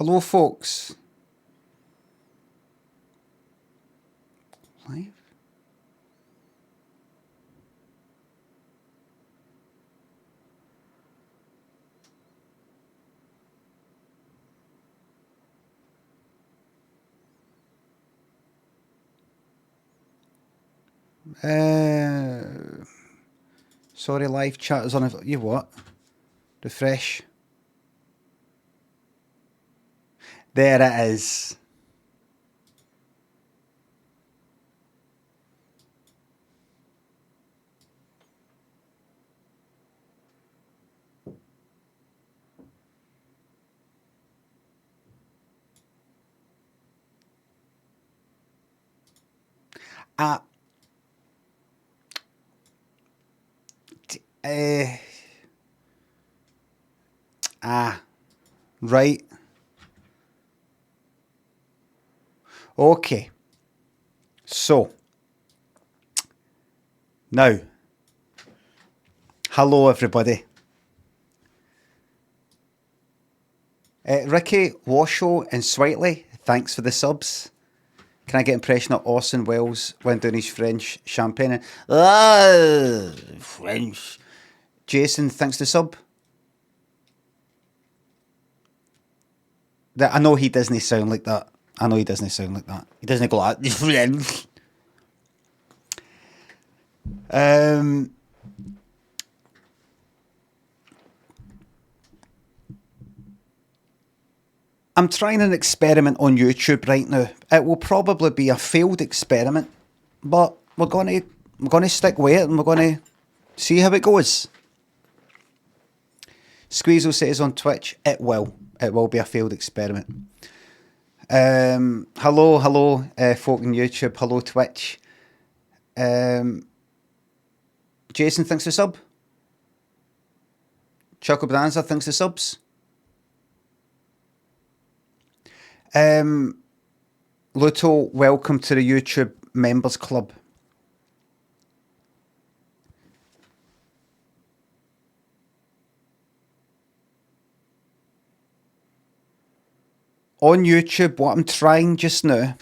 Hello, folks. Live? Sorry, live chat is on. You what? Refresh. There it is. Ah. Right. Okay. So, now, hello everybody. Ricky, Washoe and Switely, thanks for the subs. Can I get impression of Orson Welles when doing his French champagne? French. Jason, thanks for the sub. I know he doesn't sound like that. He doesn't go like that. I'm trying an experiment on YouTube right now. It will probably be a failed experiment, but we're gonna stick with it and we're gonna see how it goes. Squeezel says on Twitch, it will be a failed experiment. Hello, folk on YouTube. Hello, Twitch. Jason, thanks for sub. Choco Bonanza, thanks for subs. Luto, welcome to the YouTube Members Club. On YouTube, what I'm trying just now,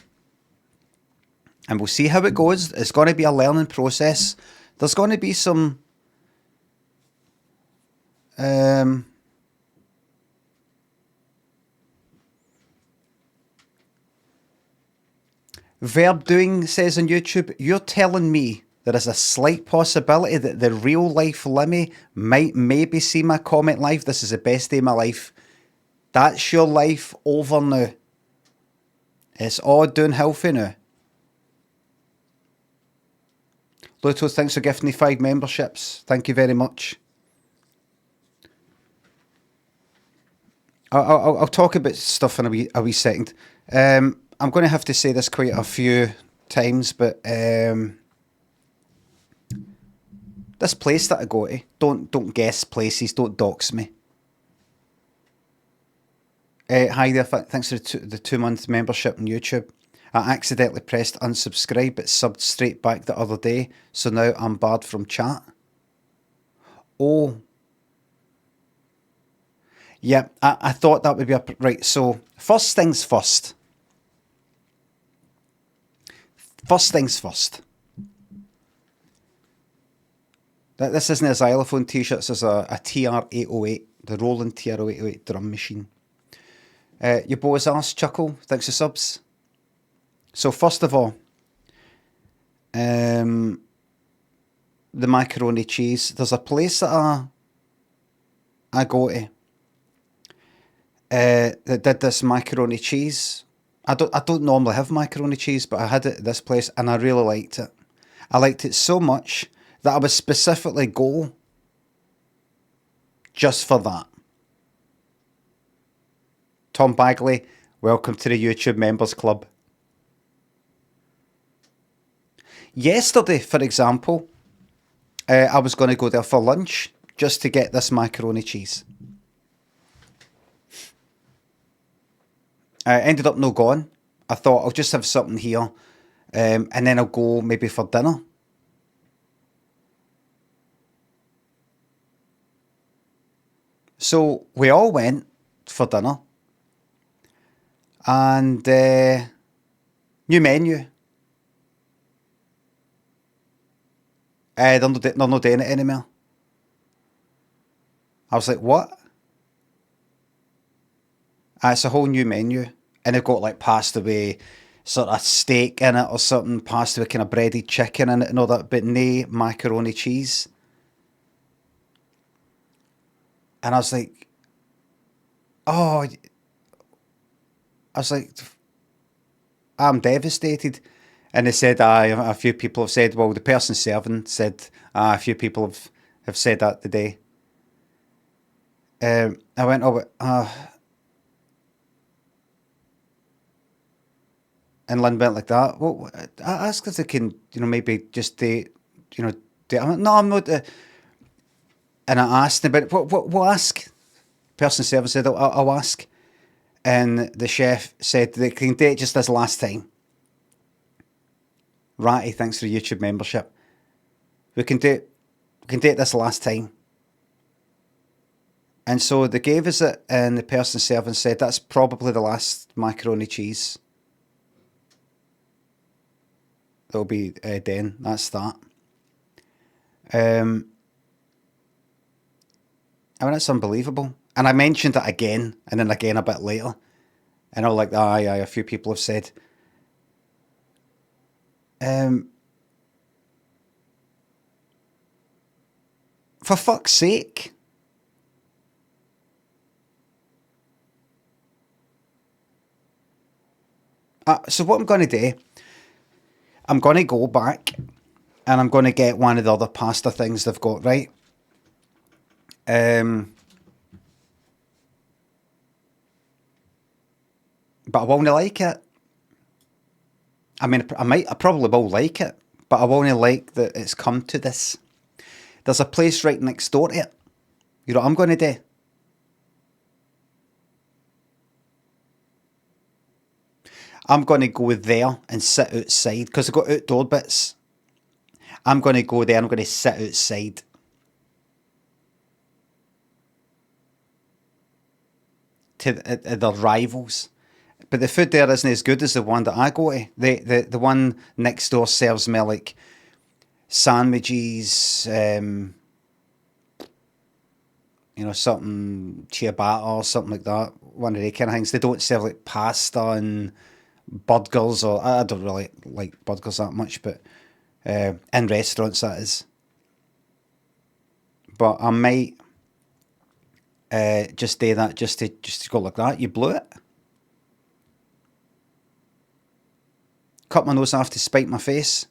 and we'll see how it goes, it's going to be a learning process. There's going to be some Verb Doing says on YouTube, you're telling me there is a slight possibility that the real life Limmy might maybe see my comment live. This is the best day of my life. That's your life over now. It's all downhill for now. Luto, thanks for gifting me 5 memberships. Thank you very much. I'll talk about stuff in a wee second. I'm going to have to say this quite a few times, but this place that I go to, don't guess places, don't dox me. Hi there, thanks for the 2-month membership on YouTube. I accidentally pressed unsubscribe, but subbed straight back the other day, so now I'm barred from chat. Oh. Yeah, I thought that would be right, so first things first. First things first. This isn't a xylophone t-shirt, this is a TR-808, the Roland TR-808 drum machine. Your boy's arse, Chuckle, thanks for subs. So first of all, the Macaroni Cheese. There's a place that I go to that did this Macaroni Cheese. I don't normally have Macaroni Cheese, but I had it at this place and I really liked it. I liked it so much that I would specifically go just for that. Tom Bagley, welcome to the YouTube Members Club. Yesterday, for example, I was going to go there for lunch just to get this Macaroni Cheese. I ended up no going. I thought I'll just have something here and then I'll go maybe for dinner. So we all went for dinner. And new menu. They're not doing it anymore. I was like, what? It's a whole new menu. And they've got like pasta with sort of steak in it or something, pasta with kind of breaded chicken in it and all that, but no macaroni cheese. And I was like, oh, I was like, I'm devastated. And they said, a few people have said, well, the person serving said, a few people have said that today. I went, oh, and Lynn went like that. Well, I asked if they can, maybe just do, do. No, I'm not. And I asked them, but what ask? Person serving said, I'll ask. And the chef said they can do it just this last time. Ratty, thanks for the YouTube membership. We can do it this last time. And so they gave us it, and the person serving said that's probably the last macaroni cheese. That'll be then. That's that. I mean, it's unbelievable. And I mentioned it again, and then again a bit later. And I was like, aye, a few people have said. For fuck's sake. So what I'm going to do, I'm going to go back and I'm going to get one of the other pasta things they've got, right? But I won't like it. I mean, I probably will like it, but I won't like that it's come to this. There's a place right next door to it. You know what I'm going to do? I'm going to go there and sit outside because I've got outdoor bits. I'm going to go there and I'm going to sit outside. To their rivals. But the food there isn't as good as the one that I go to. The one next door serves me like sandwiches, something ciabatta or something like that. One of the kind of things. They don't serve like pasta and burgers, or I don't really like burgers that much, but in restaurants that is. But I might just do that, just to go like that. You blew it. Cut my nose off to spite my face.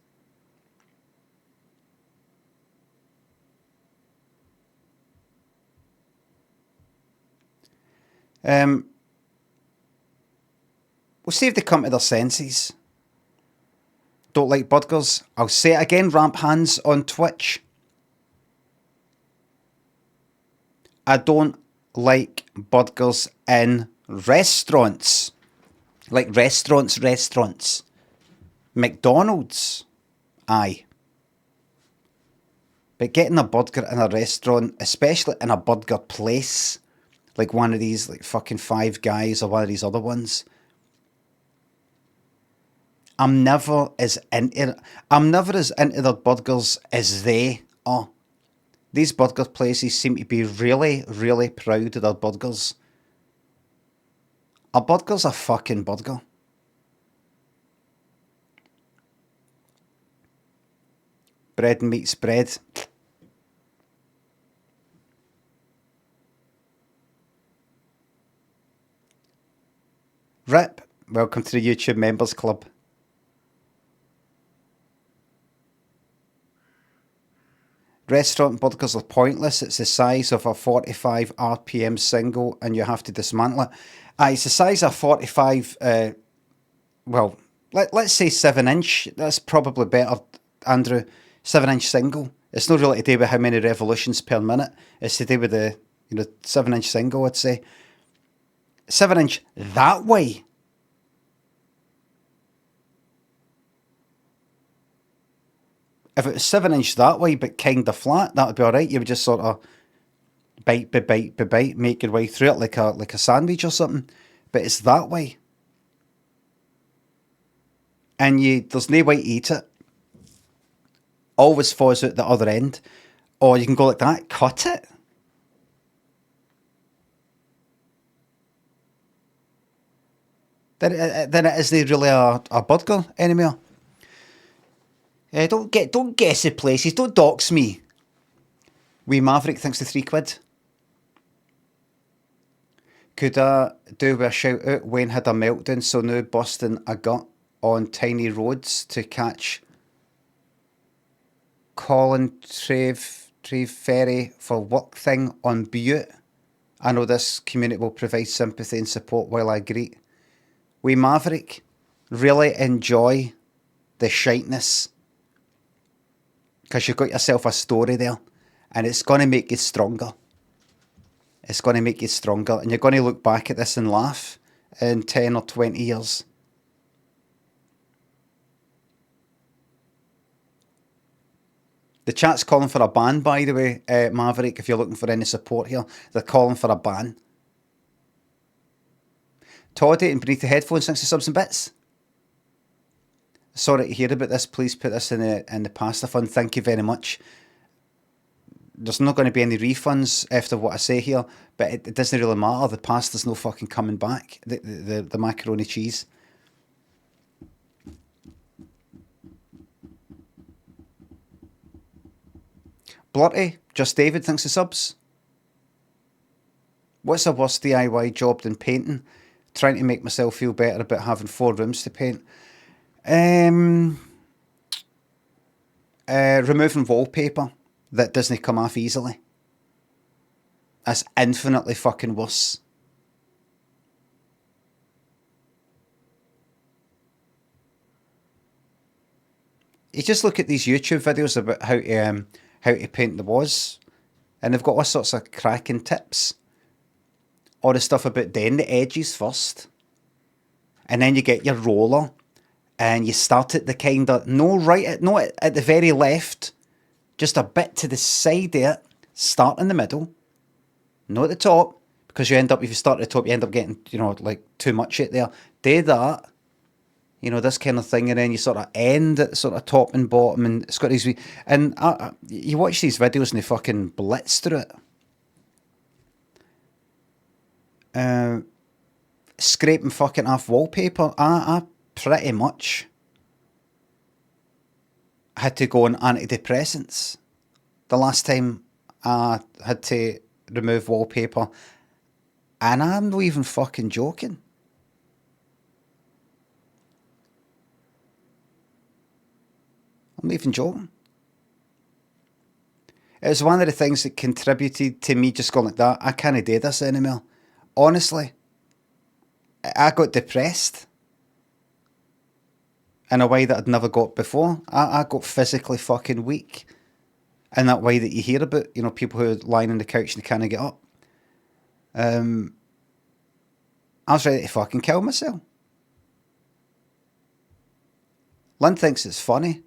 We'll see if they come to their senses. Don't like burgers. I'll say it again, ramp hands on Twitch. I don't like burgers in restaurants. Like restaurants. McDonald's. Aye. But getting a burger in a restaurant, especially in a burger place, like one of these, like fucking Five Guys or one of these other ones, I'm never as into their burgers as they are. These burger places seem to be really, really proud of their burgers. A burger's a fucking burger. Bread meets bread. Rip, welcome to the YouTube Members Club. Restaurant burgers are pointless. It's the size of a 45 RPM single and you have to dismantle it. It's the size of 45, let's say 7-inch. That's probably better, Andrew. 7-inch single. It's not really to do with how many revolutions per minute. It's to do with the 7-inch single, I'd say. 7-inch that way. If it was 7-inch that way, but kind of flat, that would be all right. You would just sort of bite by bite by bite, make your way through it like a sandwich or something. But it's that way. and there's no way to eat it. Always falls out the other end. Or you can go like that, cut it. Then it isn't really a burger anymore. Don't guess the places. Don't dox me. Wee Maverick thinks the £3. Could I do with a shout out? Wayne had a meltdown, so now busting a gut on tiny roads to catch Colin Treve Ferry for work thing on Butte. I know this community will provide sympathy and support while I greet. We Maverick, really enjoy the shiteness, because you've got yourself a story there, and it's going to make you stronger. It's going to make you stronger, and you're going to look back at this and laugh in 10 or 20 years. The chat's calling for a ban, by the way, Maverick, if you're looking for any support here. They're calling for a ban. Toddy and Beneath the Headphones, thanks for subs and bits. Sorry to hear about this. Please put this in the pasta fund. Thank you very much. There's not going to be any refunds after what I say here, but it doesn't really matter. The pasta's no fucking coming back. The macaroni cheese. Blurty, Just David, thanks for subs. What's a worse DIY job than painting? Trying to make myself feel better about having 4 rooms to paint. Removing wallpaper that doesn't come off easily. That's infinitely fucking worse. You just look at these YouTube videos about how to paint the walls, and they've got all sorts of cracking tips. All the stuff about doing the edges first, and then you get your roller, and you start at the kind of not at the very left, just a bit to the side there. Start in the middle, not at the top, because if you start at the top, you end up getting like too much it there. Do that, this kind of thing, and then you sort of end at sort of top and bottom, and it's got these and you watch these videos and they fucking blitz through it. Scraping fucking off wallpaper. I pretty much had to go on antidepressants the last time I had to remove wallpaper, and I'm not even fucking joking. I'm not even joking. It was one of the things that contributed to me just going like that. I can't do this anymore. Honestly, I got depressed in a way that I'd never got before. I got physically fucking weak in that way that you hear about, people who are lying on the couch and they can't get up. I was ready to fucking kill myself. Lynn thinks it's funny.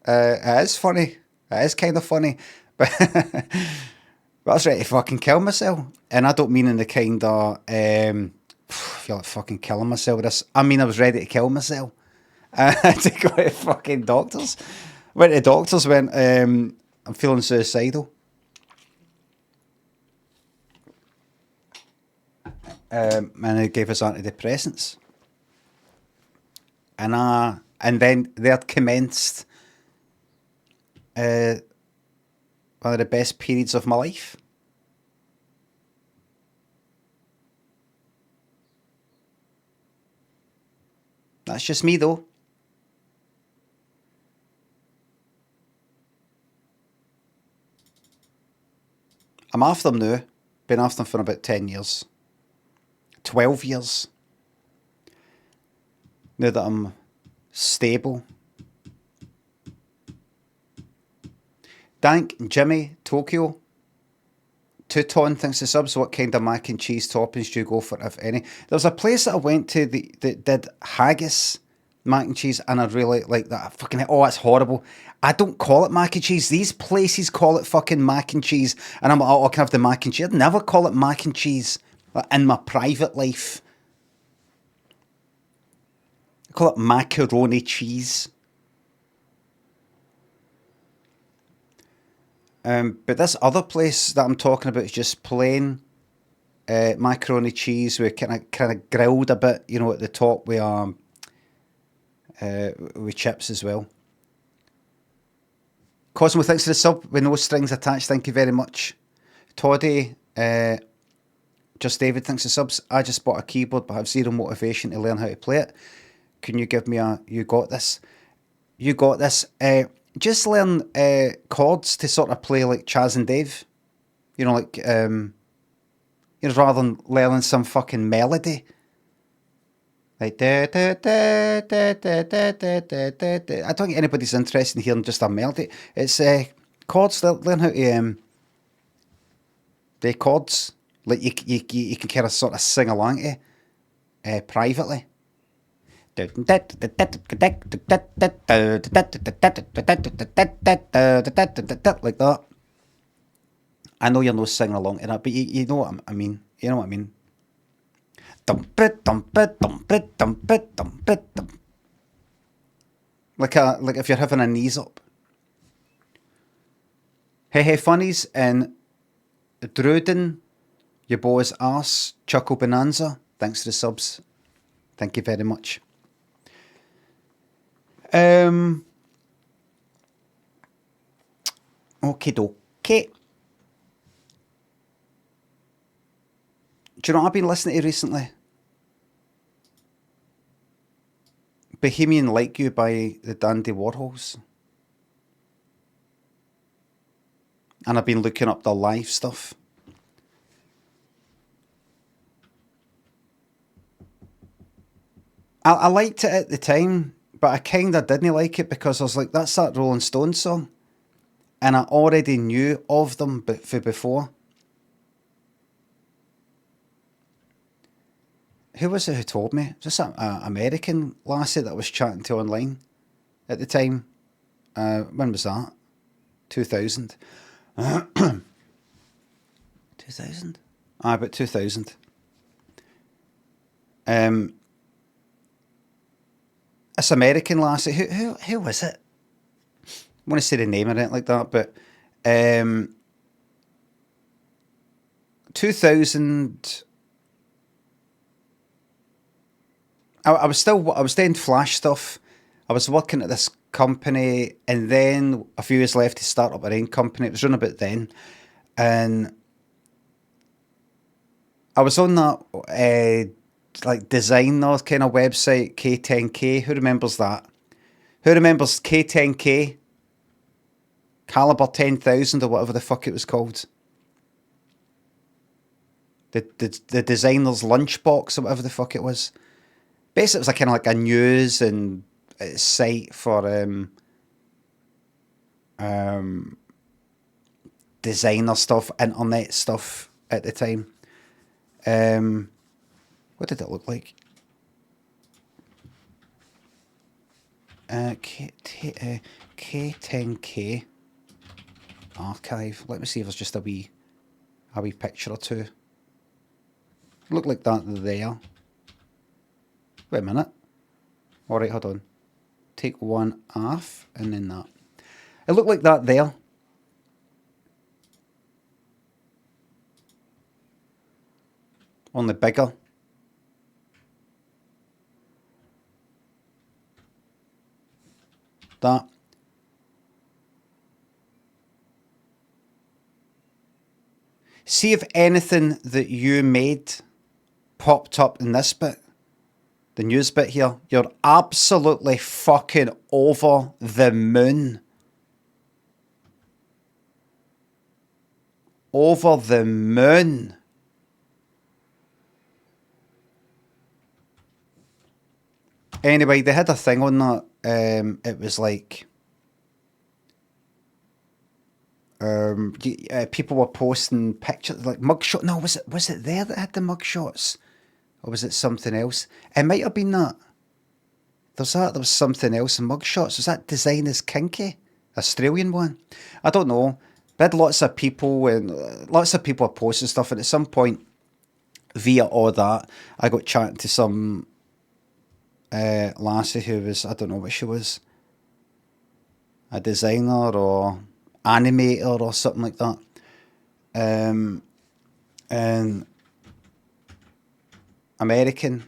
It is funny. It is kind of funny. But I was ready to fucking kill myself. And I don't mean in the kind of, I feel like fucking killing myself with this. I mean, I was ready to kill myself. I had to go to fucking doctors. Went to the doctors, I'm feeling suicidal. And they gave us antidepressants. And then there commenced one of the best periods of my life. That's just me though. I'm off them now. Been off them for about 10 years. 12 years. Now that I'm stable. Dank, Jimmy, Tokyo. Two-ton thanks to subs. What kind of mac and cheese toppings do you go for, if any? There was a place that I went to that did haggis mac and cheese, and I really like that. It's horrible. I don't call it mac and cheese. These places call it fucking mac and cheese, and I'm like, I can have the mac and cheese. I'd never call it mac and cheese in my private life. I Call it Macaroni Cheese. But this other place that I'm talking about is just plain macaroni cheese with kind of grilled a bit, you know, at the top with chips as well. Cosmo, thanks for the sub with no strings attached. Thank you very much. Toddy, Just David, thanks for subs. I just bought a keyboard but have zero motivation to learn how to play it. Can you give me a you got this? You got this. Just learn chords to sort of play like Chaz and Dave. You know, like rather than learning some fucking melody. Like da, da, da, da, da, da, da, da, da, da. I don't think anybody's interested in hearing just a melody. It's chords. Learn how to the chords. Like you can kind of sort of sing along to privately. Like that. I know you're not singing along to that, but you know what I mean. You know what I mean. Like if you're having a knees up. Hey funnies and Druden, your boy's arse, Chuckle Bonanza. Thanks for the subs. Thank you very much. Okie dokie. Do you know what I've been listening to recently? Bohemian Like You by the Dandy Warhols. And I've been looking up the live stuff. I liked it at the time, but I kind of didn't like it because I was like, that's that Rolling Stones song. And I already knew of them for before. Who was it who told me? Just an American lassie that I was chatting to online at the time. When was that? 2000. 2000? About 2000. This American lassie. Who was it? I want to say the name of it like that, but 2000. I was doing Flash stuff. I was working at this company, and then a few years left to start up our own company. It was running about then, and I was on that like designer kind of website, K10K. Who remembers that? Who remembers K10K? Caliber 10,000 or whatever the fuck it was called. The designer's lunchbox or whatever the fuck it was. Basically, it was kind of like a news and site for designer stuff, internet stuff at the time. What did it look like? K10K archive. Let me see if there's just a wee picture or two. It looked like that there. Wait a minute. Alright, hold on. Take one off and then that. It looked like that there. Only bigger. That. See if anything that you made popped up in this bit. The news bit here. You're absolutely fucking over the moon. Over the moon. Anyway, they had a thing on that. It was like people were posting pictures like mugshot. No, was it there that had the mugshots, or was it something else? It might have been that. There was something else in mugshots. Was that Designers Kinky, Australian one? I don't know. But lots of people and lots of people are posting stuff, and at some point, via all that, I got chatting to some lassie who was, I don't know what she was, a designer or animator or something like that. And American.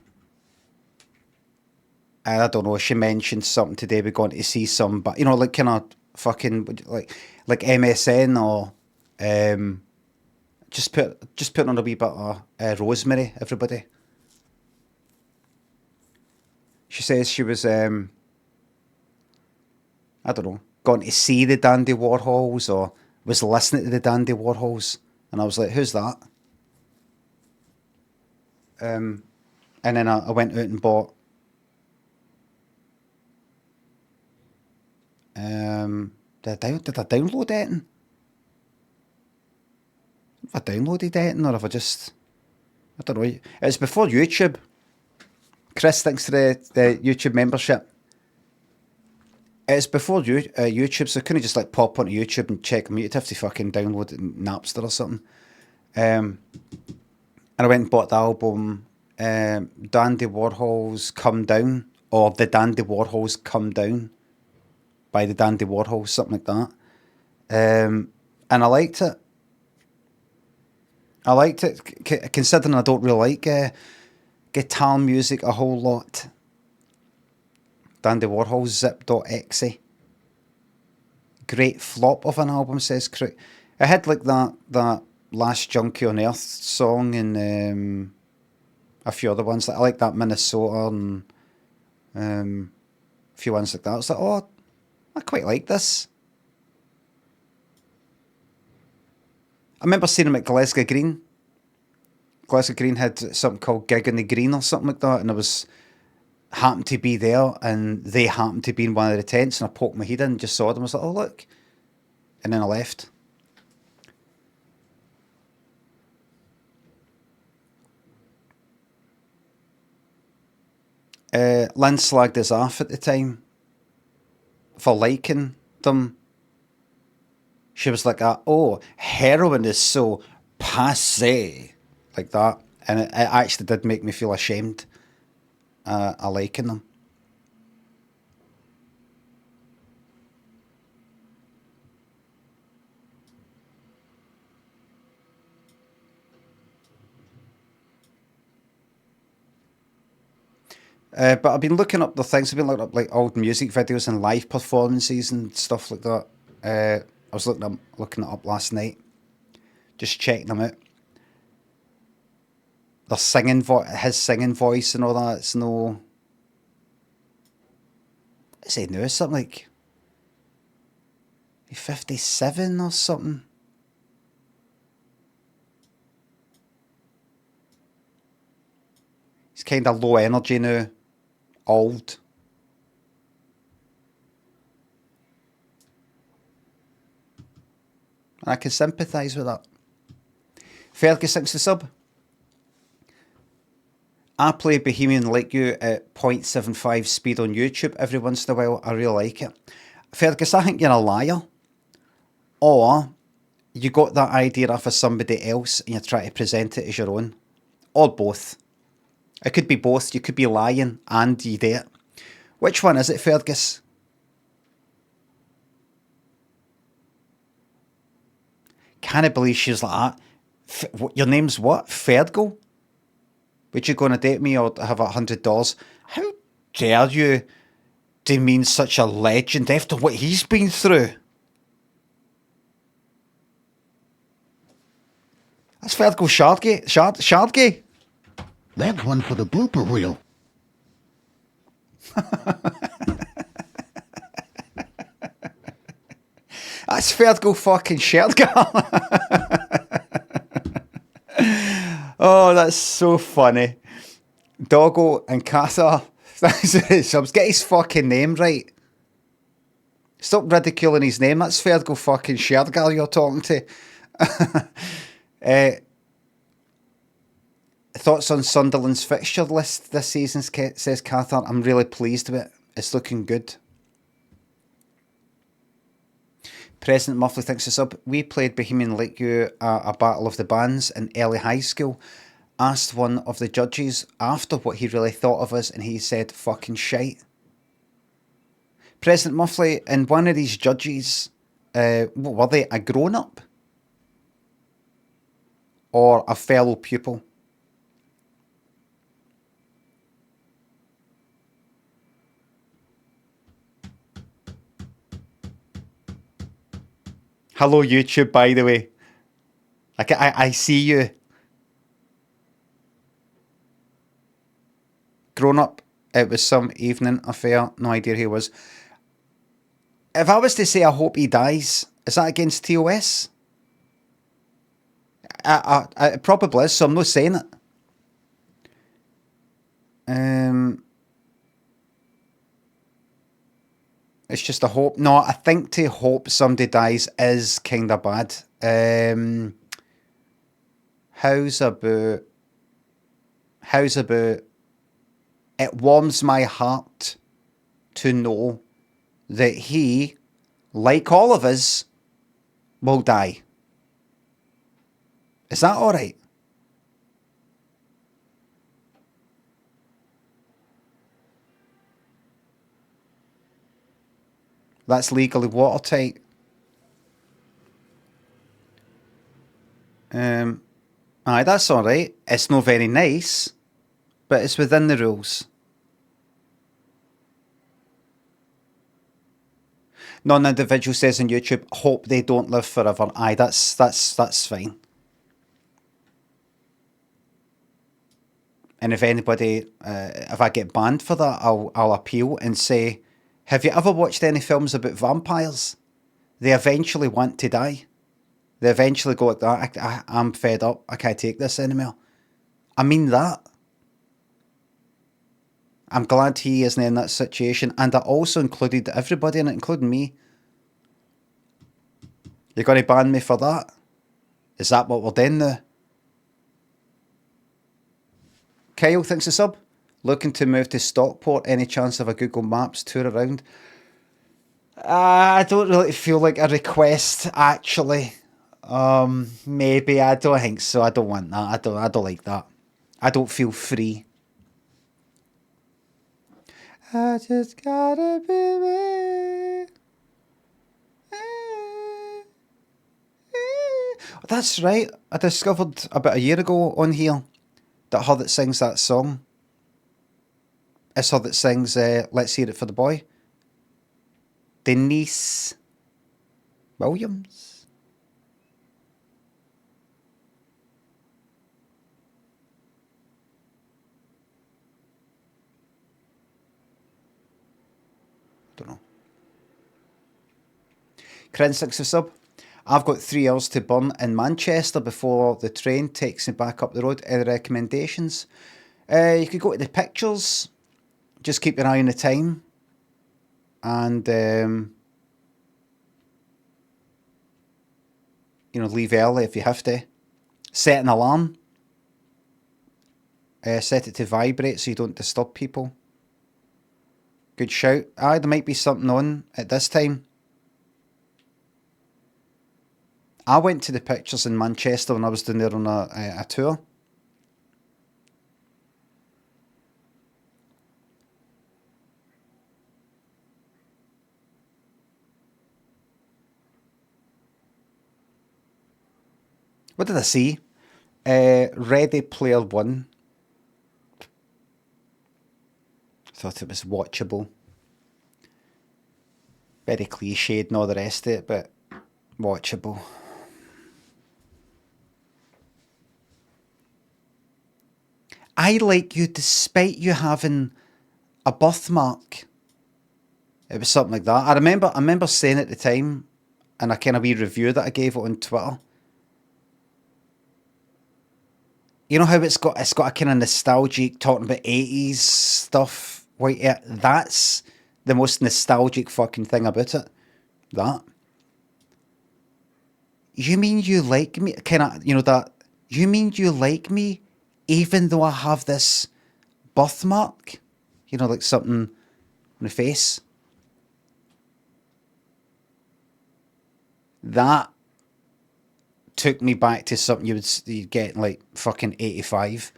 And I don't know, she mentioned something today, we're going to see some, but you know, like kind of fucking like MSN or just put on a wee bit of rosemary, everybody. She says she was I don't know, going to see the Dandy Warhols or was listening to the Dandy Warhols, and I was like, who's that? And then I went out and bought did I download anything? Have I downloaded anything, or have I just, I don't know. It's before YouTube. Chris, thanks for the YouTube membership. It's before YouTube, so I couldn't just like pop onto YouTube and check them. You'd have to fucking download it in Napster or something. And I went and bought the album Dandy Warhols Come Down, or The Dandy Warhols Come Down by the Dandy Warhols, something like that. And I liked it. I liked it, considering I don't really like guitar music a whole lot. Dandy Warhols Zip.exe. Great flop of an album, says Crew. I had like that Last Junkie on Earth song and a few other ones. I like that Minnesota and a few ones like that. I was like, oh, I quite like this. I remember seeing him at Glasgow Green. Glasgow Green had something called Gig in the Green or something like that, and I happened to be there, and they happened to be in one of the tents, and I poked my head in and just saw them. I was like, oh, look. And then I left. Lynn slagged us off at the time for liking them. She was like, oh, heroin is so passé, like that. And it actually did make me feel ashamed of liking them. But I've been looking up the things. I've been looking up like old music videos and live performances and stuff like that. I was looking it up last night, just checking them out. Their singing his singing voice and all that. It's no. Is he now? Something like 57 or something. He's kind of low energy now, old. And I can sympathise with that. Fergus thinks the sub. I play Bohemian Like You at 0.75 speed on YouTube every once in a while. I really like it. Fergus, I think you're a liar. Or you got that idea off of somebody else and you're trying to present it as your own. Or both. It could be both. You could be lying and you do it. Which one is it, Fergus? Can't believe she's like that. Your name's what? Fergal? Would you go on a date with me or have $100? How dare you demean such a legend after what he's been through? That's Fergal Shardgate. That's one for the blooper reel. That's Fergal fucking Shardgate. Oh, that's so funny. Doggo and Cather. Subs, get his fucking name right. Stop ridiculing his name. That's Fergal fucking Shardgate you're talking to. Thoughts on Sunderland's fixture list this season, says Cather. I'm really pleased with it. It's looking good. President Muffley thinks us up. We played Bohemian Like You, a battle of the bands in early high school. asked one of the judges after what he really thought of us, and he said, fucking shite. President Muffley, and one of these judges, were they a grown-up? Or a fellow pupil? Hello, YouTube, by the way. I see you. Grown up, it was some evening affair. No idea who it was. If I was to say I hope he dies, is that against TOS? It probably is, so I'm not saying it. It's just a hope. No, I think to hope somebody dies is kind of bad. How's about it warms my heart to know that he, like all of us, will die. Is that all right? That's legally watertight. Aye, that's all right. It's not very nice, but it's within the rules. Non-individual says on YouTube, hope they don't live forever. Aye, that's fine. And if anybody, if I get banned for that, I'll appeal and say, have you ever watched any films about vampires? They eventually want to die. They eventually go like that. I'm fed up. I can't take this anymore. I mean that. I'm glad he isn't in that situation. And I also included everybody in it, including me. You're going to ban me for that? Is that what we're doing now? Kyle, thanks a sub. Looking to move to Stockport. Any chance of a Google Maps tour around? I don't really feel like a request, actually. Maybe. I don't think so. I don't want that. I don't like that. I don't feel free. I just gotta be me. That's right. I discovered about a year ago on here that her that sings that song is her that sings Let's Hear It for the Boy. Denise Williams. Don't know. Crin 6 a sub. I've got 3 hours to burn in Manchester before the train takes me back up the road. Any recommendations? You could go to the pictures. Just keep an eye on the time. And, leave early if you have to. Set an alarm. Set it to vibrate so you don't disturb people. Good shout. Aye, there might be something on at this time. I went to the pictures in Manchester when I was down there on a tour. What did I see? Ready Player One. Thought it was watchable. Very cliched and all the rest of it, but watchable. I like you despite you having a birthmark. It was something like that. I remember saying at the time, and a kind of wee review that I gave it on Twitter. You know how it's got a kind of nostalgic talking about 80s stuff. Wait, yeah, that's the most nostalgic fucking thing about it. That. You mean you like me? Kind of, that. You mean you like me, even though I have this birthmark? Like something on the face. That took me back to something you'd get in like fucking 85.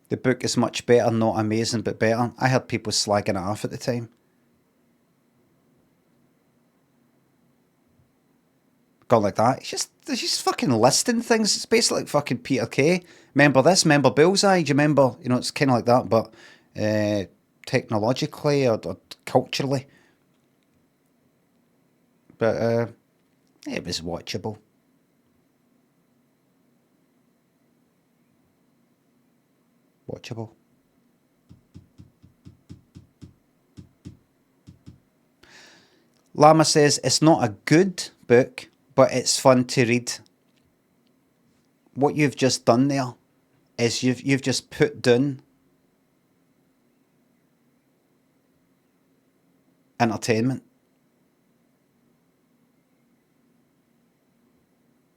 The book is much better, not amazing, but better. I heard people slagging it off at the time. Gone like that. It's just fucking listing things. It's basically like fucking Peter Kay. Remember this, remember Bullseye, do you remember? You know, it's kind of like that, but technologically or culturally. But it was watchable. Watchable. Lama says, it's not a good book, but it's fun to read. What you've just done there is you've just put down entertainment.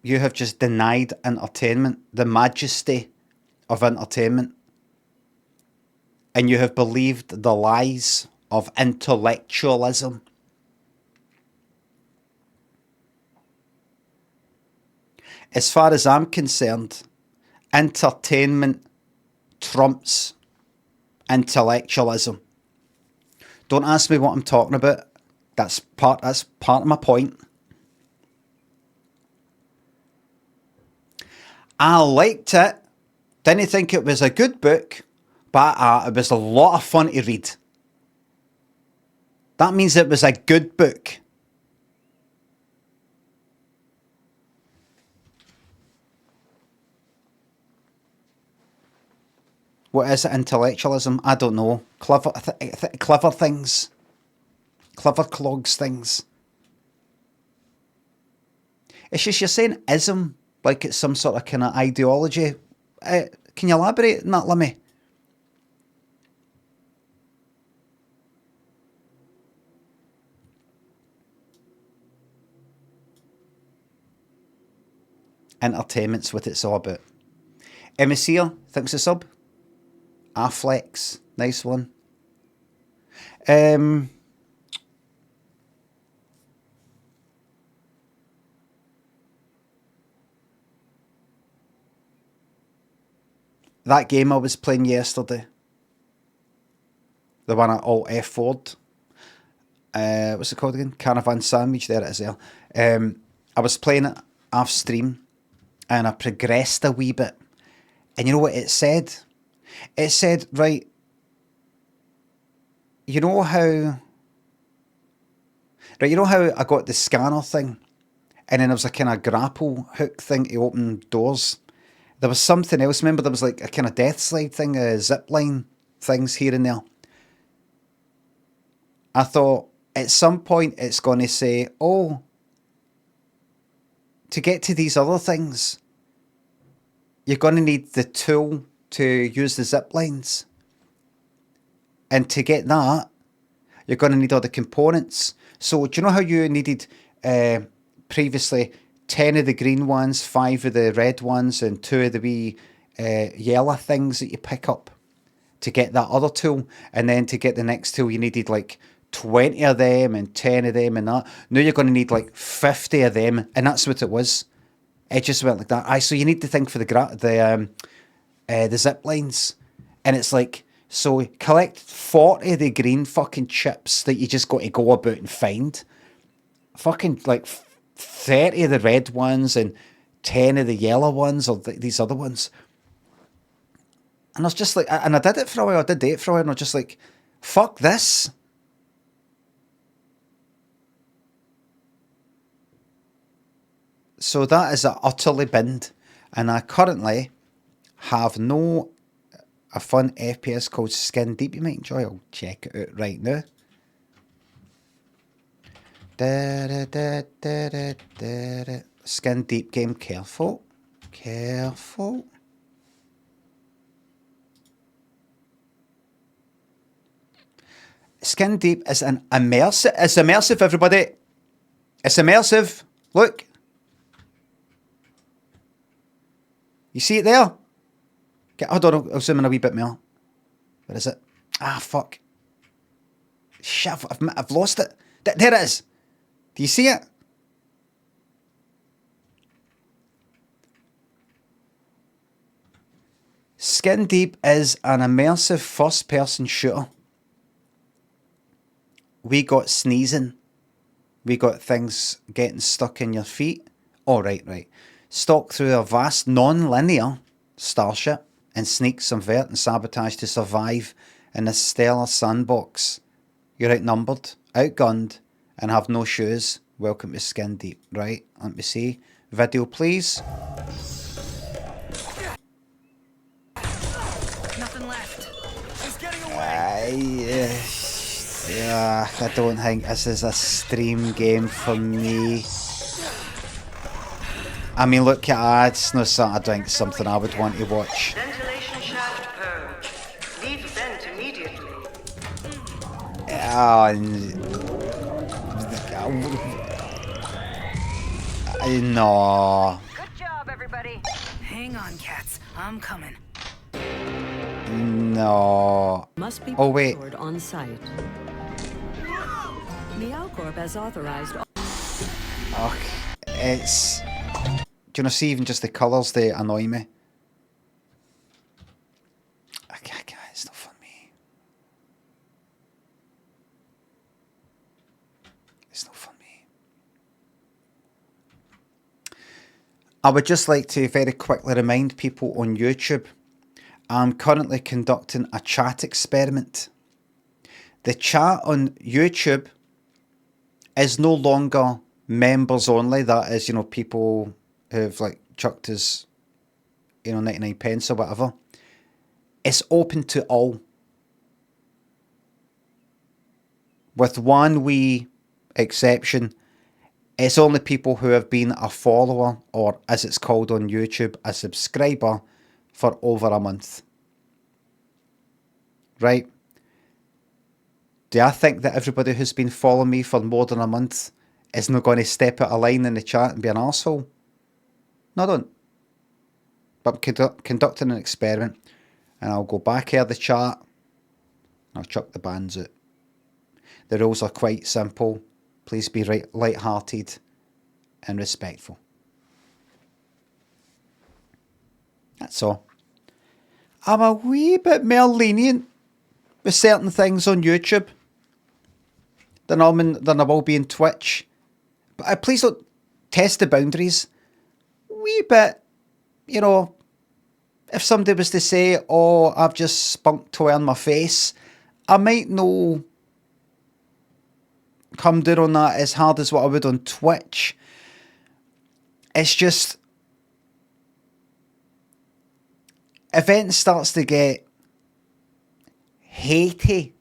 You have just denied entertainment, the majesty of entertainment. And you have believed the lies of intellectualism. As far as I'm concerned, entertainment trumps intellectualism. Don't ask me what I'm talking about. That's part of my point. I liked it. Didn't think it was a good book, but it was a lot of fun to read. That means it was a good book. What is it? Intellectualism? I don't know. Clever things. Clever clogs things. It's just you're saying ism like it's some sort of kind of ideology. Can you elaborate on that, Limmy? Entertainment's what it's all about. Emicia, thanks a sub. Afflex, nice one. That game I was playing yesterday, the one at Alt F4'd, what's it called again? Caravan Sandwich, there it is there. I was playing it off stream and I progressed a wee bit. And you know what it said? It said, right, you know how I got the scanner thing and then there was a kind of grapple hook thing to open doors? There was something else. Remember, there was like a kind of death slide thing, zip line things here and there. I thought at some point it's going to say, oh, to get to these other things, you're going to need the tool to use the zip lines. And to get that, you're going to need all the components. So do you know how you needed previously 10 of the green ones, 5 of the red ones, and 2 of the wee yellow things that you pick up to get that other tool? And then to get the next tool, you needed like 20 of them and 10 of them and that. Now you're going to need like 50 of them, and that's what it was. It just went like that. So you need to think for the zip lines, and it's like, so collect 40 of the green fucking chips that you just got to go about and find. Fucking like 30 of the red ones and 10 of the yellow ones, or these other ones. And I was just like, and I did it for a while. I did it for a while, and I was just like, fuck this. So that is utterly binned, and I currently have a fun FPS called Skin Deep. You might enjoy. I'll check it out right now. Skin Deep game. Careful. Skin Deep is an immersive. It's immersive, everybody. It's immersive. Look. You see it there? Hold on, I'll zoom in a wee bit more. Where is it? Ah, fuck. Shit, I've lost it. There it is. Do you see it? Skin Deep is an immersive first-person shooter. We got sneezing. We got things getting stuck in your feet. Oh, right. Stalk through a vast, non-linear starship and sneak, subvert and sabotage to survive in a stellar sandbox. You're outnumbered, outgunned, and have no shoes. Welcome to Skin Deep. Right, let me see. Video, please. Nothing left. He's getting away. I don't think this is a stream game for me. I mean, look at ads. No, I think something I would want to watch. Ventilation shaft purge. Leave vent immediately. No. Good job, everybody. Hang on, cats. I'm coming. No. Must be Oh, wait. procured on site. Meowcorp has authorized. Ugh, it's... Do you know, see, even just the colours, they annoy me. It's not for me. It's not for me. I would just like to very quickly remind people on YouTube, I'm currently conducting a chat experiment. The chat on YouTube is no longer members only. That is, you know, people who've like chucked us, 99 pence or whatever. It's open to all. With one wee exception, it's only people who have been a follower, or as it's called on YouTube, a subscriber, for over a month. Right? Do I think that everybody who's been following me for more than a month is not going to step out of line in the chat and be an arsehole? No, I don't. But I'm conducting an experiment, and I'll go back here the chat, and I'll chuck the bands out. The rules are quite simple. Please be light-hearted and respectful. That's all. I'm a wee bit more lenient with certain things on YouTube than I will be in Twitch. But please don't test the boundaries. Wee bit, if somebody was to say, oh, I've just spunked to earn my face, I might no come down on that as hard as what I would on Twitch. It's just, if it starts to get hatey,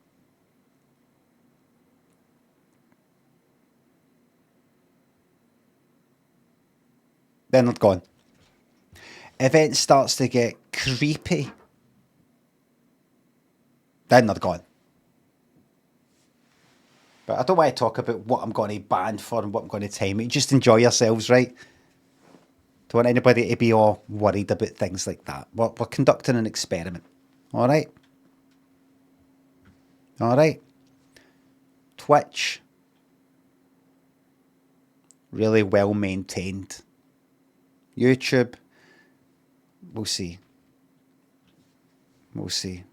then they're gone. If it starts to get creepy, then they're gone. But I don't want to talk about what I'm going to ban for and what I'm going to time it. Just enjoy yourselves, right? Don't want anybody to be all worried about things like that. We're conducting an experiment. All right? All right? Twitch. Really well maintained. YouTube. We'll see. We'll see.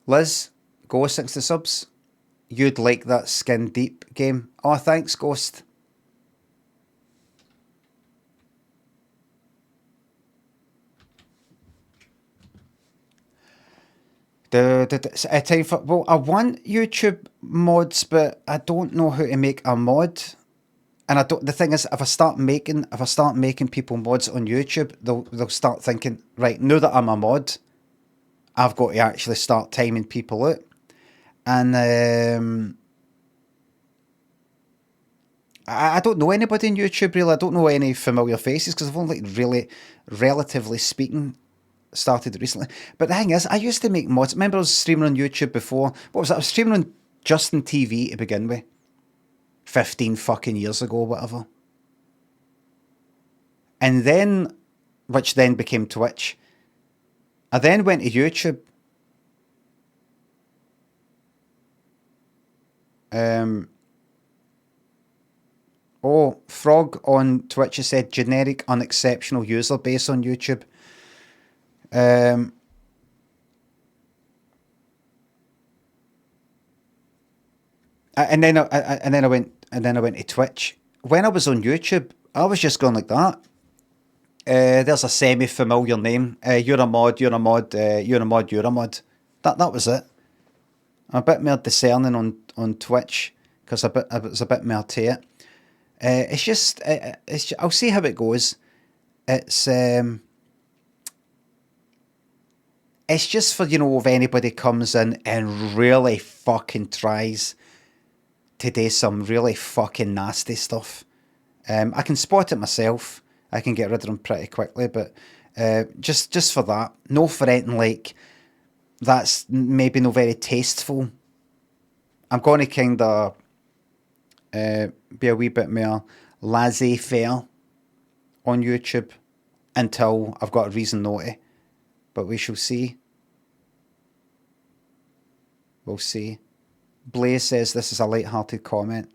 Liz, go 60 subs. You'd like that Skin Deep game. Oh, thanks, Ghost. Time for, well, I want YouTube mods, but I don't know how to make a mod. And the thing is, if I start making people mods on YouTube, they'll start thinking, right, now that I'm a mod, I've got to actually start timing people out. And I don't know anybody on YouTube really. I don't know any familiar faces because I've only really, relatively speaking, started recently. But the thing is, I used to make mods. Remember I was streaming on YouTube before? What was that? I was streaming on Justin TV to begin with. 15 fucking years ago, whatever. And then, which then became Twitch. I then went to YouTube. Oh, Frog on Twitch has said generic, unexceptional user base on YouTube. And then I went to Twitch. When I was on YouTube, I was just going like that. There's a semi-familiar name. You're a mod. You're a mod. You're a mod. You're a mod. That was it. I'm a bit more discerning on Twitch because it was a bit more to it. It's just I'll see how it goes. It's just for, if anybody comes in and really fucking tries to do some really fucking nasty stuff. I can spot it myself. I can get rid of them pretty quickly, but just for that. No for anything like that's maybe not very tasteful. I'm going to kind of be a wee bit more laissez-faire on YouTube until I've got a reason not to. But we shall see. We'll see. Blaze says this is a light-hearted comment.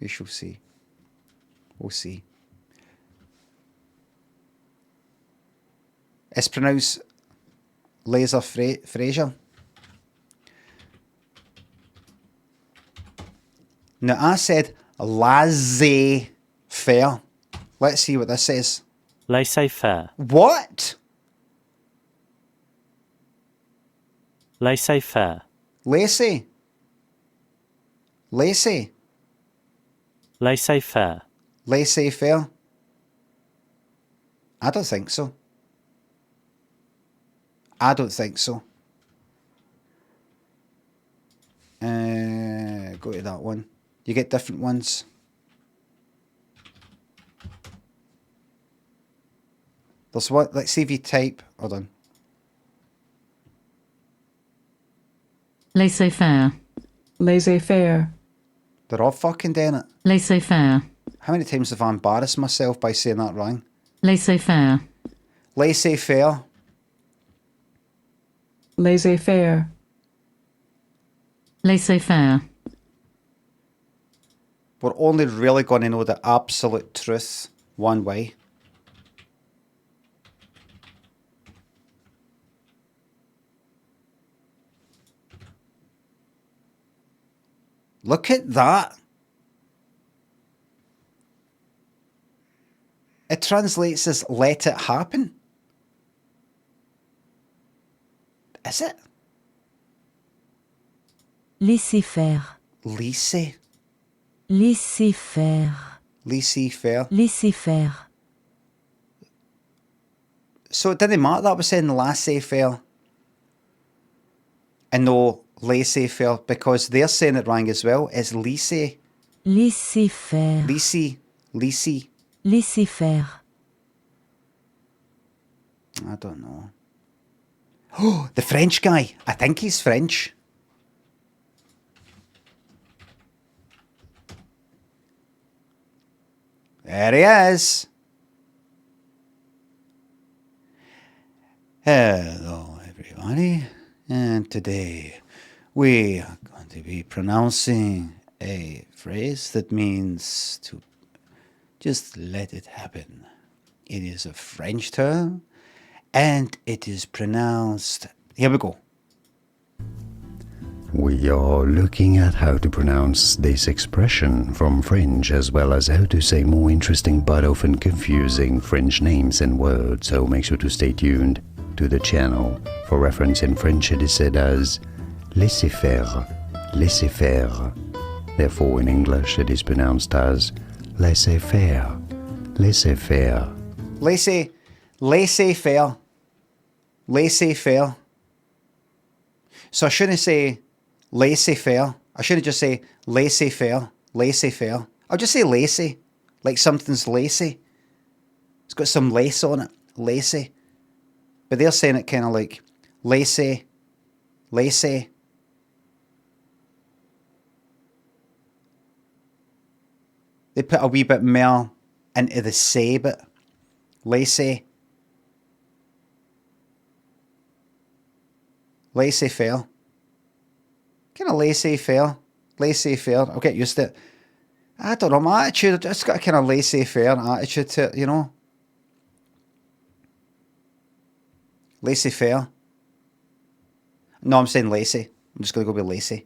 We shall see. We'll see. It's pronounced Laser Fraser. Now I said laissez-faire. Let's see what this says. Laissez-faire. What? Laissez-faire. Laissez. Laissez. Laissez-faire. Laissez-faire. I don't think so. I don't think so. Go to that one. You get different ones. There's what? Let's see if you type. Hold on. Laissez-faire. Laissez-faire. They're all fucking doing it. Laissez-faire. How many times have I embarrassed myself by saying that wrong? Laissez-faire. Laissez-faire. Laissez-faire. Laissez-faire. We're only really going to know the absolute truth one way. Look at that. It translates as let it happen. Is it? Laissez faire. Laissez. Laissez faire. Laissez-faire. Laissez faire. So it didn't matter that I was saying laissez-faire and no laissez-faire because they're saying it wrong as well. It's laissez. Laissez faire. Laissez. Laissez. Laissez faire. I don't know. Oh, the French guy. I think he's French. There he is. Hello, everybody. And today we are going to be pronouncing a phrase that means to just let it happen. It is a French term and it is pronounced. Here we go. We are looking at how to pronounce this expression from Fringe, as well as how to say more interesting but often confusing French names and words, so make sure to stay tuned to the channel. For reference, in French it is said as laissez-faire, laissez-faire. Therefore in English it is pronounced as laissez-faire, laissez-faire. Laissez-faire. Laissez-faire. So I shouldn't say laissez-faire. I shouldn't just say laissez-faire. Laissez-faire. I'll just say lacy. Like something's lacy. It's got some lace on it. Lacy. But they're saying it kind of like lacy. Lacy. They put a wee bit more into the say bit. Lacy. Laissez-faire. Kind of laissez-faire. Laissez-faire. I'll get used to it. I don't know, my attitude, I've just got a kind of laissez-faire attitude to it, you know. Laissez-faire. No, I'm saying lacy. I'm just going to go with lacy.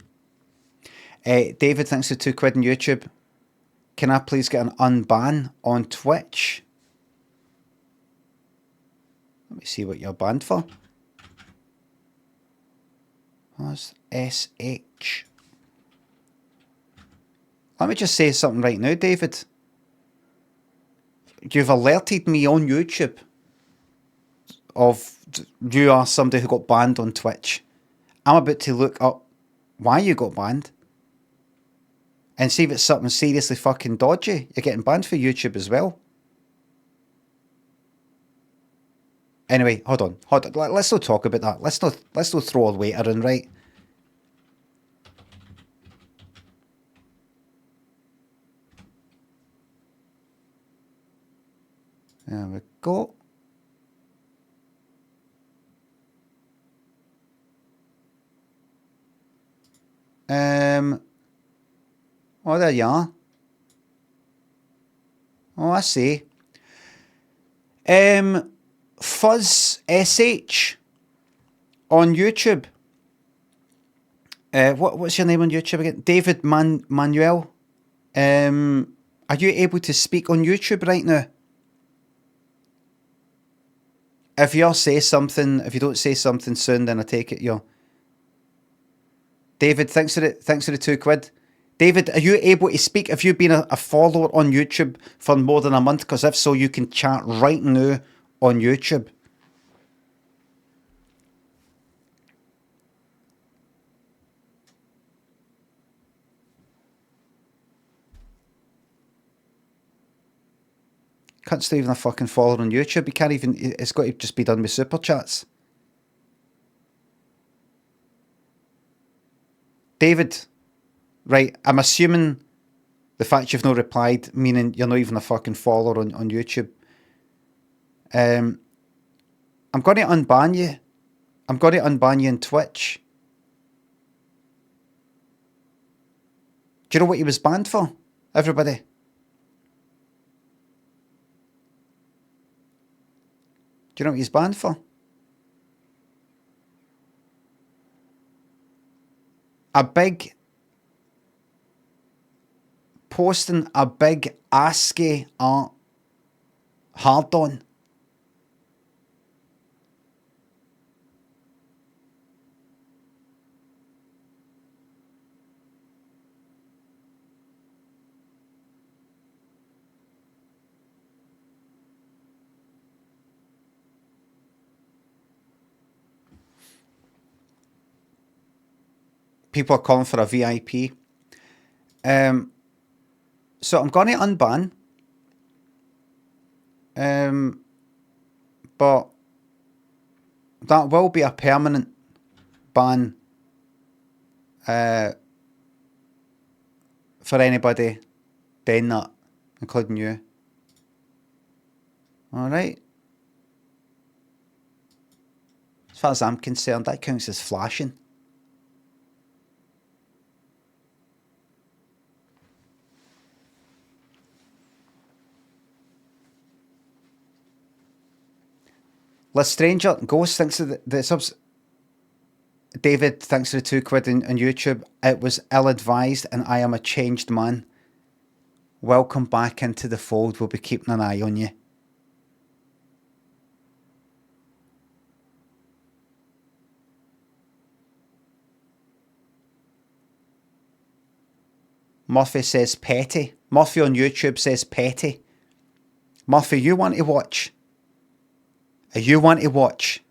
David, thanks for £2 on YouTube. Can I please get an unban on Twitch? Let me see what you're banned for. That's SH. Let me just say something right now, David. You've alerted me on YouTube of you are somebody who got banned on Twitch. I'm about to look up why you got banned and see if it's something seriously fucking dodgy. You're getting banned for YouTube as well. Anyway, hold on. Let's not talk about that. Let's not throw all weight around, right? There we go. Oh, there you are. Oh, I see. Fuzz SH on YouTube. What's your name on YouTube again? David Manuel. Are you able to speak on YouTube right now? If you don't say something soon, then I take it you're. David, thanks for the £2. David, are you able to speak? Have you been a follower on YouTube for more than a month? Because if so, you can chat right now on YouTube. Can't stay even a fucking follower on YouTube. You can't even. It's got to just be done with super chats. David, right? I'm assuming the fact you've not replied, meaning you're not even a fucking follower on YouTube. I'm going to unban you. I'm going to unban you on Twitch. Do you know what he was banned for, everybody? Do you know what he's banned for? Posting a big ASCII art hard on. People are calling for a VIP. So I'm going to unban. But that will be a permanent ban for anybody doing that, including you. Alright. As far as I'm concerned, that counts as flashing. Stranger Ghost, thanks for the subs. David, thanks for the £2 on YouTube. It was ill-advised and I am a changed man. Welcome back into the fold. We'll be keeping an eye on you. Murphy says petty. Murphy on YouTube says petty. Murphy, you want to watch? You want to watch?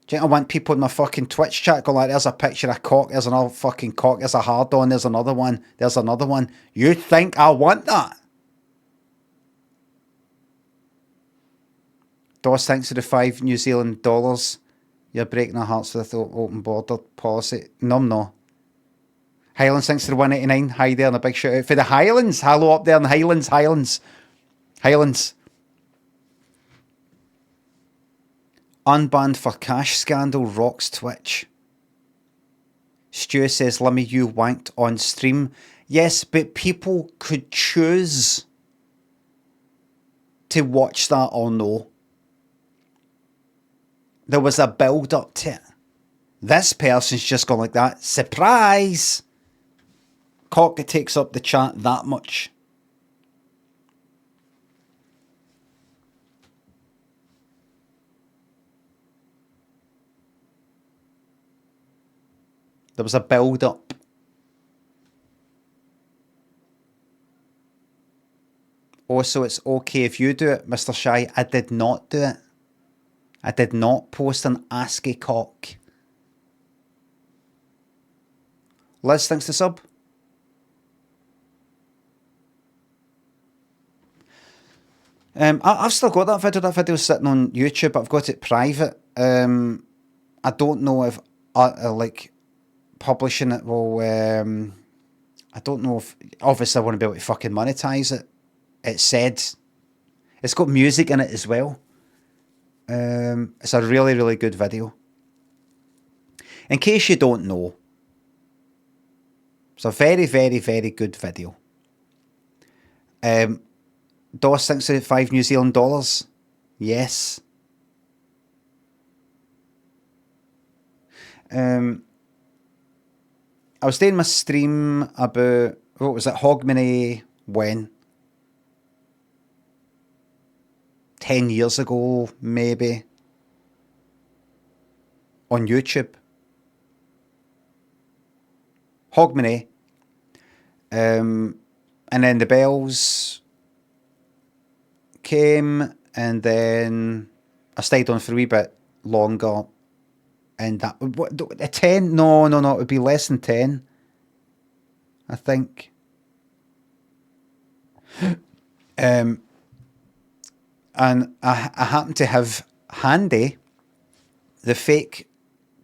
Do you think I want people in my fucking Twitch chat going like, there's a picture of cock, there's another fucking cock, there's a hard on, there's another one, there's another one. You think I want that? Dos, thanks for the $5 New Zealand dollars. You're breaking our hearts with the open border policy. No. Highlands, thanks for the 189. Hi there, and a big shout out for the Highlands. Hello up there in the Highlands. Unbanned for cash scandal rocks Twitch. Stu says, Limmy, you wanked on stream. Yes, but people could choose to watch that or no. There was a build up to it. This person's just gone like that. Surprise! Cock that takes up the chat that much. There was a build up. Also, it's okay if you do it, Mr. Shy. I did not do it. I did not post an ASCII cock. Liz, thanks to sub. I've still got that video. That video's sitting on YouTube. I've got it private. I don't know if like publishing it will. I don't know if obviously I want to be able to fucking monetize it. It said it's got music in it as well. It's a really, really good video. In case you don't know, it's a very, very, very good video. DOS thinks it's $5 New Zealand dollars. Yes. I was doing my stream about, what was it, Hogmanay when? 10 years ago, maybe. On YouTube. Hogmanay. And then the bells came, and then I stayed on for a wee bit longer. And that, what, a 10? No, it would be less than 10, I think. And I happened to have handy the fake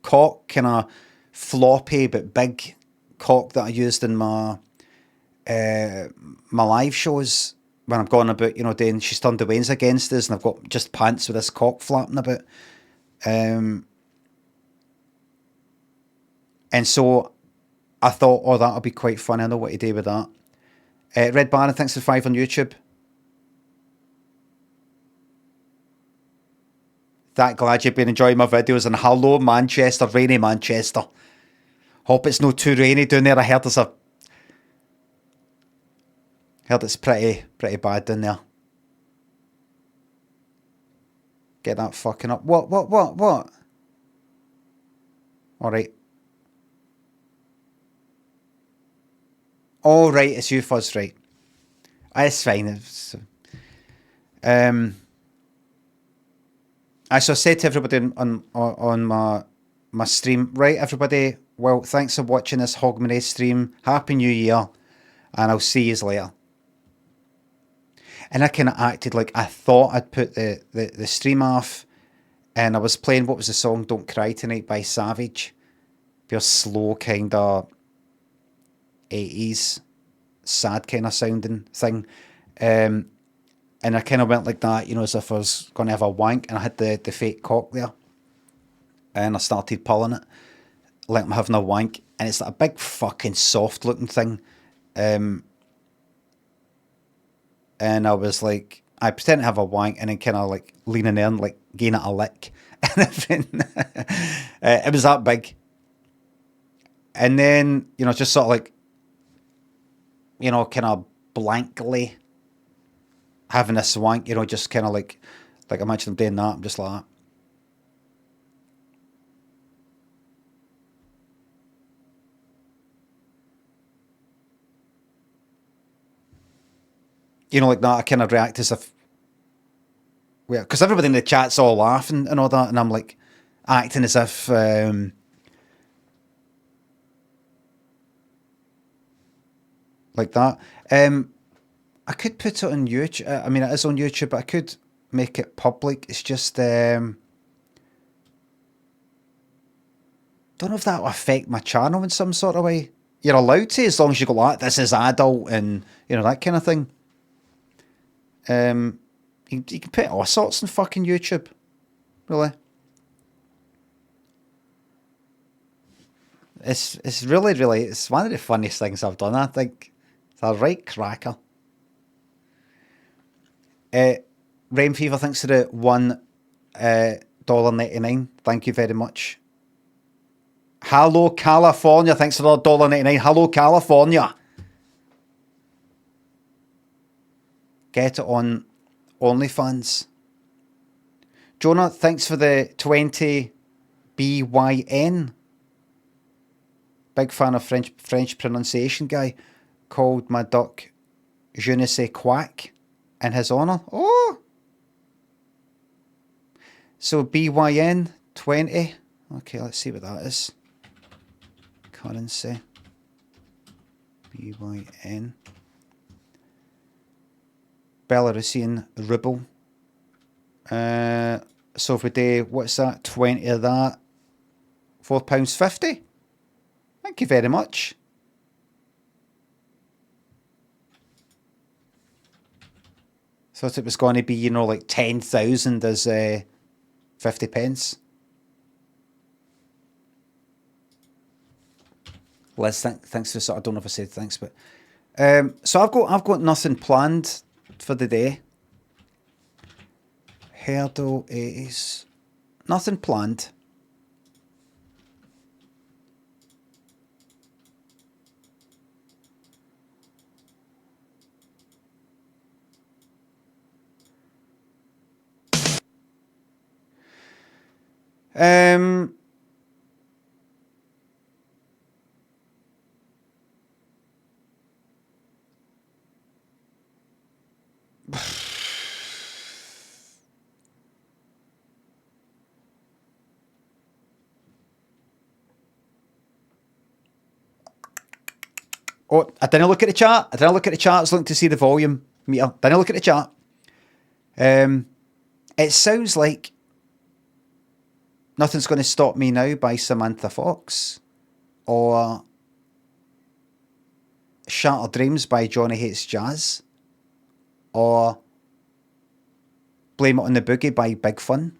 cock, kind of floppy but big cock that I used in my my live shows when I'm going about, you know, doing She's Turned the Wains Against Us, and I've got just pants with this cock flapping about. And so I thought, oh, that'll be quite fun. I know what to do with that. Red Baron, thanks for 5 on YouTube. That glad you've been enjoying my videos, and hello Manchester, rainy Manchester. Hope it's not too rainy down there. I heard it's pretty bad down there. Get that fucking up. What? Alright. Oh, right, it's you, Fuzz, right. It's fine. I shall say to everybody on my stream, right, everybody, well, thanks for watching this Hogmanay stream. Happy New Year, and I'll see you later. And I kind of acted like I thought I'd put the stream off, and I was playing, what was the song, Don't Cry Tonight by Savage. Pure slow kind of 80s, sad kind of sounding thing. And I kind of went like that, you know, as if I was going to have a wank, and I had the fake cock there. And I started pulling it, like I'm having a wank, and it's like a big fucking soft looking thing. And I was like, I pretend to have a wank, and then kind of like leaning in, like giving it a lick. And it was that big. And then, you know, just sort of like, you know, kind of blankly having this wank, you know, just kind of like imagine I'm doing that, I'm just like that. You know, like that, I kind of react as if, because everybody in the chat's all laughing and all that, and I'm like acting as if, like that. I could put it on YouTube. I mean, it is on YouTube, but I could make it public. It's just, don't know if that will affect my channel in some sort of way. You're allowed to, as long as you go like, this is adult, and, you know, that kind of thing. You can put all sorts on fucking YouTube, really. It's really, really, it's one of the funniest things I've done, I think. It's a right cracker. Rain Fever, thanks for the $1.99. Thank you very much. Hello, California. Thanks for the $1.99. Hello, California. Get it on OnlyFans. Jonah, thanks for the 20 BYN. Big fan of French pronunciation guy. Called my duck je ne sais quack in his honour. Oh! So BYN 20. Okay, let's see what that is. Currency. BYN. Belarusian ruble. So if we do, what's that? 20 of that. £4.50. Thank you very much. Thought it was going to be, you know, like 10,000 as 50 pence. Liz, thanks for sort of, I don't know if I said thanks, but so I've got nothing planned for the day. Heardle is nothing planned. Oh, I didn't look at the chat. I was looking to see the volume meter. Didn't look at the chat. It sounds like Nothing's Going to Stop Me Now by Samantha Fox, or Shattered Dreams by Johnny Hates Jazz, or Blame It on the Boogie by Big Fun.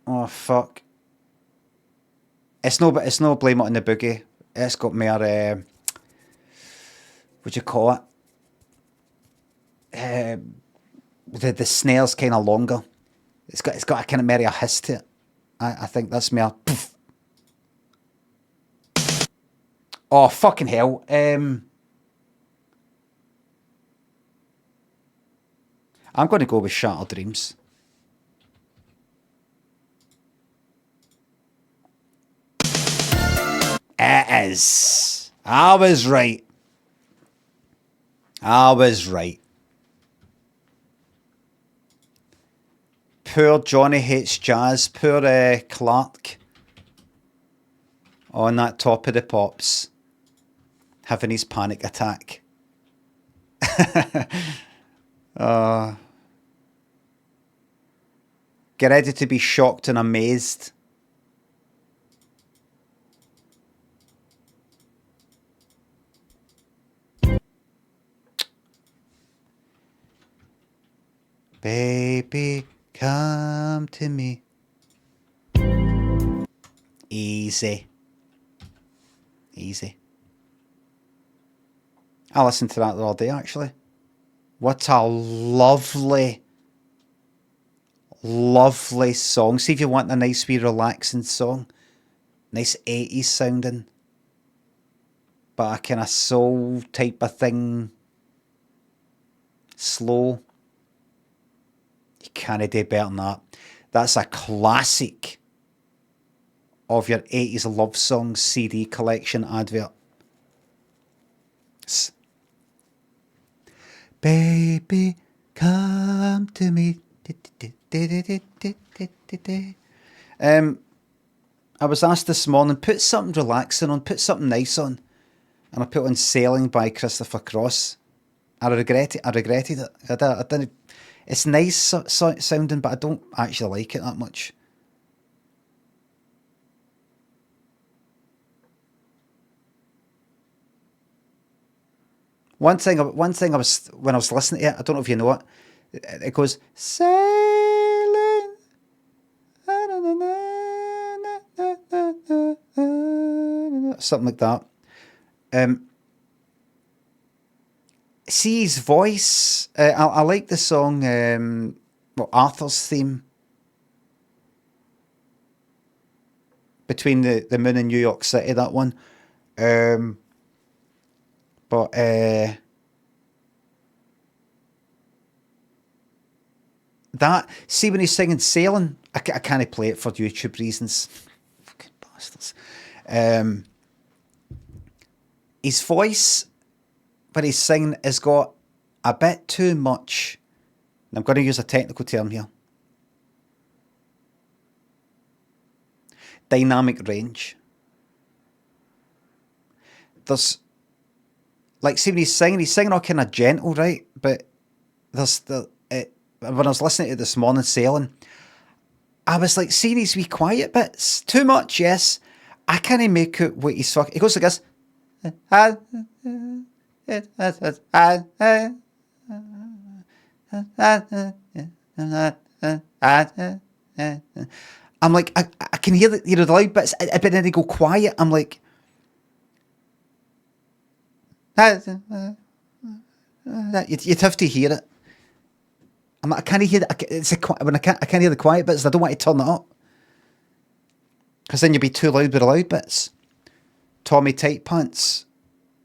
Oh fuck! It's no Blame It on the Boogie. It's got more what do you call it? The snare's kind of longer. It's got a kind of more a hiss to it. I think that's more. Poof. Oh fucking hell! I'm going to go with Shattered Dreams. It is. I was right. Poor Johnny Hates Jazz. Poor Clark. On that Top of the Pops. Having his panic attack. Get ready to be shocked and amazed. Baby, come to me. Easy. I listened to that the other day, actually. What a lovely song. See if you want a nice wee relaxing song. Nice 80s sounding. But a kind of soul type of thing. Slow. You can't do better than that. That's a classic of your 80s love songs CD collection advert. Baby, come to me. I was asked this morning, put something relaxing on, put something nice on. And I put on Sailing by Christopher Cross. I regretted it. I didn't. It's nice sounding, but I don't actually like it that much. One thing I was, when I was listening to it, I don't know if you know it, it goes, sailing, something like that. See his voice. I like the song, Arthur's theme. Between the Moon and New York City, that one. But that, see when he's singing Sailing, I can't play it for YouTube reasons. Fucking bastards. His voice, when he's singing, has got a bit too much, and I'm going to use a technical term here, dynamic range. There's, like, see when he's singing all kind of gentle, right? But there's when I was listening to it this morning, Sailing, I was like, seeing these wee quiet bits, too much, yes. I can't make out what he's fucking, he goes like this. I'm like, I can hear the, the loud bits, but then they go quiet. I'm like, you'd have to hear it. I'm like, I can't hear that. I can't hear the quiet bits. I don't want to turn it up, because then you'll be too loud with the loud bits. Tommy Tight Pants,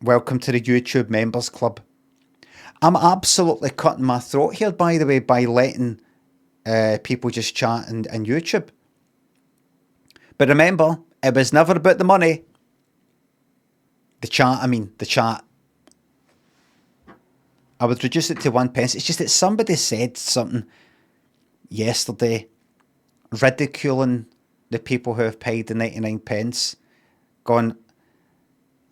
welcome to the YouTube Members Club. I'm absolutely cutting my throat here, by the way, by letting people just chat and YouTube. But remember, it was never about the money. The chat. I would reduce it to 1 pence. It's just that somebody said something yesterday ridiculing the people who have paid the 99 pence. Going,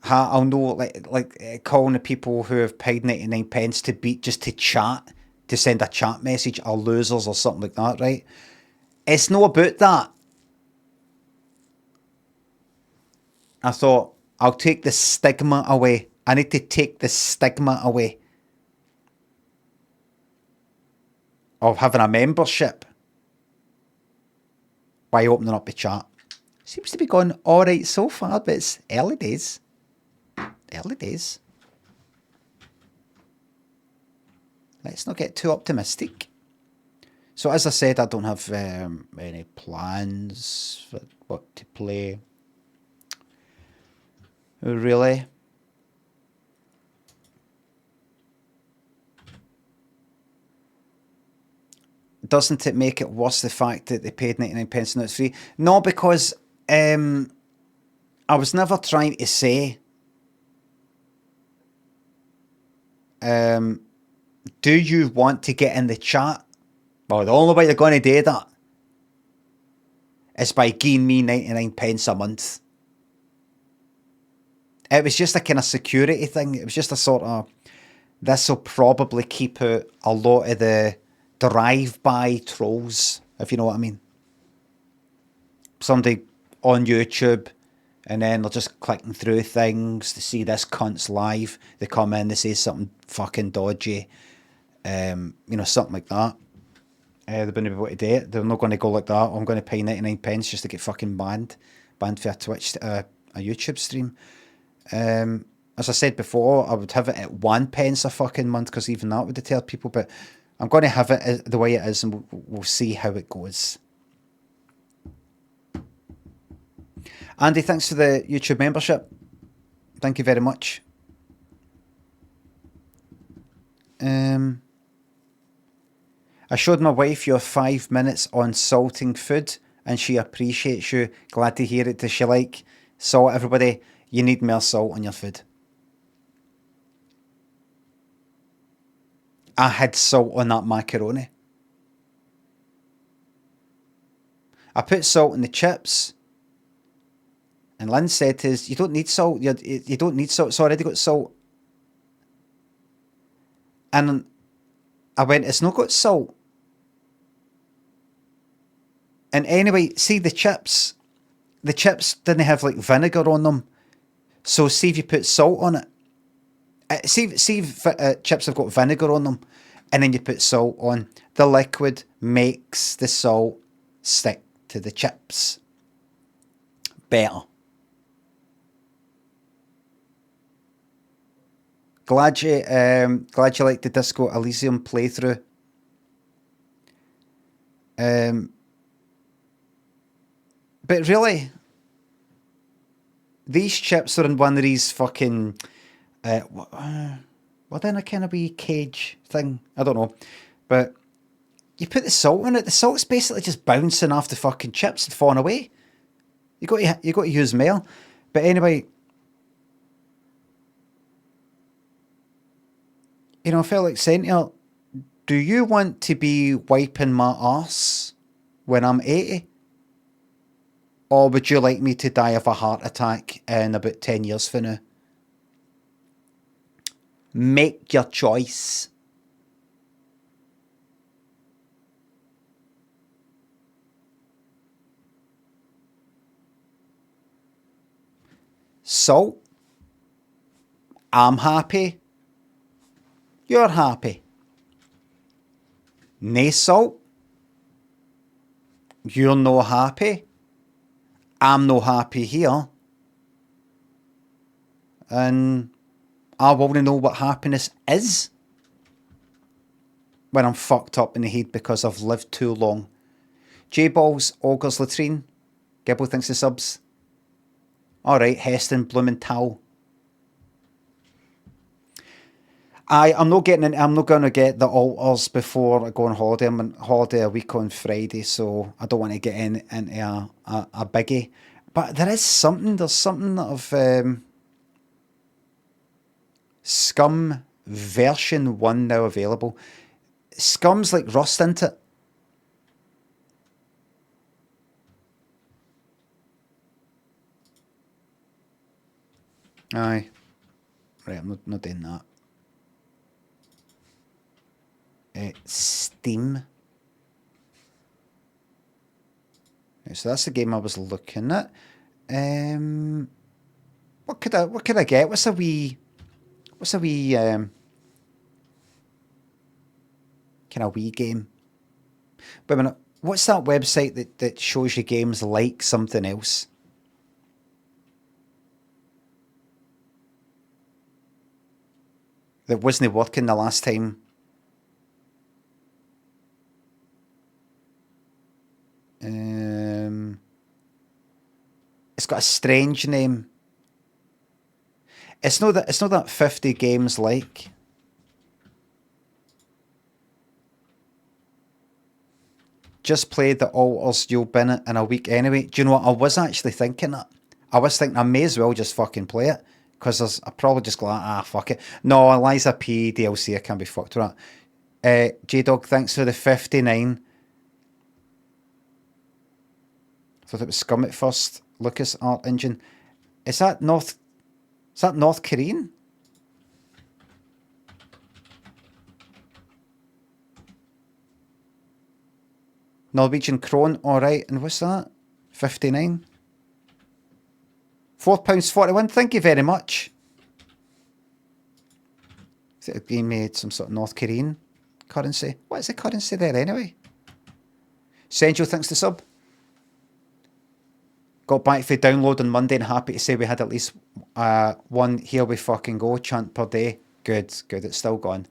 I'll know, like calling the people who have paid 99 pence to be just to chat, to send a chat message, are losers or something like that, right? It's not about that. I thought, I'll take the stigma away. I need to take the stigma away of having a membership by opening up a chat. Seems to be going all right so far, but it's early days. Early days. Let's not get too optimistic. So as I said, I don't have any plans for what to play. Really? Doesn't it make it worse, the fact that they paid 99 pence and it's free? No, because I was never trying to say do you want to get in the chat? Well, the only way you're going to do that is by giving me 99 pence a month. It was just a kind of security thing. It was just a sort of, this will probably keep out a lot of the drive-by trolls, if you know what I mean. Somebody on YouTube, and then they're just clicking through things to see this cunt's live. They come in, they say something fucking dodgy, something like that. They wouldn't be able to do it. They're not going to go like that. I'm going to pay 99 pence just to get fucking banned for a Twitch, a YouTube stream. As I said before, I would have it at 1 pence a fucking month, because even that would deter people, but I'm going to have it the way it is, and we'll see how it goes. Andy, thanks for the YouTube membership. Thank you very much. I showed my wife your 5 minutes on salting food, and she appreciates you. Glad to hear it. Does she like salt, everybody? You need more salt on your food. I had salt on that macaroni. I put salt in the chips, and Lynn said to us, you don't need salt. You don't need salt. It's already got salt. And I went, it's not got salt. And anyway, see the chips didn't have like vinegar on them. So see if you put salt on it, Chips have got vinegar on them, and then you put salt on. The liquid makes the salt stick to the chips better. Glad you liked the Disco Elysium playthrough. But really, these chips are in one of these fucking what in a kind of wee cage thing? I don't know, but you put the salt in it. The salt's basically just bouncing off the fucking chips and falling away. You got to use mail. But anyway, you know, I felt like saying to her, do you want to be wiping my arse when I'm 80? Or would you like me to die of a heart attack in about 10 years from now? Make your choice. So, I'm happy. You're happy. Nae salt. You're no happy. I'm no happy here. And I want to know what happiness is when I'm fucked up in the head because I've lived too long. J-Balls, Augers Latrine, Gibble thinks the subs. Alright, Heston, Blumenthal. I'm not going to get the alters before I go on holiday. I'm on holiday a week on Friday, so I don't want to get into a biggie. But there's something of Scum version 1 now available. Scum's like Rust, isn't it? Aye. Right, I'm not doing that. Steam. Okay, so that's the game I was looking at. What could I get? What's a wee kind of wee game? Wait a minute. What's that website that shows you games like something else? That wasn't working the last time. It's got a strange name. It's not that 50 games like. Just played the alters, you'll bin it in a week anyway. Do you know what? I was actually thinking that. I was thinking I may as well just fucking play it. Because I probably just go like, fuck it. No, Eliza P DLC, I can't be fucked with that. J-Dog, thanks for the 59. I thought it was Scum at first. Lucas Art Engine. Is that North Korean? Norwegian krone, alright. And what's that? 59. £4.41. Thank you very much. I think he made some sort of North Korean currency. What is the currency there anyway? Central thanks to sub. Got back for download on Monday and happy to say we had at least one here we fucking go chant per day. Good. It's still gone.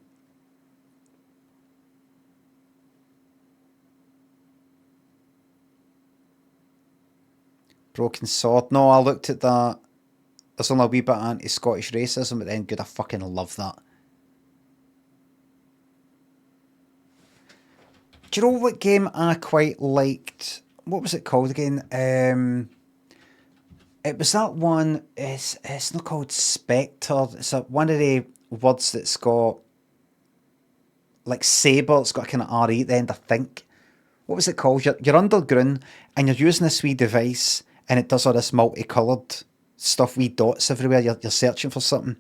Broken Sword. No, I looked at that. There's only a wee bit of anti-Scottish racism, but then good, I fucking love that. Do you know what game I quite liked? What was it called again? It was that one. It's not called Spectre. It's one of the words that's got like sabre. It's got a kind of RE at the end, I think. What was it called? You're underground and you're using this wee device, and it does all this multicoloured stuff, wee dots everywhere. You're searching for something.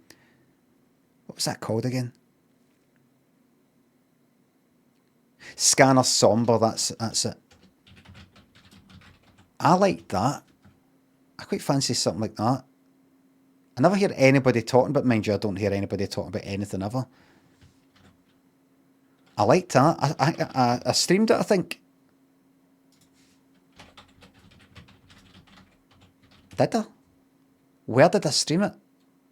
What was that called again? Scanner Sombre. That's it. I like that. I quite fancy something like that. I never hear anybody talking about, mind you, I don't hear anybody talking about anything ever. I liked that. I streamed it, I think. Did I? Where did I stream it?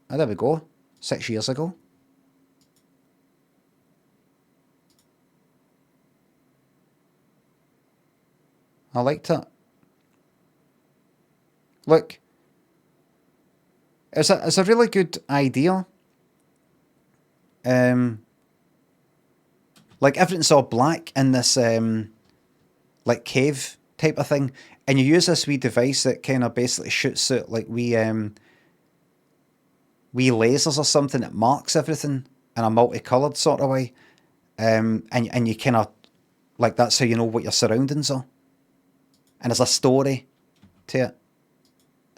Oh, there we go. 6 years ago. I liked it. Look. It's a really good idea. Like everything's all black in this like cave type of thing, and you use this wee device that kind of basically shoots out like wee lasers or something that marks everything in a multicoloured sort of way, and you kind of like that's how you know what your surroundings are, and there's a story to it.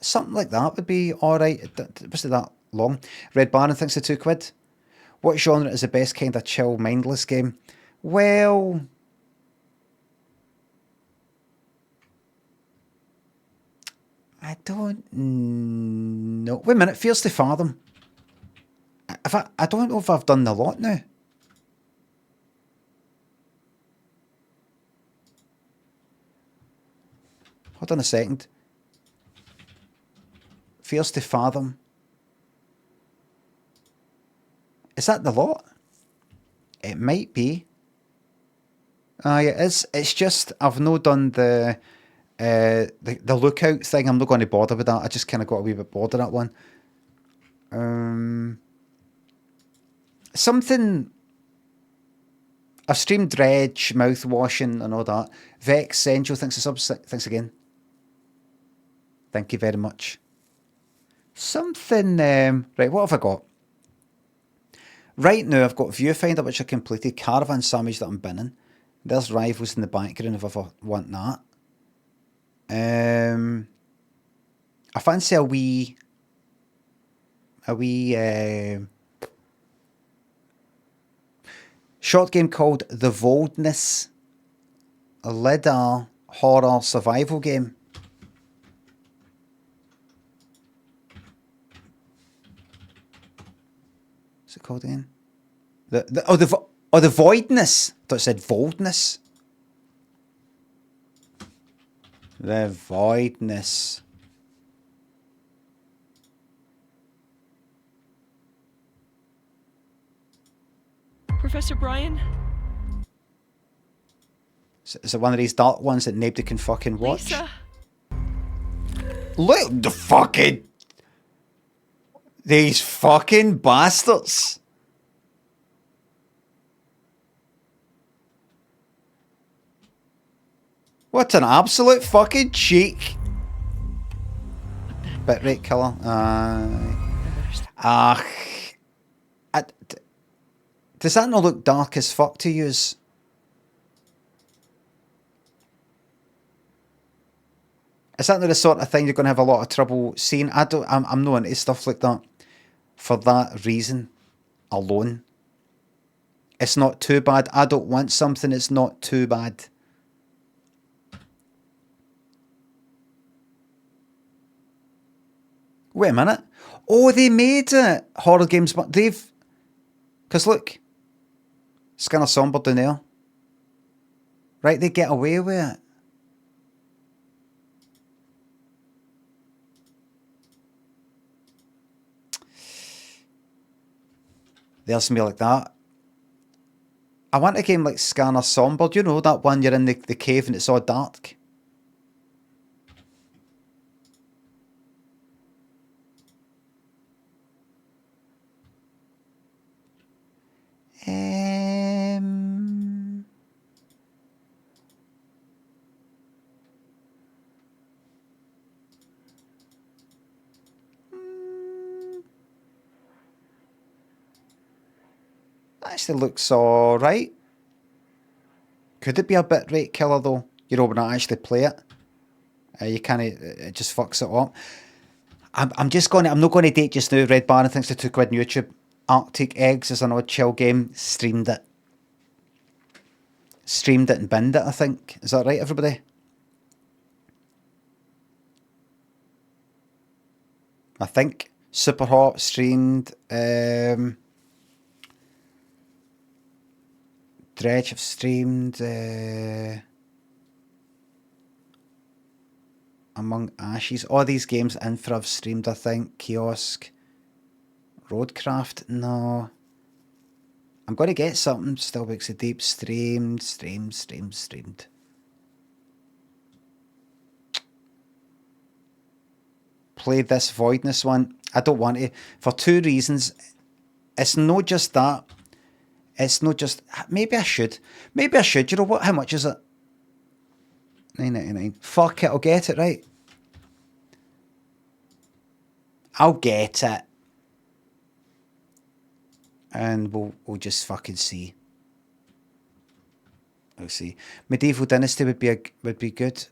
Something like that would be alright. It wasn't that long. Red Baron thinks of £2. What genre is the best kind of chill, mindless game? Well, I don't know. Wait a minute, Fears to Fathom. I don't know if I've done the lot now. Hold on a second. Fears to Fathom. Is that the lot? It might be. Yeah, it is. It's just I've not done the lookout thing. I'm not going to bother with that. I just kind of got a wee bit bored of that one. Something. I've streamed Dredge, mouthwashing, and all that. Vex, Central, thanks for subs. Thanks again. Thank you very much. Something. Right, what have I got? Right now, I've got Viewfinder, which I completed. Caravan Sandwich that I'm binning. There's Rivals in the background if I ever want that. I fancy a wee short game called The Voidness, a Lidar horror survival game. What's it called again? The Voidness. I thought it said Voidness. The Voidness. Professor Brian? Is it one of these dark ones that nobody can fucking watch? Lisa? Look, the fucking... These fucking bastards. What an absolute fucking cheek. Bitrate killer. Does that not look dark as fuck to yous? Is that not the sort of thing you're going to have a lot of trouble seeing? I'm not into stuff like that. For that reason alone. It's not too bad. I don't want something that's not too bad. Wait a minute. Oh, they made it. Horror games, but they've... Because look. Scanner Somber down there. Right, they get away with it. There's me like that. I want a game like Scanner Somber. You know, that one you're in the cave and it's all dark. Actually looks alright. Could it be a bitrate killer though? You know, when I actually play it, you can't. It just fucks it up. I'm not going to date just now. Red Baron thanks to £2 on YouTube. Arctic Eggs is an odd chill game. Streamed it and binned it. I think, is that right, everybody? I think Super Hot streamed. Dredge have streamed. Among Ashes. All these games Infra have streamed, I think. Kiosk. Roadcraft. No. I'm going to get something. Still Wakes the Deep. Streamed. Play this Voidness one. I don't want to. For two reasons. It's not just that. It's not just... Maybe I should. You know what? How much is it? $9.99. Fuck it, I'll get it, right? I'll get it. And we'll just fucking see. We'll see. Medieval Dynasty would be good.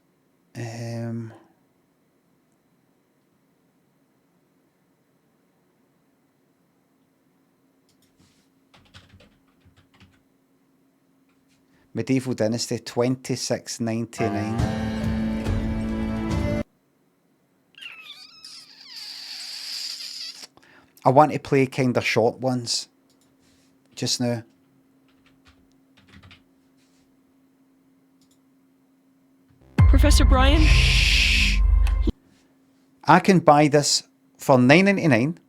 Medieval Dynasty, $26.99. I want to play kind of short ones just now. Professor Brian? I can buy this for $9.99,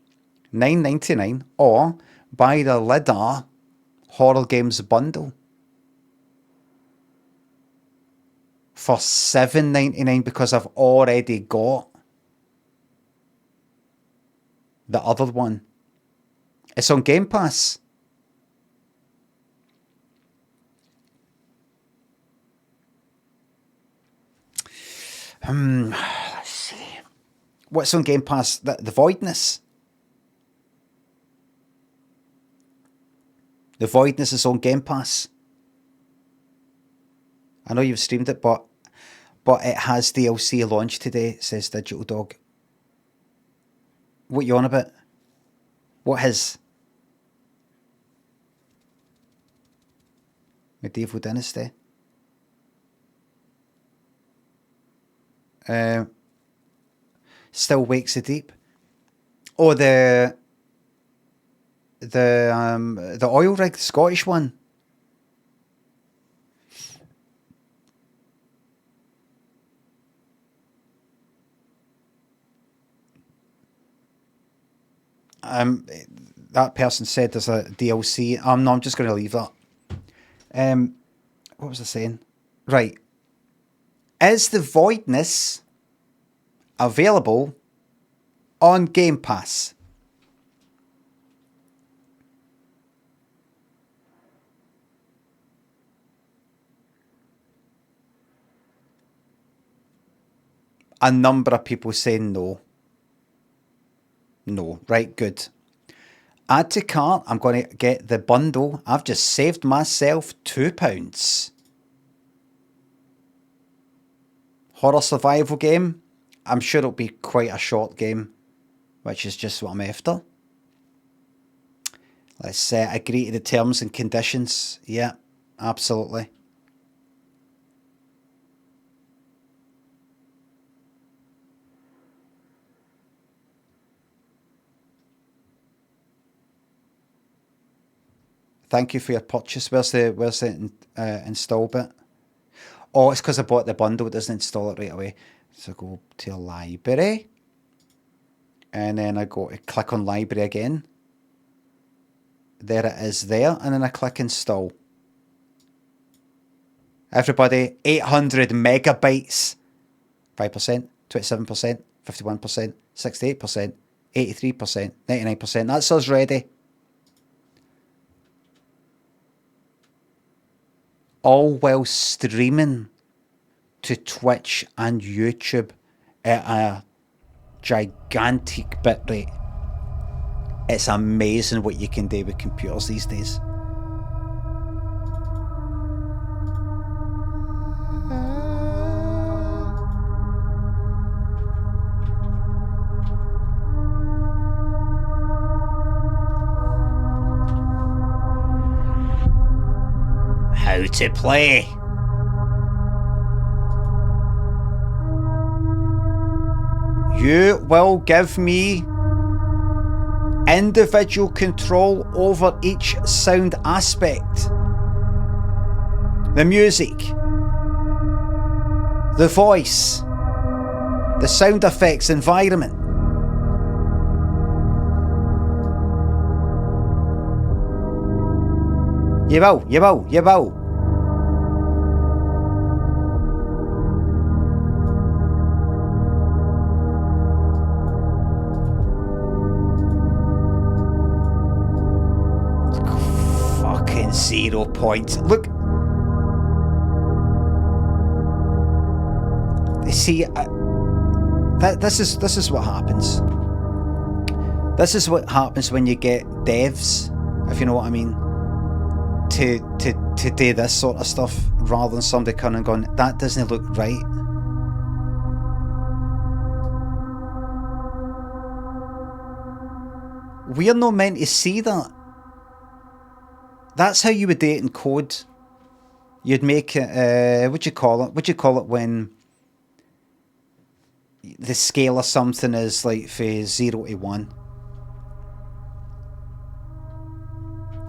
$9.99, or buy the Lidar Horror Games bundle for $7.99 because I've already got the other one. It's on Game Pass. Let's see. What's on Game Pass? The Voidness. The Voidness is on Game Pass. I know you've streamed it, but it has DLC launch today, says Digital Dog. What you on about? What has? Medieval Dynasty. Still Wakes the Deep. Oh, the oil rig, the Scottish one. That person said there's a DLC. No, I'm just going to leave that. What was I saying? Right. Is the Voidness available on Game Pass? A number of people saying no. No. Right, good. Add to cart. I'm going to get the bundle. I've just saved myself £2. Horror survival game. I'm sure it'll be quite a short game, which is just what I'm after. Let's agree to the terms and conditions. Yeah, absolutely. Thank you for your purchase. Where's the install bit? Oh, it's because I bought the bundle. It doesn't install it right away. So go to library. And then I go to click on library again. There it is there. And then I click install. Everybody, 800 megabytes. 5%, 27%, 51%, 68%, 83%, 99%. That's us ready. All while streaming to Twitch and YouTube at a gigantic bit rate. It's amazing what you can do with computers these days. How to play. You will give me individual control over each sound aspect. The music, the voice, the sound effects environment. You will. Fucking 0 points. Look. See, this is what happens. This is what happens when you get devs, if you know what I mean, to do this sort of stuff rather than somebody coming and going, that doesn't look right. We're not meant to see that. That's how you would do it in code. You'd make it, what'd you call it when the scale of something is like for 0 to 1?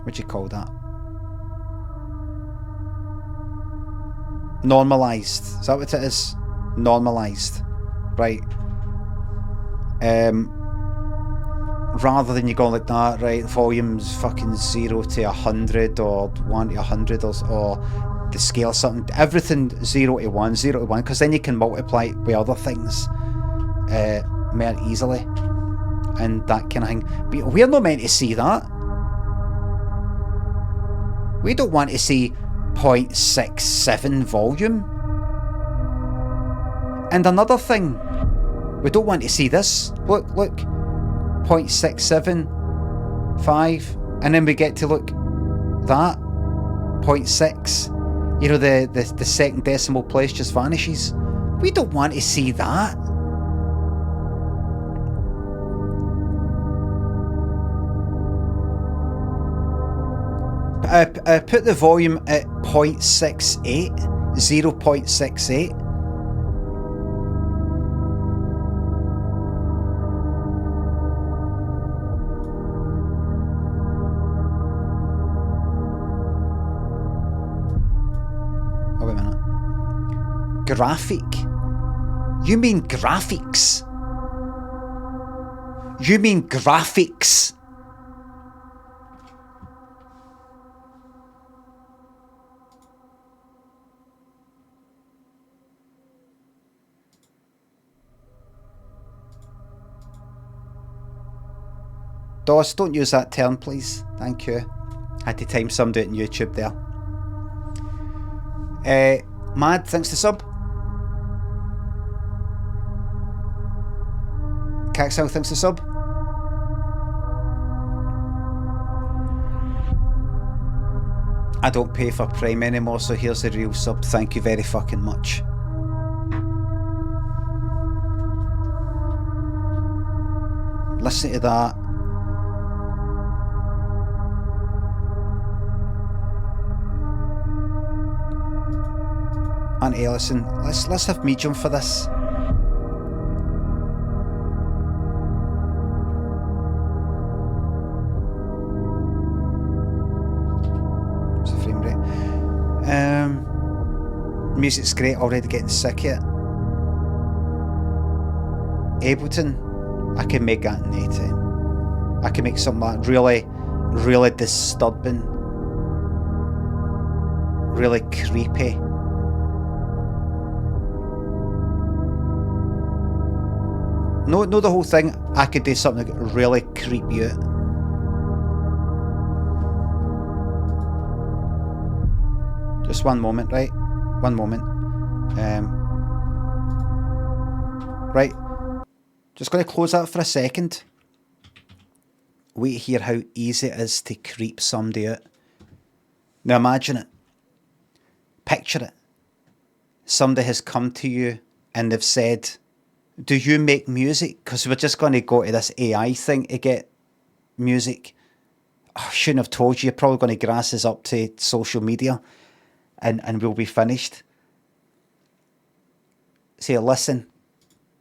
What'd you call that? Normalized. Is that what it is? Normalized. Right. Rather than you going like that, right, volume's fucking 0 to 100 or 1 to 100 or the scale or something. Everything 0 to 1, 0 to 1, because then you can multiply it with other things more easily and that kind of thing. But we're not meant to see that. We don't want to see 0.67 volume. And another thing, we don't want to see this. Look, 0.675, and then we get to look that 0.6. You know, the second decimal place just vanishes. We don't want to see that. Put the volume at 0.68, 0.68. Oh, wait a minute. Graphic? You mean graphics? You mean graphics? Dos, don't use that term, please. Thank you. Had to time somebody on YouTube there. Mad, thanks to sub. Caxel, thanks to sub. I don't pay for Prime anymore, so here's the real sub. Thank you very fucking much. Listen to that. Aunt Ellison, let's have medium for this. What's the frame rate? Music's great, already getting sick of it. Ableton, I can make that in no time. I can make something like really, really disturbing, really creepy. No, the whole thing. I could do something that could really creep you out. Just one moment, right? One moment. Right. Just going to close that for a second. Wait to hear how easy it is to creep somebody out. Now imagine it. Picture it. Somebody has come to you and they've said, do you make music? Because we're just going to go to this AI thing to get music. Oh, I shouldn't have told you. You're probably going to grass us up to social media and we'll be finished. Say, listen,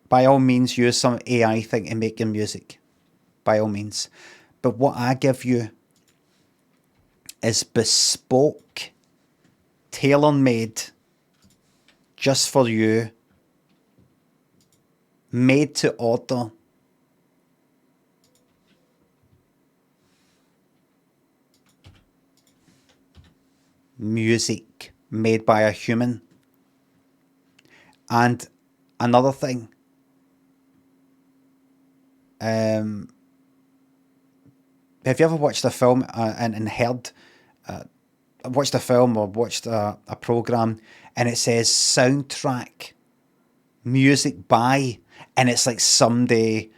by all means, use some AI thing to make your music. By all means. But what I give you is bespoke, tailor-made, just for you, made to order. Music made by a human. And another thing, have you ever watched a film and heard, watched a film or watched a program and it says soundtrack, music by, and it's like somebody,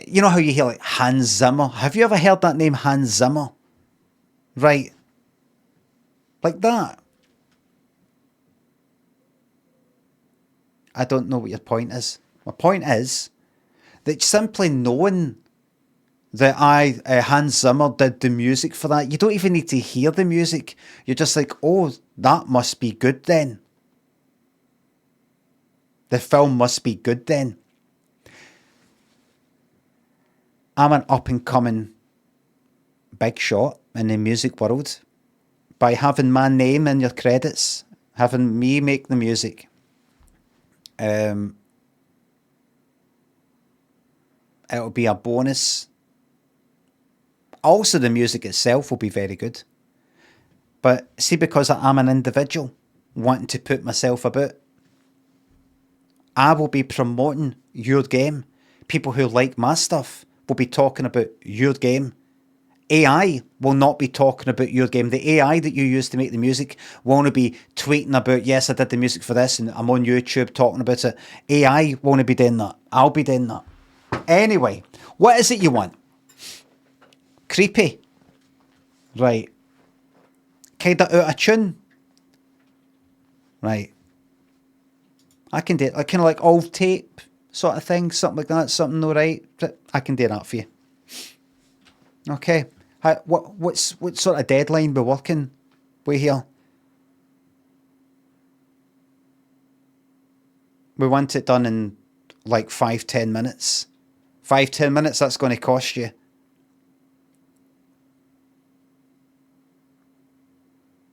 you know how you hear like Hans Zimmer? Have you ever heard that name, Hans Zimmer? Right. Like that. I don't know what your point is. My point is that simply knowing that Hans Zimmer did the music for that, you don't even need to hear the music. You're just like, oh, that must be good then. The film must be good then. I'm an up-and-coming big shot in the music world. By having my name in your credits, having me make the music, it'll be a bonus. Also, the music itself will be very good. But see, because I'm an individual wanting to put myself about, I will be promoting your game. People who like my stuff will be talking about your game. AI will not be talking about your game. The AI that you use to make the music won't be tweeting about, yes, I did the music for this and I'm on YouTube talking about it. AI won't be doing that. I'll be doing that. Anyway, what is it you want? Creepy. Right. Kind of out of tune. Right. I can do it. Like kind of like old tape sort of thing. Something like that. Something alright. I can do that for you. Okay. What sort of deadline we're working with here? We want it done in like 5-10 minutes. 5-10 minutes, that's going to cost you.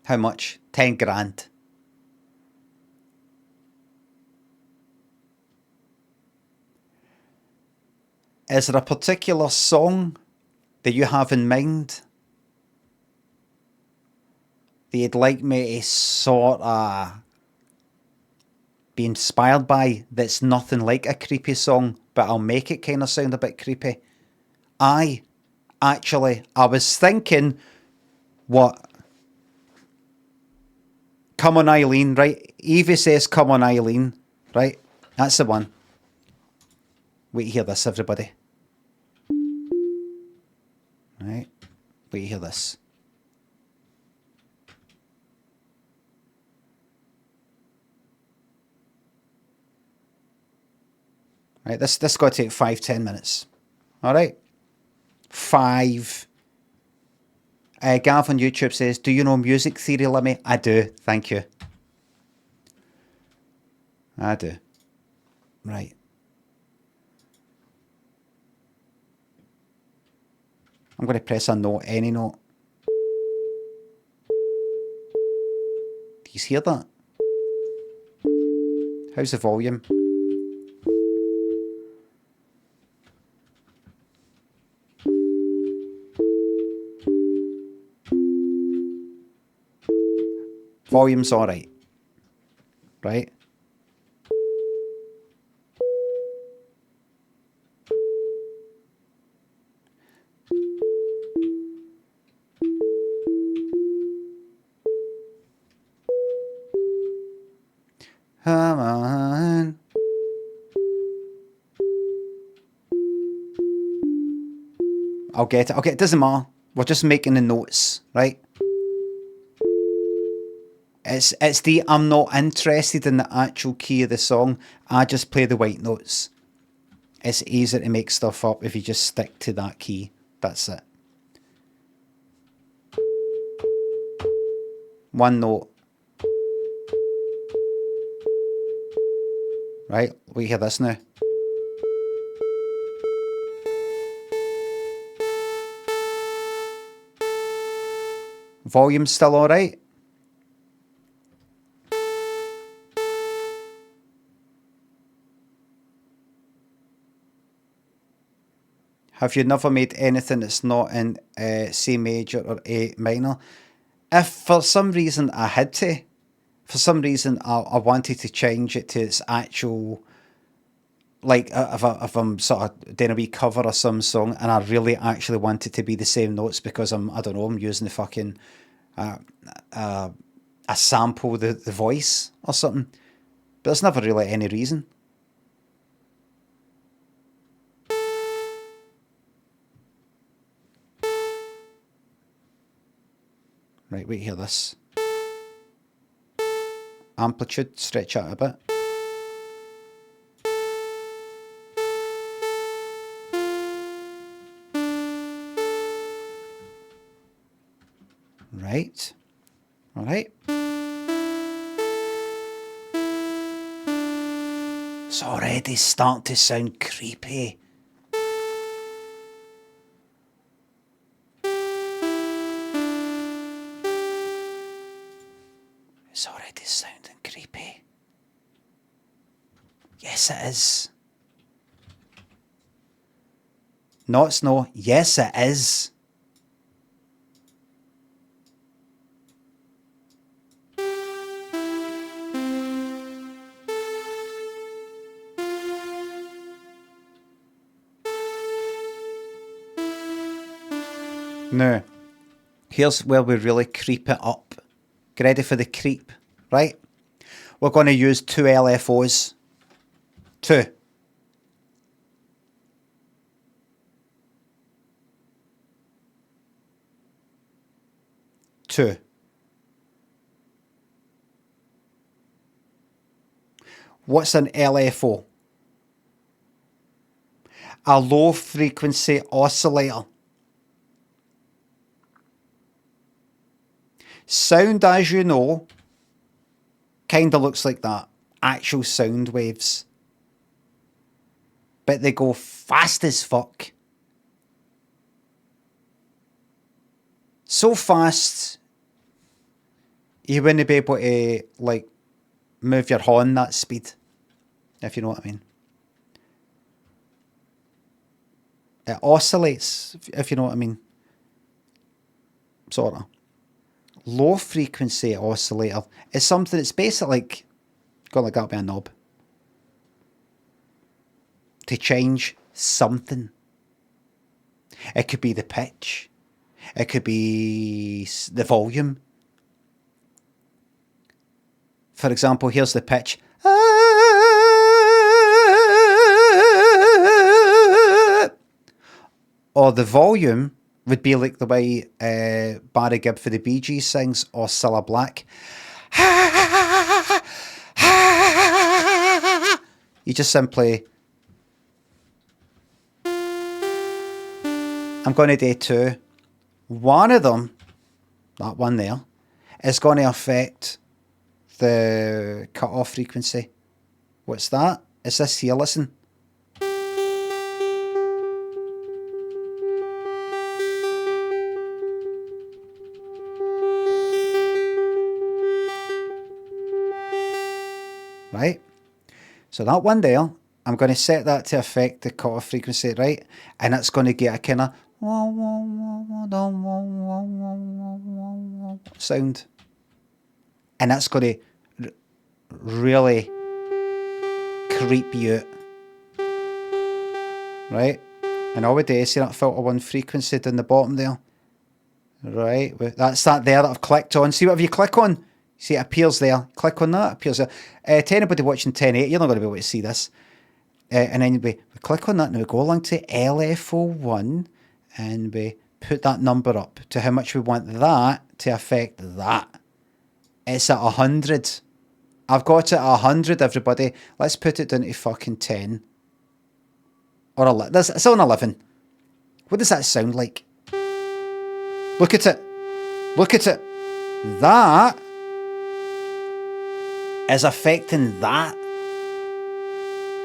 How much? 10 grand. Is there a particular song that you have in mind that you'd like me to sort of be inspired by, that's nothing like a creepy song, but I'll make it kind of sound a bit creepy? Actually, I was thinking, what? Come on, Eileen, right? Evie says, come on, Eileen, right? That's the one. Wait to hear this, everybody. Right? Wait to hear this. Right, this got to take 5-10 minutes. Alright? 5. Gav on YouTube says, do you know music theory, Limmy? I do, thank you. I do. Right. I'm going to press a note, any note. Do you hear that? How's the volume? Volume's alright. Right? Come on. I'll get it. Okay, it doesn't matter. We're just making the notes, right? It's the I'm not interested in the actual key of the song. I just play the white notes. It's easier to make stuff up if you just stick to that key. That's it. One note. Right, we hear this now. Volume's still alright? Have you never made anything that's not in C major or A minor? If for some reason I had to, for some reason I wanted to change it to its actual, like if I'm sort of doing a wee cover of some song and I really actually want it to be the same notes because I'm using the fucking, I sample the voice or something. But there's never really any reason. Right, wait, hear this. Amplitude, stretch out a bit. Right. All right. It's already starting to sound creepy. It's already sounding creepy. Yes, it is. No, it's no. Yes, it is. Now, here's where we really creep it up. Get ready for the creep, right? We're going to use 2 LFOs. 2. What's an LFO? A low frequency oscillator. Sound, as you know, kind of looks like that. Actual sound waves. But they go fast as fuck. So fast, you wouldn't be able to, like, move your horn that speed. If you know what I mean. It oscillates, if you know what I mean. Sort of. Low frequency oscillator is something that's basically like got like that by a knob to change something. It could be the pitch, it could be the volume. For example, here's the pitch. Or the volume would be like the way Barry Gibb for the Bee Gees sings, or Cilla Black. You just simply... I'm going to do 2. One of them, that one there, is going to affect the cut-off frequency. What's that? Is this here? Listen. Right? So that one there, I'm going to set that to affect the cut-off frequency, right? And it's going to get a kind of sound. And that's going to really creep you out. Right? And all we do is see that filter 1 frequency down the bottom there. Right? That's that there that I've clicked on. See whatever you click on? See, it appears there. Click on that, it appears there. To anybody watching 10.8, you're not going to be able to see this. And then we click on that and we go along to LFO1 and we put that number up to how much we want that to affect that. It's at 100. I've got it at 100, everybody. Let's put it down to fucking 10. Or 11. It's on 11. What does that sound like? Look at it. Look at it. That is affecting that.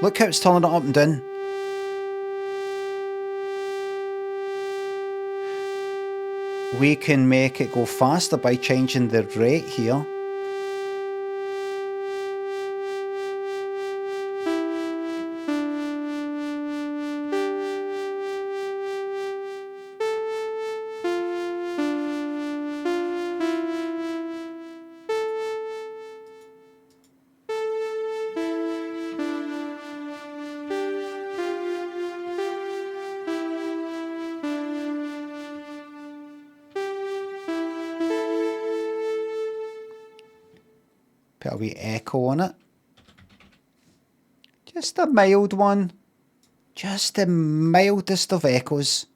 Look how it's turning it up and down. we can make it go faster by changing the rate here. Put a wee echo on it. Just a mild one. Just the mildest of echoes.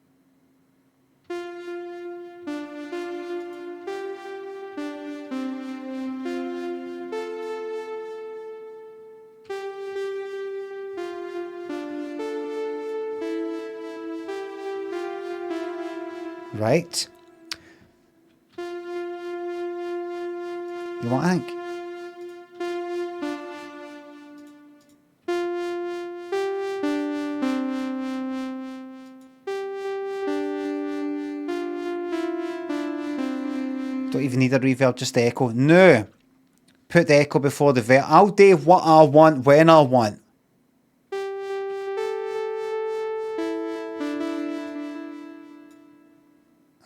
Right. You want to think? Don't even need a reverb, just the echo. No. Put the echo before the verb. I'll do what I want when I want. I'm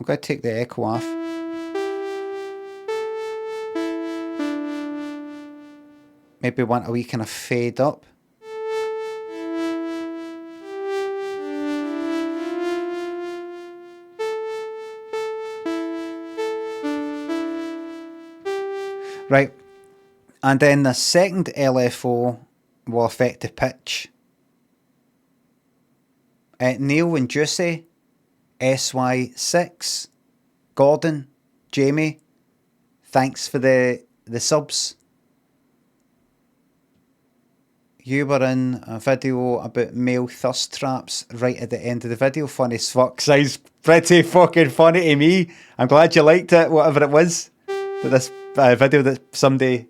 going to take the echo off. Maybe want a wee kind of fade up. Right, and then the second LFO will affect the pitch. Neil and Juicy, SY6, Gordon, Jamie, thanks for the subs. You were in a video about male thirst traps right at the end of the video. Funny as fuck. Sounds pretty fucking funny to me. I'm glad you liked it, whatever it was. This video that somebody...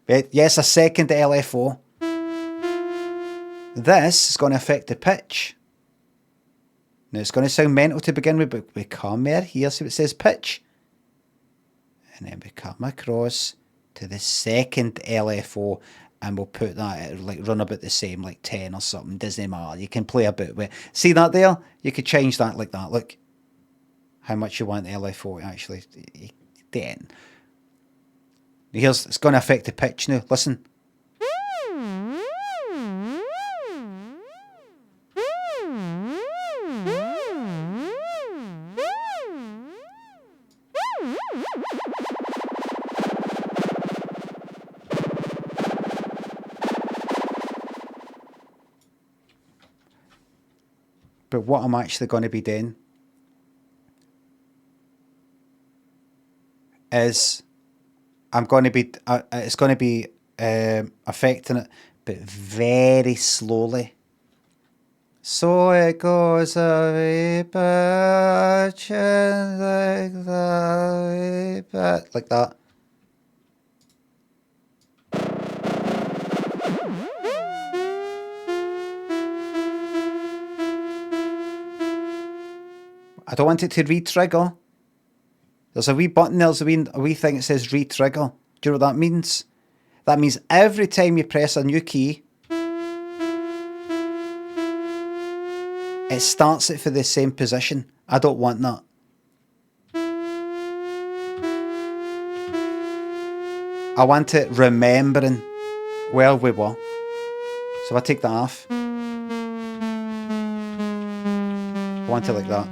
Yes, a second LFO. This is going to affect the pitch. Now, it's going to sound mental to begin with, but we come here, see what it says pitch. And then we come across to the second LFO, and we'll put that at, like, run about the same, like 10 or something. Doesn't matter. You can play a bit with it. See that there? You could change that like that. Look how much you want the LFO actually. Then. Here's, it's going to affect the pitch now. Listen. But what I'm actually going to be doing is I'm going to be, it's going to be affecting it, but very slowly. So it goes away, but like that, like that. I don't want it to re-trigger. There's a wee button, there's a wee thing that says re-trigger. Do you know what that means? That means every time you press a new key, it starts it for the same position. I don't want that. I want it remembering where we were. So if I take that off, I want it like that.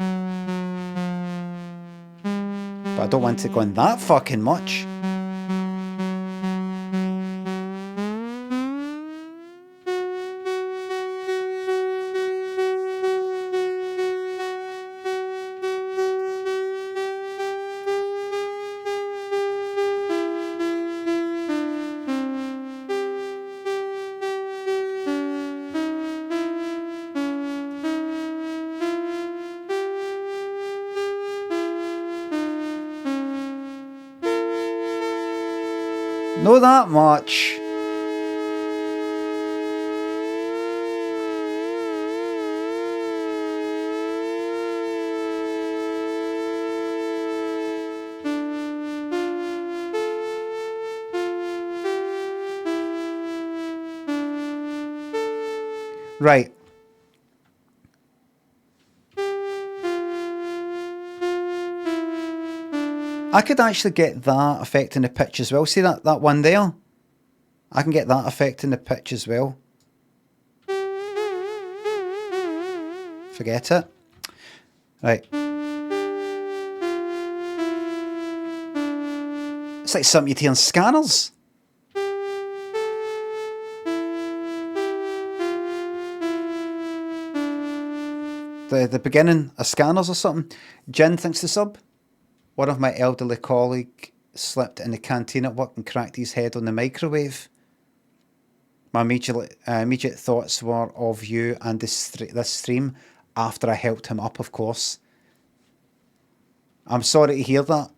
But I don't want it going that fucking much. Not that much. Right. I could actually get that effect in the pitch as well. See that one there? I can get that effect in the pitch as well. Forget it. Right. It's like something you'd hear in scanners. The beginning of scanners or something. Jin thinks the sub. One of my elderly colleague slipped in the canteen at work and cracked his head on the microwave. My immediate thoughts were of you and this stream after I helped him up, of course. I'm sorry to hear that.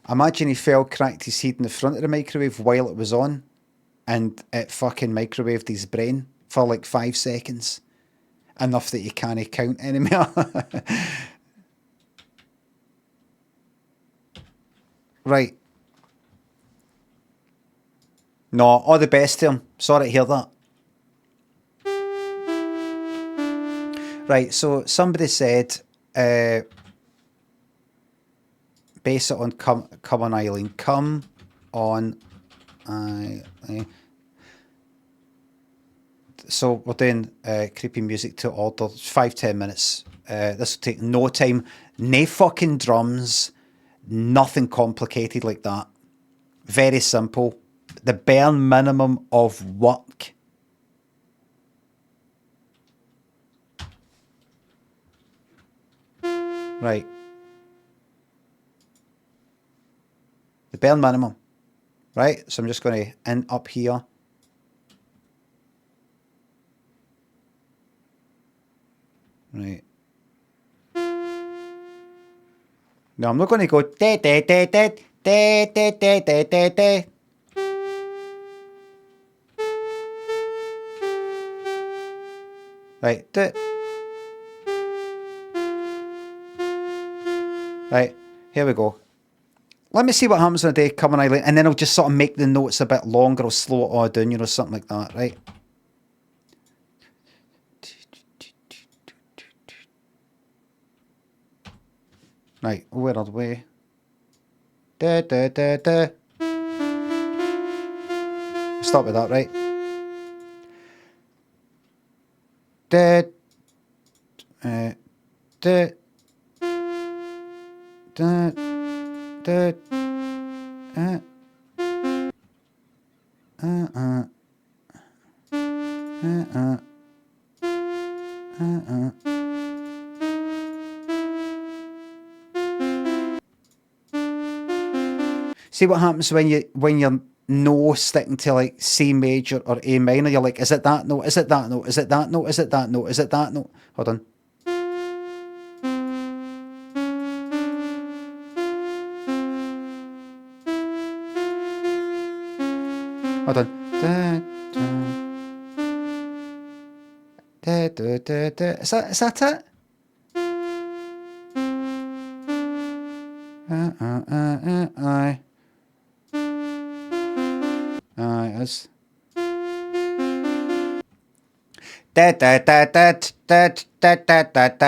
Imagine he fell, cracked his head in the front of the microwave while it was on, and it fucking microwaved his brain for like 5 seconds. Enough that you can't count anymore. Right. No, all the best to him. Sorry to hear that. Right, so somebody said, base it on Come on Eileen. Come on Eileen. So we're doing creepy music to order. 5-10 minutes. This will take no time. No fucking drums. Nothing complicated like that. Very simple. The bare minimum of work. Right. The bare minimum. Right, so I'm just going to end up here. Right. No, I'm not going to go de de de de de de de de de de. Right. Right. Here we go. Let me see what happens on a day. Come on, Eileen, and then I'll just sort of make the notes a bit longer. I'll slow it all down, you know, something like that. Right. Right, where are we? Da, da, da, da. Start with that, right? Da, da, da, da, See what happens when you're no sticking to like C major or A minor. You're like, is it that note? Is it that note? Is it that note? Is it that note? Is it that note? Hold on. Hold on. Is that it? Aye. Aye, it's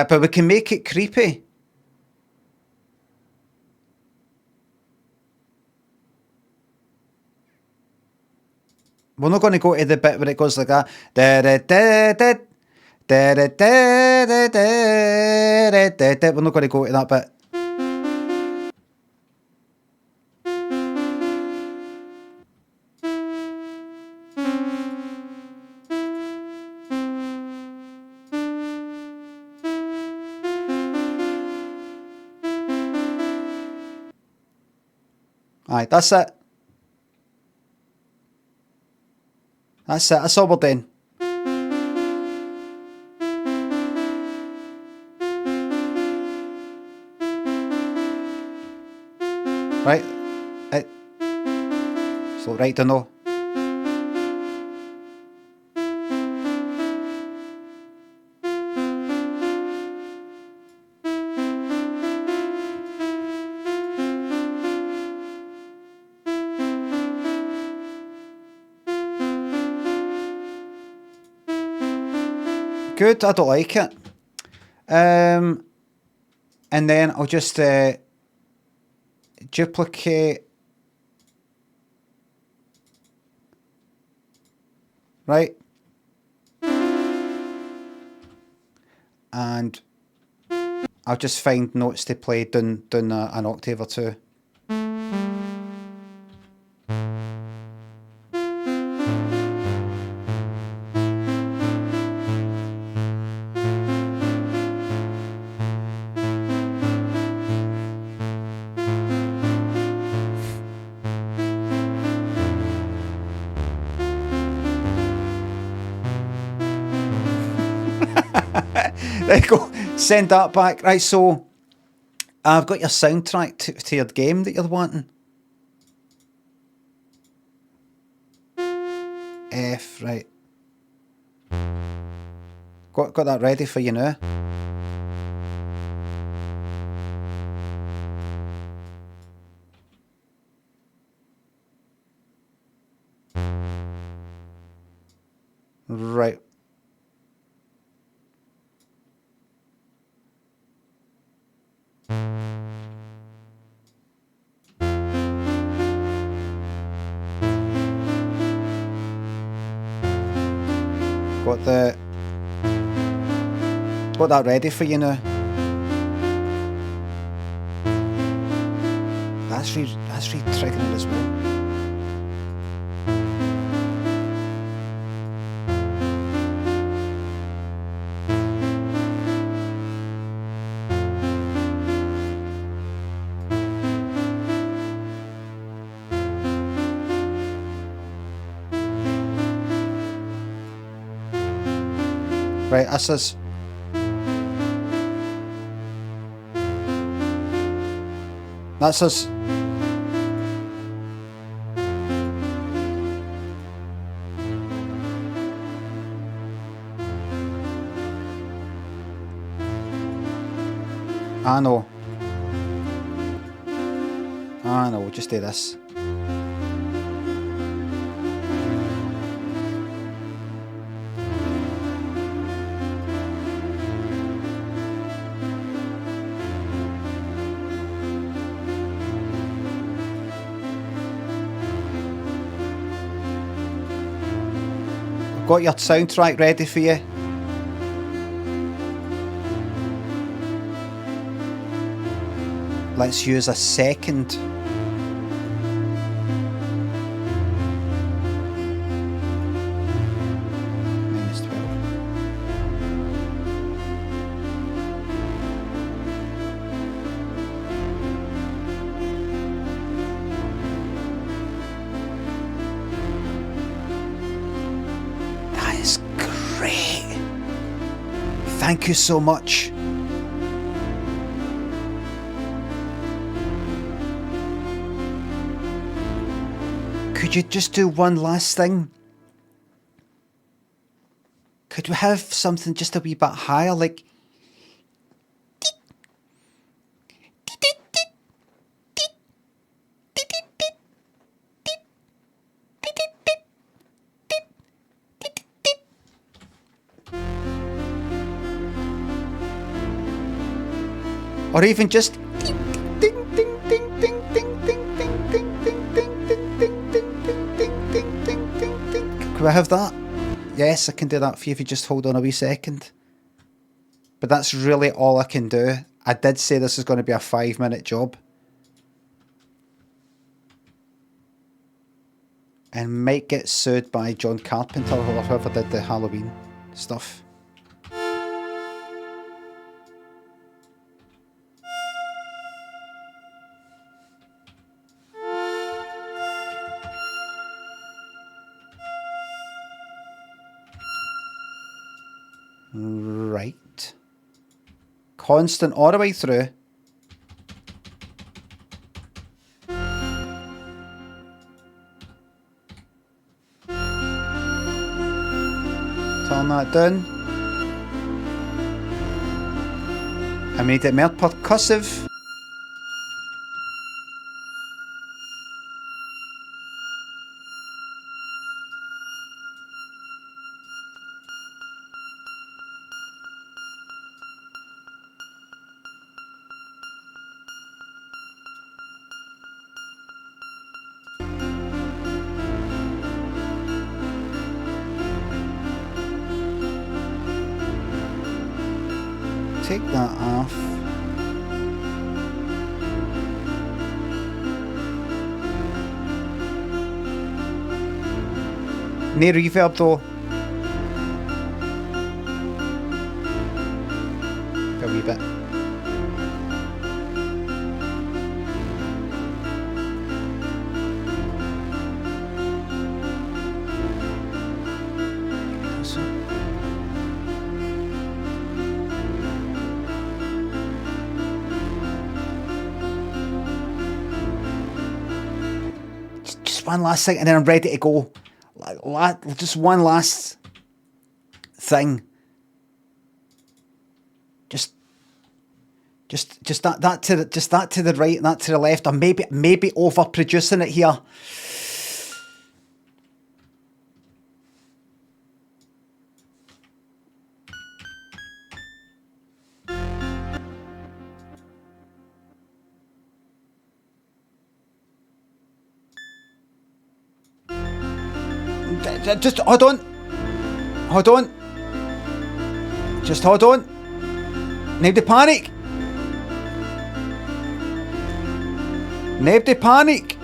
but we can make it creepy. We're not going to go to the bit where it goes like that. We're not going to go to that bit. Aye, that's it. That's it. That's all we're doing. Right? So right to know. good. I don't like it. And then I'll just duplicate. Right. And I'll just find notes to play down an octave or two. There you go. Send that back. Right, so I've got your soundtrack to your game that you're wanting. F, right. Got that ready for you now. Right. Got that ready for you now. That's re-triggering as well. Right, this is... That's us. I know. We'll just do this. Got your soundtrack ready for you. Let's use a second. -12. That is great. Thank you so much. Could you just do one last thing? Could we have something just a wee bit higher, like... Or even just... Can I have that? Yes, I can do that for you if you just hold on a wee second. But that's really all I can do. I did say this is going to be a 5-minute job. And might get sued by John Carpenter or whoever did the Halloween stuff. Right. Constant all the way through. Turn that down. I made it more percussive. Take that off. No reverb though. A wee bit. Just one last thing and then I'm ready to go. Just one last thing. Just that to the right and that to the left. I'm maybe overproducing it here. Just hold on. Just hold on. Nobody panic. Nobody panic.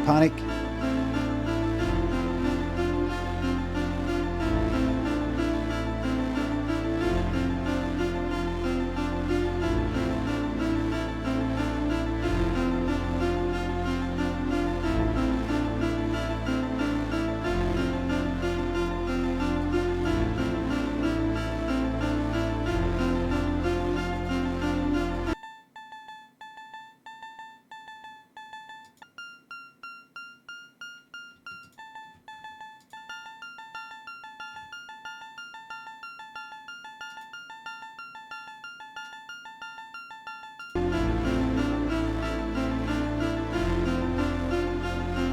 Panic.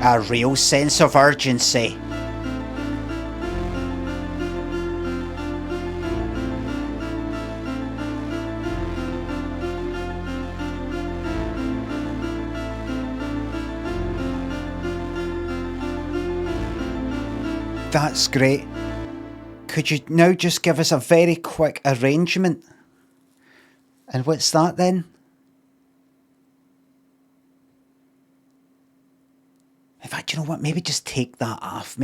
A real sense of urgency. That's great. Could you now just give us a very quick arrangement? And what's that then? In fact, you know what? Maybe just take that off.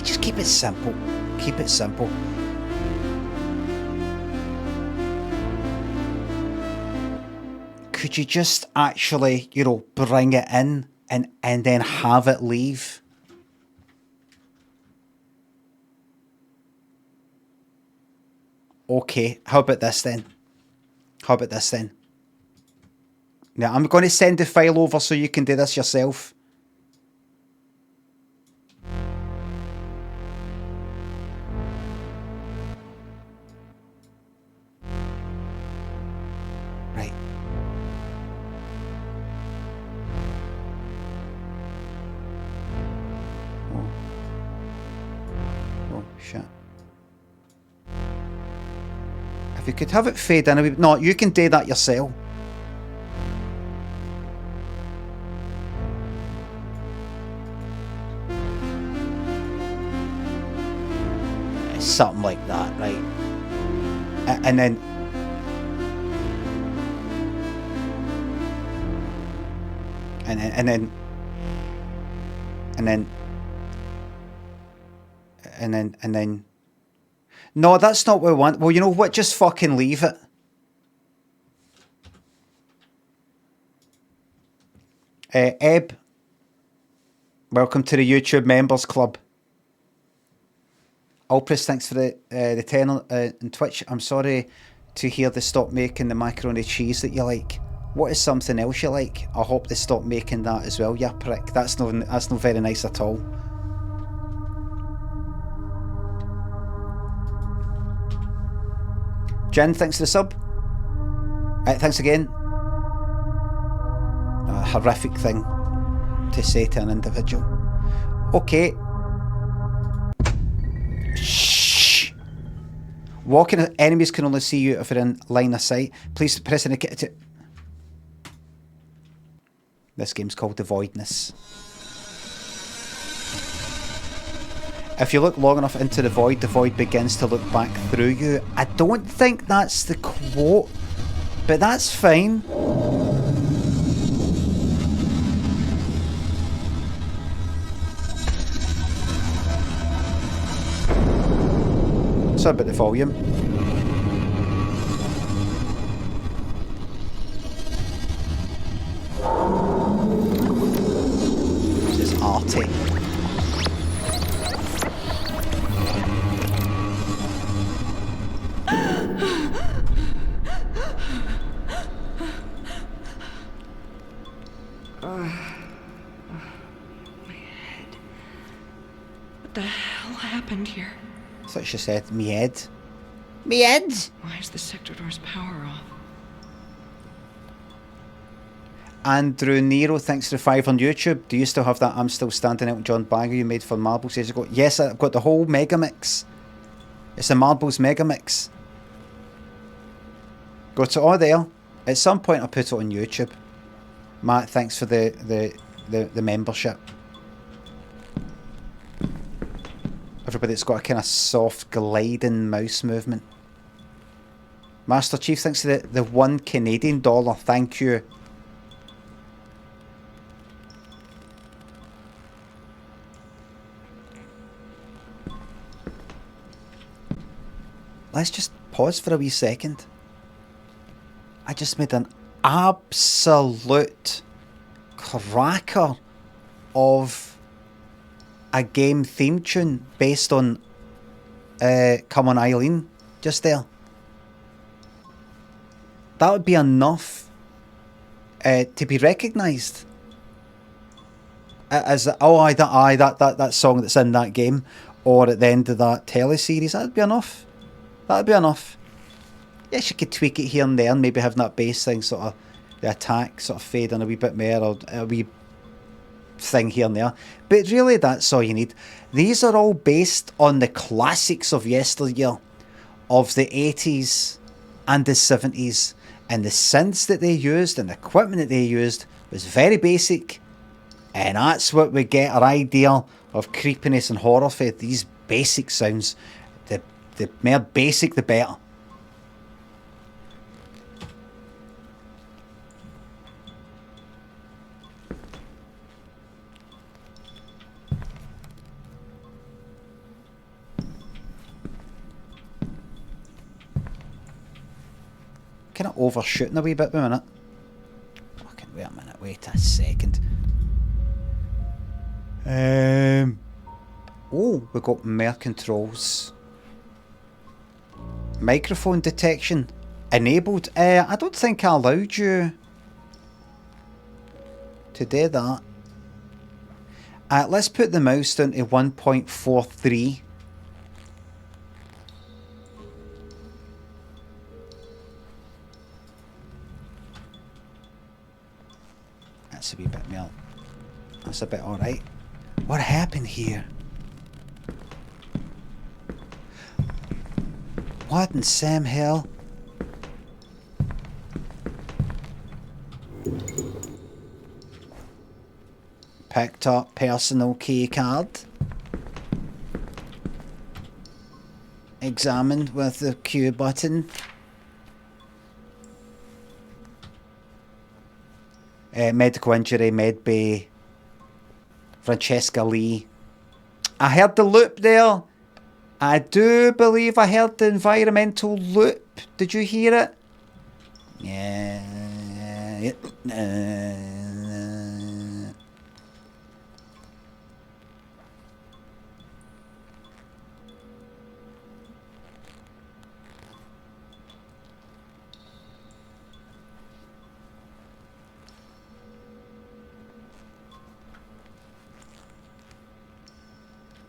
Just keep it simple. Keep it simple. Could you just actually, bring it in and then have it leave? Okay, how about this then? Now, I'm going to send the file over so you can do this yourself. Right. Oh, shit. If you could have it fade in a wee bit. No, you can do that yourself. Something like that, right? And then no, that's not what we want. Well, you know what? Just fucking leave it. Eb, welcome to the YouTube Members Club. Alpris, thanks for the 10 on Twitch. I'm sorry to hear they stopped making the macaroni cheese that you like. What is something else you like? I hope they stop making that as well, you prick. That's no very nice at all. Jen, thanks for the sub. Thanks again. A horrific thing to say to an individual. Okay. Shh. Walking enemies can only see you if you're in line of sight. Please press the... This game's called the Voidness. If you look long enough into the void begins to look back through you. I don't think that's the quote, but that's fine. Sorry about the volume. This is arty. What the hell happened here? I thought she said, me head. Me head! Why is the sector door's power off? Andrew Nero, thanks for the 5 on YouTube. Do you still have that I'm Still Standing Out John Bagger you made for Marbles years ago? Yes, I've got the whole mega mix. It's a Marbles mega mix. Go to all there. At some point I'll put it on YouTube. Matt, thanks for the membership. Everybody's got a kind of soft gliding mouse movement. Master Chief, thanks for the $1 Canadian. Thank you. Let's just pause for a wee second. I just made an absolute cracker of a game theme tune based on Come On Eileen just there. That would be enough to be recognised as that song that's in that game or at the end of that teleseries. That'd be enough. That'd be enough. Yes, you could tweak it here and there and maybe have that bass thing sort of, the attack sort of fade in a wee bit more or a wee thing here and there. But really that's all you need. These are all based on the classics of yesteryear, of the 80s and the 70s. And the synths that they used and the equipment that they used was very basic. And that's what we get our idea of creepiness and horror for, these basic sounds. The more basic, the better. Kind of overshooting a wee bit, a minute. Fucking wait a minute, wait a second. Oh, we got more controls. Microphone detection enabled. I don't think I allowed you to do that. Let's put the mouse down to 1.43. That's a wee bit more. That's a bit alright. What happened here? What in Sam hell? Picked up personal key card. Examined with the Q button. Medical injury, medbay. Francesca Lee. I heard the loop there. I do believe I heard the environmental loop. Did you hear it? Yeah.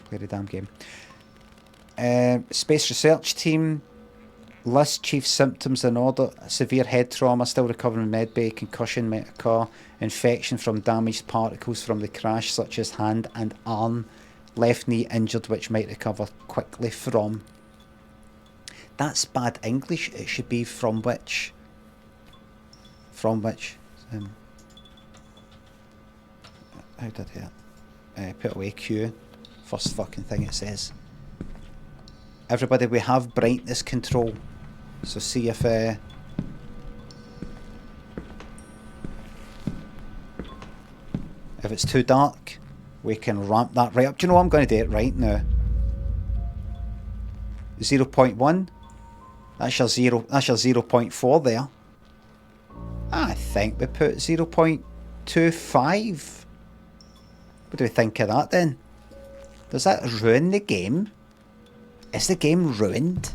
Play the damn game. Space research team. List chief symptoms in order: severe head trauma, still recovering from medbay, concussion, car, infection from damaged particles from the crash, such as hand and arm, left knee injured, which might recover quickly from. That's bad English. It should be from which. From which. How did it? Put away Q. First fucking thing it says. Everybody, we have brightness control. So see if it's too dark, we can ramp that right up. Do you know what I'm going to do it right now? 0.1. That's your 0.4 there. I think we put 0.25. What do we think of that then? Does that ruin the game? Is the game ruined?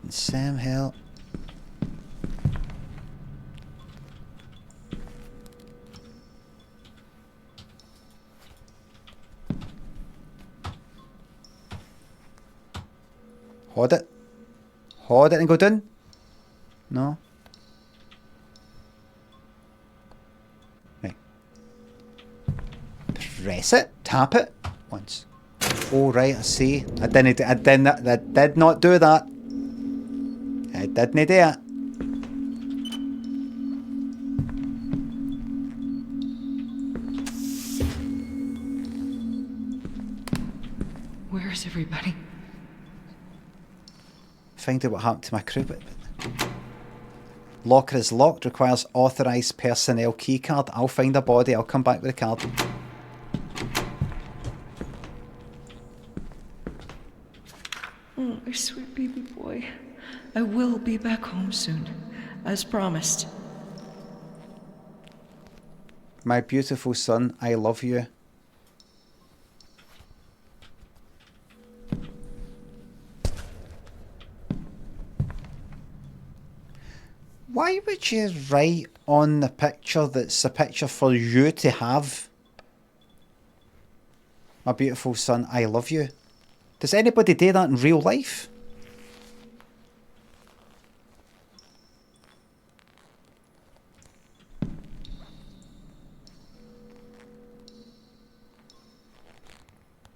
Sam, help. Hold it. Hold it and go down. No. Right. Press it. Tap it. Once. Oh right, I see. I did not do that. I didn't do it. Where is everybody? Find out what happened to my crew. But locker is locked. Requires authorised personnel keycard. I'll find a body. I'll come back with a card. Oh, my sweet baby boy. I will be back home soon, as promised. My beautiful son, I love you. Why would you write on the picture that's a picture for you to have? My beautiful son, I love you. Does anybody do that in real life?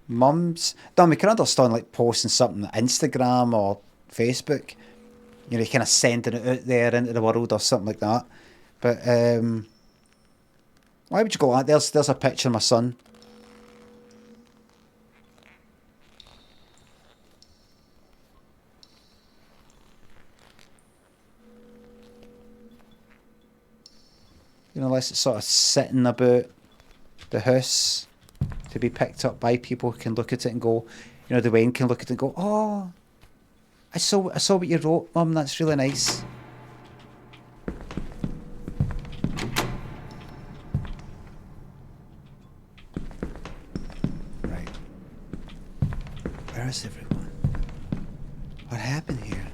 Mums. No, we can understand like posting something on Instagram or Facebook. You know, kind of sending it out there into the world or something like that. But why would you go like that? There's a picture of my son. You know, unless it's sort of sitting about the house to be picked up by people who can look at it and go, you know, Dwayne can look at it and go, oh, I saw what you wrote, Mum, that's really nice. Right. Where is everyone? What happened here?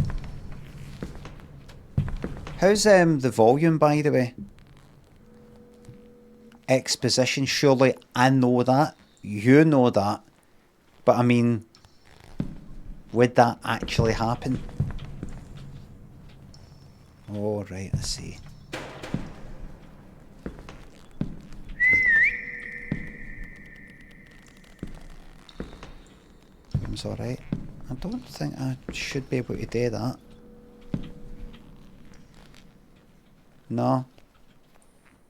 How's the volume, by the way? Exposition, surely I know that. You know that. But I mean, would that actually happen? Oh, right, I see. Room's alright. I don't think I should be able to do that. No.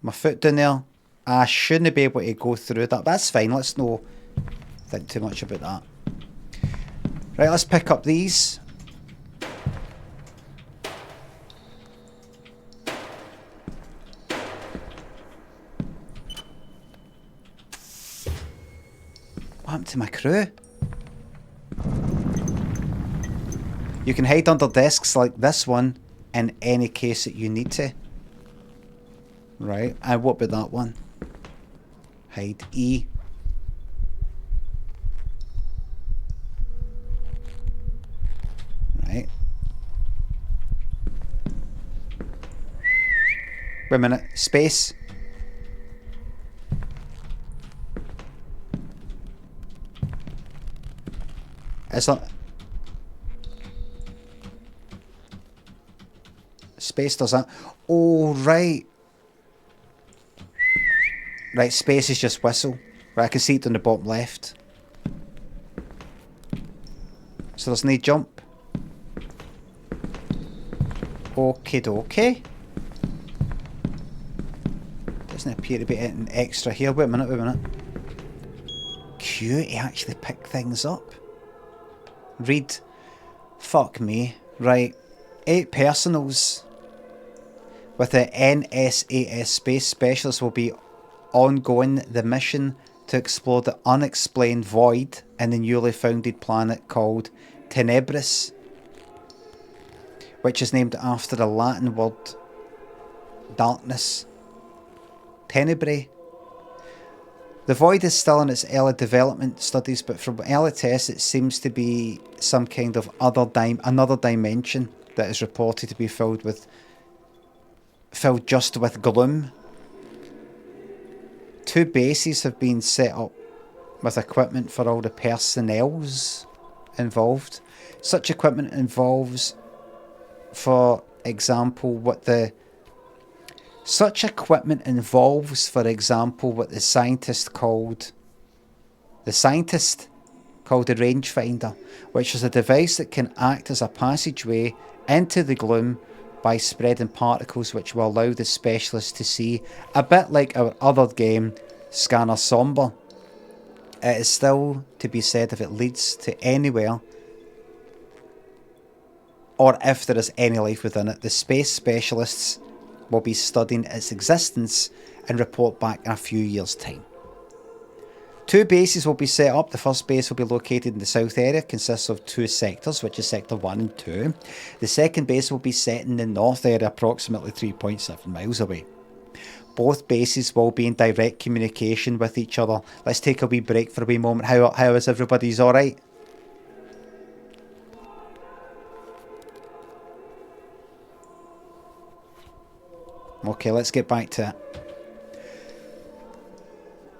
My foot down there. I shouldn't be able to go through that. That's fine, let's not think too much about that. Right, let's pick up these. What happened to my crew? You can hide under desks like this one in any case that you need to. Right, and what about that one? Hide E. Right. Wait a minute. Space. Is that... Space does that. Oh, right. Right, space is just whistle. Right, I can see it on the bottom left. So there's no jump. Okie dokie. Doesn't appear to be anything extra here. Wait a minute, wait a minute. Q to actually pick things up. Read. Fuck me. Right. 8 personals with the NSAS Space Specialists will be ongoing the mission to explore the unexplained void in the newly founded planet called Tenebris, which is named after the Latin word darkness. Tenebrae. The void is still in its early development studies, but from early tests it seems to be some kind of another dimension that is reported to be filled just with gloom. 2 bases have been set up with equipment for all the personnels involved. Such equipment involves, for example, what the scientist called the rangefinder, which is a device that can act as a passageway into the gloom by spreading particles which will allow the specialist to see, a bit like our other game, Scanner Somber. It is still to be said if it leads to anywhere, or if there is any life within it. The space specialists will be studying its existence and report back in a few years' time. 2 bases will be set up. The first base will be located in the south area, consists of 2 sectors, which is sector 1 and 2. The second base will be set in the north area, approximately 3.7 miles away. Both bases will be in direct communication with each other. Let's take a wee break for a wee moment. How is everybody's alright? Okay, let's get back to it.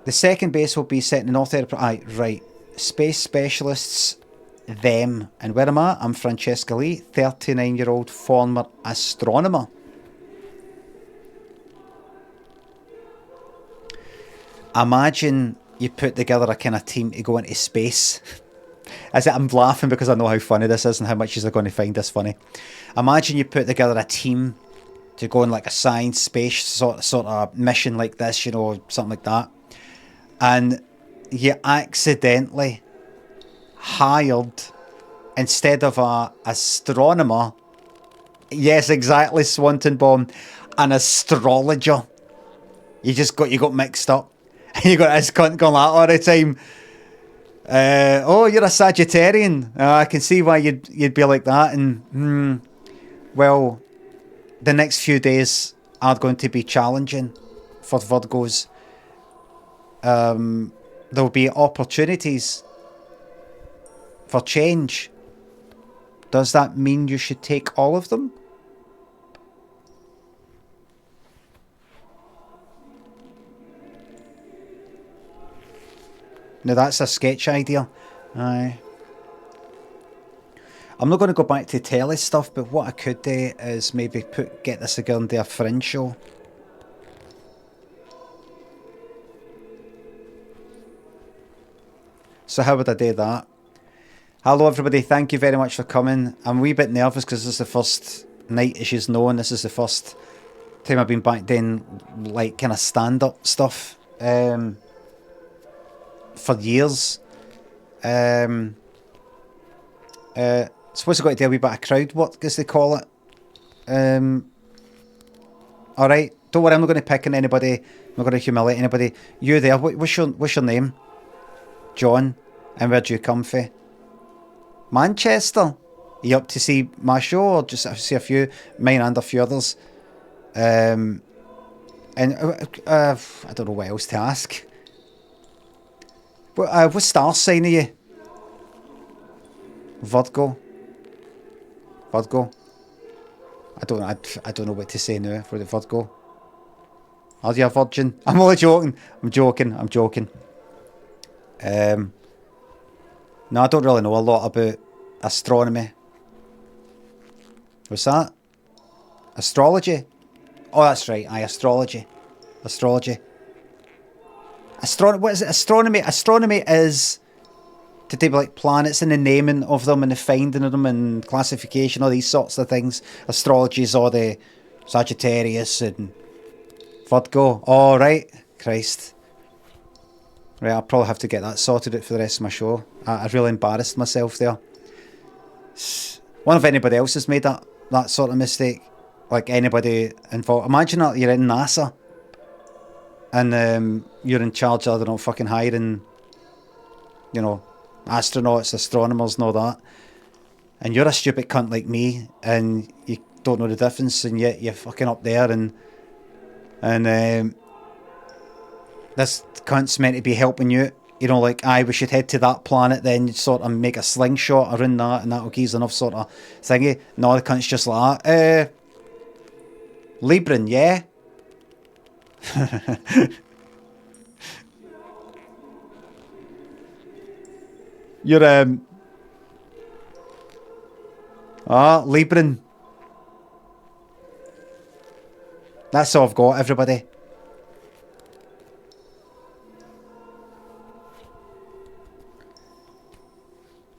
The second base will be set in the north area. Right. Space specialists, them. And where am I? I'm Francesca Lee, 39-year-old former astronomer. Imagine you put together a kind of team to go into space. I'm laughing because I know how funny this is and how much you're going to find this funny. Imagine you put together a team to go on like a science space sort of mission like this, you know, something like that. And you accidentally hired, instead of a astronomer, yes, exactly, Swanton Bomb, an astrologer. You got mixed up. You got this cunt going like all the time. Oh, you're a Sagittarian. I can see why you'd be like that. And well, the next few days are going to be challenging for Virgos. There'll be opportunities for change. Does that mean you should take all of them? Now that's a sketch idea. Aye. I'm not going to go back to telly stuff, but what I could do is maybe get this again into a Fringe show. So how would I do that? Hello everybody, thank you very much for coming. I'm a wee bit nervous because this is the first night, as you know, and this is the first time I've been back doing like kind of stand-up stuff for years. Suppose I've got to do a wee bit of crowd work, as they call it. Alright, don't worry, I'm not going to pick on anybody. I'm not going to humiliate anybody. You there, what's your name? John. And where do you come from? Manchester. Are you up to see my show, or just see a few, mine and a few others? And I don't know what else to ask. What star sign are you? Virgo. I don't know what to say now for the Virgo. Are you a virgin? I'm only joking. I'm joking. No, I don't really know a lot about astronomy. What's that? Astrology? Oh, that's right. Aye, astrology. Astrology. What is it? Astronomy? Astronomy is to do with like planets and the naming of them and the finding of them and classification, all these sorts of things. Astrology is all the Sagittarius and Virgo. Oh, right. Christ. Right, I'll probably have to get that sorted out for the rest of my show. I really embarrassed myself there. Wonder if anybody else has made that sort of mistake. Like anybody involved. Imagine that you're in NASA and you're in charge of, I don't know, fucking hiring, you know, astronauts, astronomers and all that. And you're a stupid cunt like me and you don't know the difference and yet you're fucking up there and this cunt's meant to be helping you. You know, like, aye, we should head to that planet, then sort of make a slingshot around that, and that'll give us enough sort of thingy. No, the cunt's just like that. Libran, yeah? You're, Libran. That's all I've got, everybody.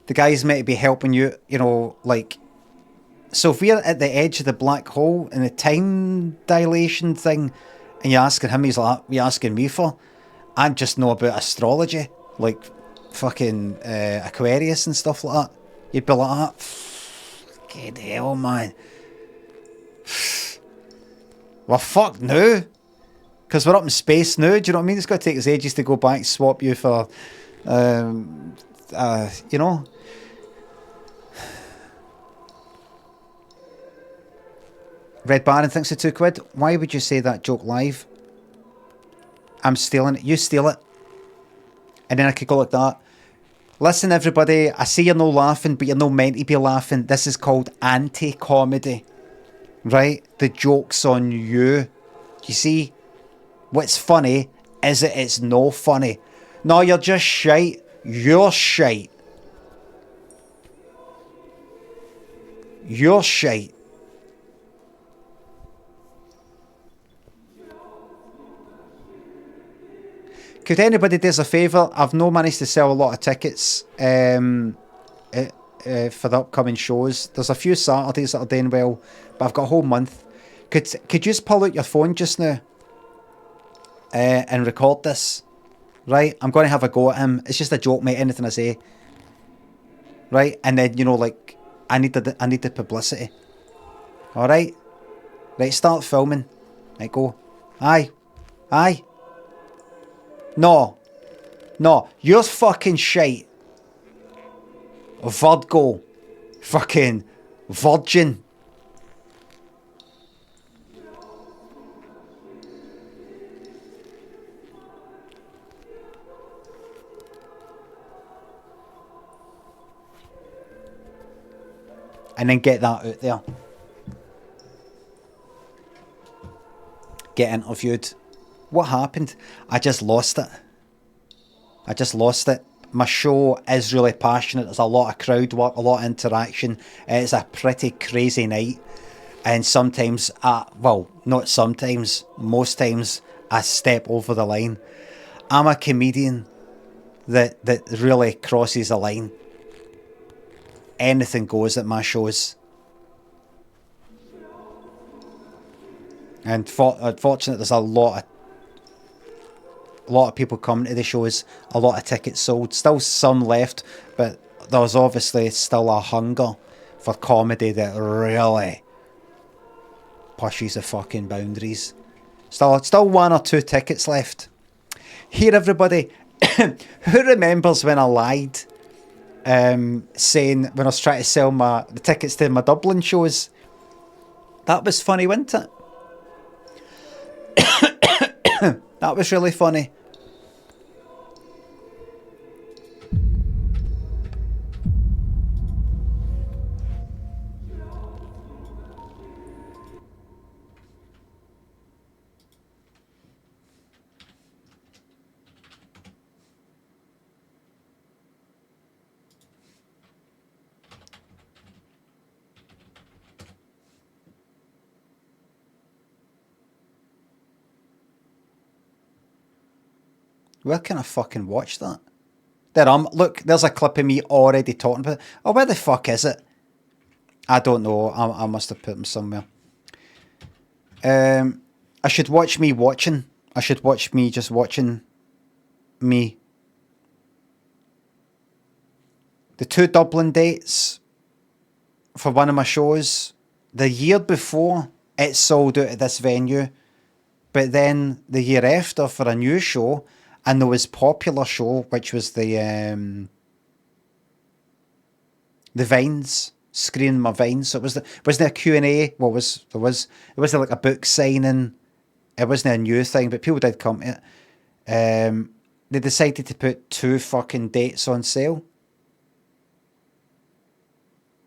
The guy's meant to be helping you, you know, like... So if we're at the edge of the black hole in the time dilation thing, and you're asking him, he's like, what are you asking me for? I just know about astrology, like fucking Aquarius and stuff like that. You'd be like, fucking hell, man. Well, fuck now. Because we're up in space now, do you know what I mean? It's going to take us ages to go back, swap you for, you know... Red Baron thinks it's £2. Why would you say that joke live? I'm stealing it. You steal it. And then I could go like that. Listen, everybody. I see you're no laughing, but you're no meant to be laughing. This is called anti-comedy. Right? The joke's on you. You see? What's funny is that it's no funny. No, you're just shite. You're shite. You're shite. Could anybody do us a favour? I've no managed to sell a lot of tickets for the upcoming shows. There's a few Saturdays that are doing well, but I've got a whole month. Could you just pull out your phone just now and record this? Right? I'm going to have a go at him. It's just a joke, mate. Anything I say. Right? And then, you know, like, I need the publicity. Alright? Right, start filming. Right, go. Aye. Aye. No. No. You're fucking shite. Virgo. Fucking virgin. And then get that out there. Get interviewed. What happened? I just lost it. I just lost it. My show is really passionate. There's a lot of crowd work, a lot of interaction. It's a pretty crazy night. And sometimes, well, not sometimes, most times, I step over the line. I'm a comedian that really crosses a line. Anything goes at my shows. And unfortunately, there's a lot of people coming to the shows, a lot of tickets sold, still some left, but there's obviously still a hunger for comedy that really pushes the fucking boundaries. Still one or two tickets left. Here, everybody, who remembers when I lied, saying when I was trying to sell the tickets to my Dublin shows? That was funny, wasn't it? That was really funny. Where can I fucking watch that? Look, there's a clip of me already talking about it. Oh, where the fuck is it? I don't know. I must have put them somewhere. I should watch me watching. I should watch me just watching me. The 2 Dublin dates for one of my shows. The year before, it sold out at this venue. But then the year after for a new show, and there was popular show, which was the Vines, screening my Vines. So it wasn't a Q&A. Well, it wasn't like a book signing. It wasn't a new thing, but people did come to it. They decided to put 2 fucking dates on sale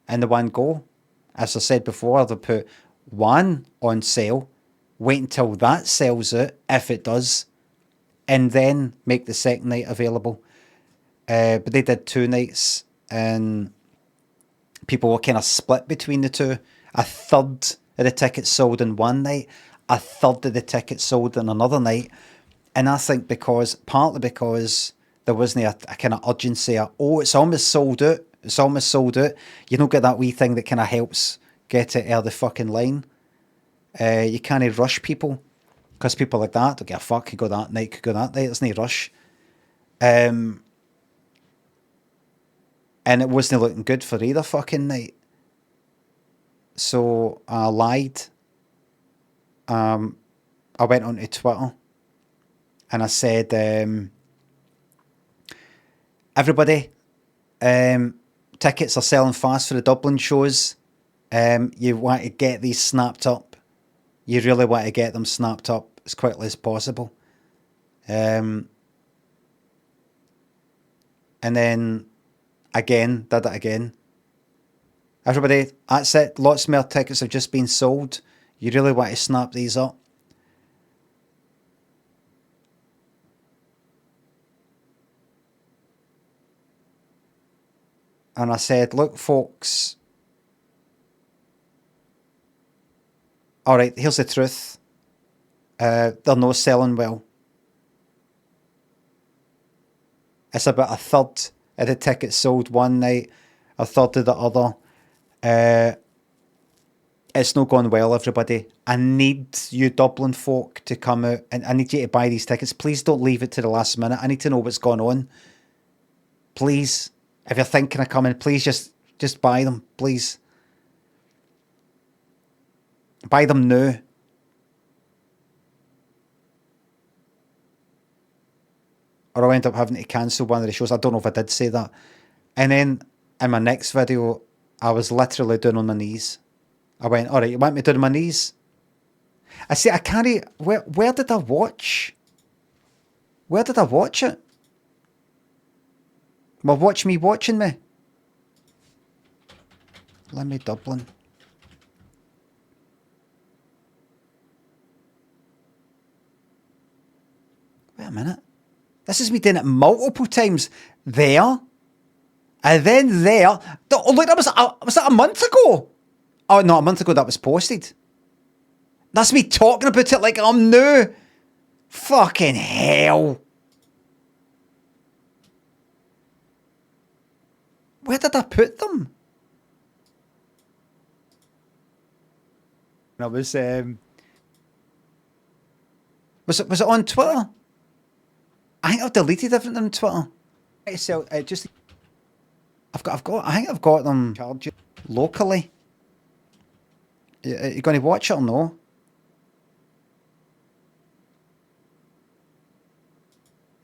in the one go. As I said before, they put 1 on sale, wait until that sells out, if it does, and then make the second night available. But they did 2 nights, and people were kind of split between the 2. A third of the tickets sold in one night, a third of the tickets sold in another night. And I think partly because there wasn't a kind of urgency of, oh, it's almost sold out. It's almost sold out. You don't get that wee thing that kind of helps get it out of the fucking line. You can't rush people, because people like that don't give a fuck. Could go that night, could go that night. There's no rush. And it wasn't looking good for either fucking night. So I lied. I went onto Twitter and I said, everybody, tickets are selling fast for the Dublin shows. You want to get these snapped up. You really want to get them snapped up as quickly as possible. And then did it again. Everybody, that's it. Lots more tickets have just been sold. You really want to snap these up. And I said, look, folks. All right, here's the truth. They're not selling well. It's about a third of the tickets sold one night, a third of the other. It's not going well, everybody. I need you Dublin folk to come out, and I need you to buy these tickets. Please don't leave it to the last minute. I need to know what's going on. Please, if you're thinking of coming, please just buy them, please. Buy them now. Or I'll end up having to cancel one of the shows. I don't know if I did say that. And then in my next video, I was literally down on my knees. I went, all right, you want me down on my knees? I see, I can't... Where did I watch? Where did I watch it? Well, watch me watching me. Limmy Dublin. Wait a minute. This is me doing it multiple times. There. And then there. Oh, look, was that a month ago? Oh, no, a month ago that was posted. That's me talking about it like I'm new. Fucking hell. Where did I put them? I was it on Twitter? I think I've deleted everything on Twitter. So I think I've got them charged locally. You going to watch it or no?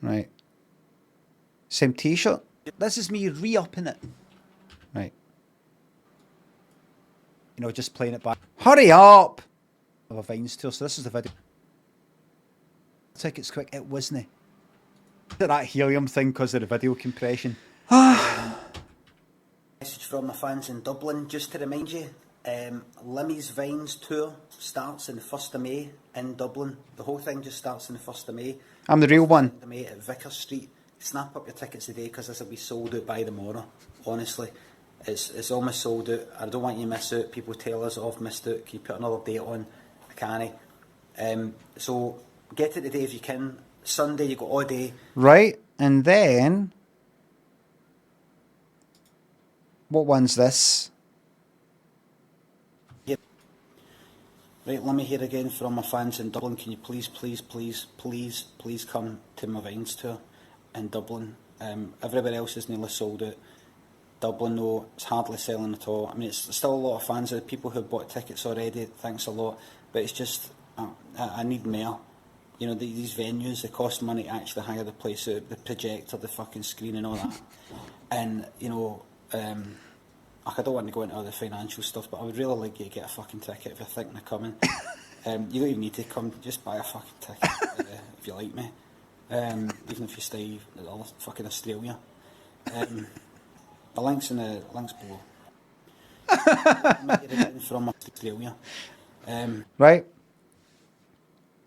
Right. Same t-shirt. This is me re-upping it. Right. You know, just playing it back. Hurry up! I have a Vines tour, so this is the video. Tickets quick. It wasn't. That helium thing because of the video compression. Message from my fans in Dublin, just to remind you, Limmy's Vines tour starts on the 1st of May in Dublin. The whole thing just starts on the 1st of May. I'm the real one. 1st of May at Vicar Street. Snap up your tickets today because this will be sold out by tomorrow. Honestly, it's almost sold out. I don't want you to miss out. People tell us I've missed out. Can you put another date on? I can't. So get it today if you can. Sunday you got all day. Right, and then what one's this? Yep. Right, let me hear again from my fans in Dublin. Can you please come to my Vines tour in Dublin? Everybody else is nearly sold out. Dublin, no, it's hardly selling at all. I mean, it's still a lot of fans. There are people who have bought tickets already. Thanks a lot, but it's just I need more. You know, these venues, they cost money to actually hire the place out, the projector, the fucking screen and all that. And, you know, I don't want to go into all the financial stuff, but I would really like you to get a fucking ticket if you're thinking of coming. You don't even need to come, just buy a fucking ticket if you like me. Even if you stay in fucking Australia. The link's below. From Australia. Right.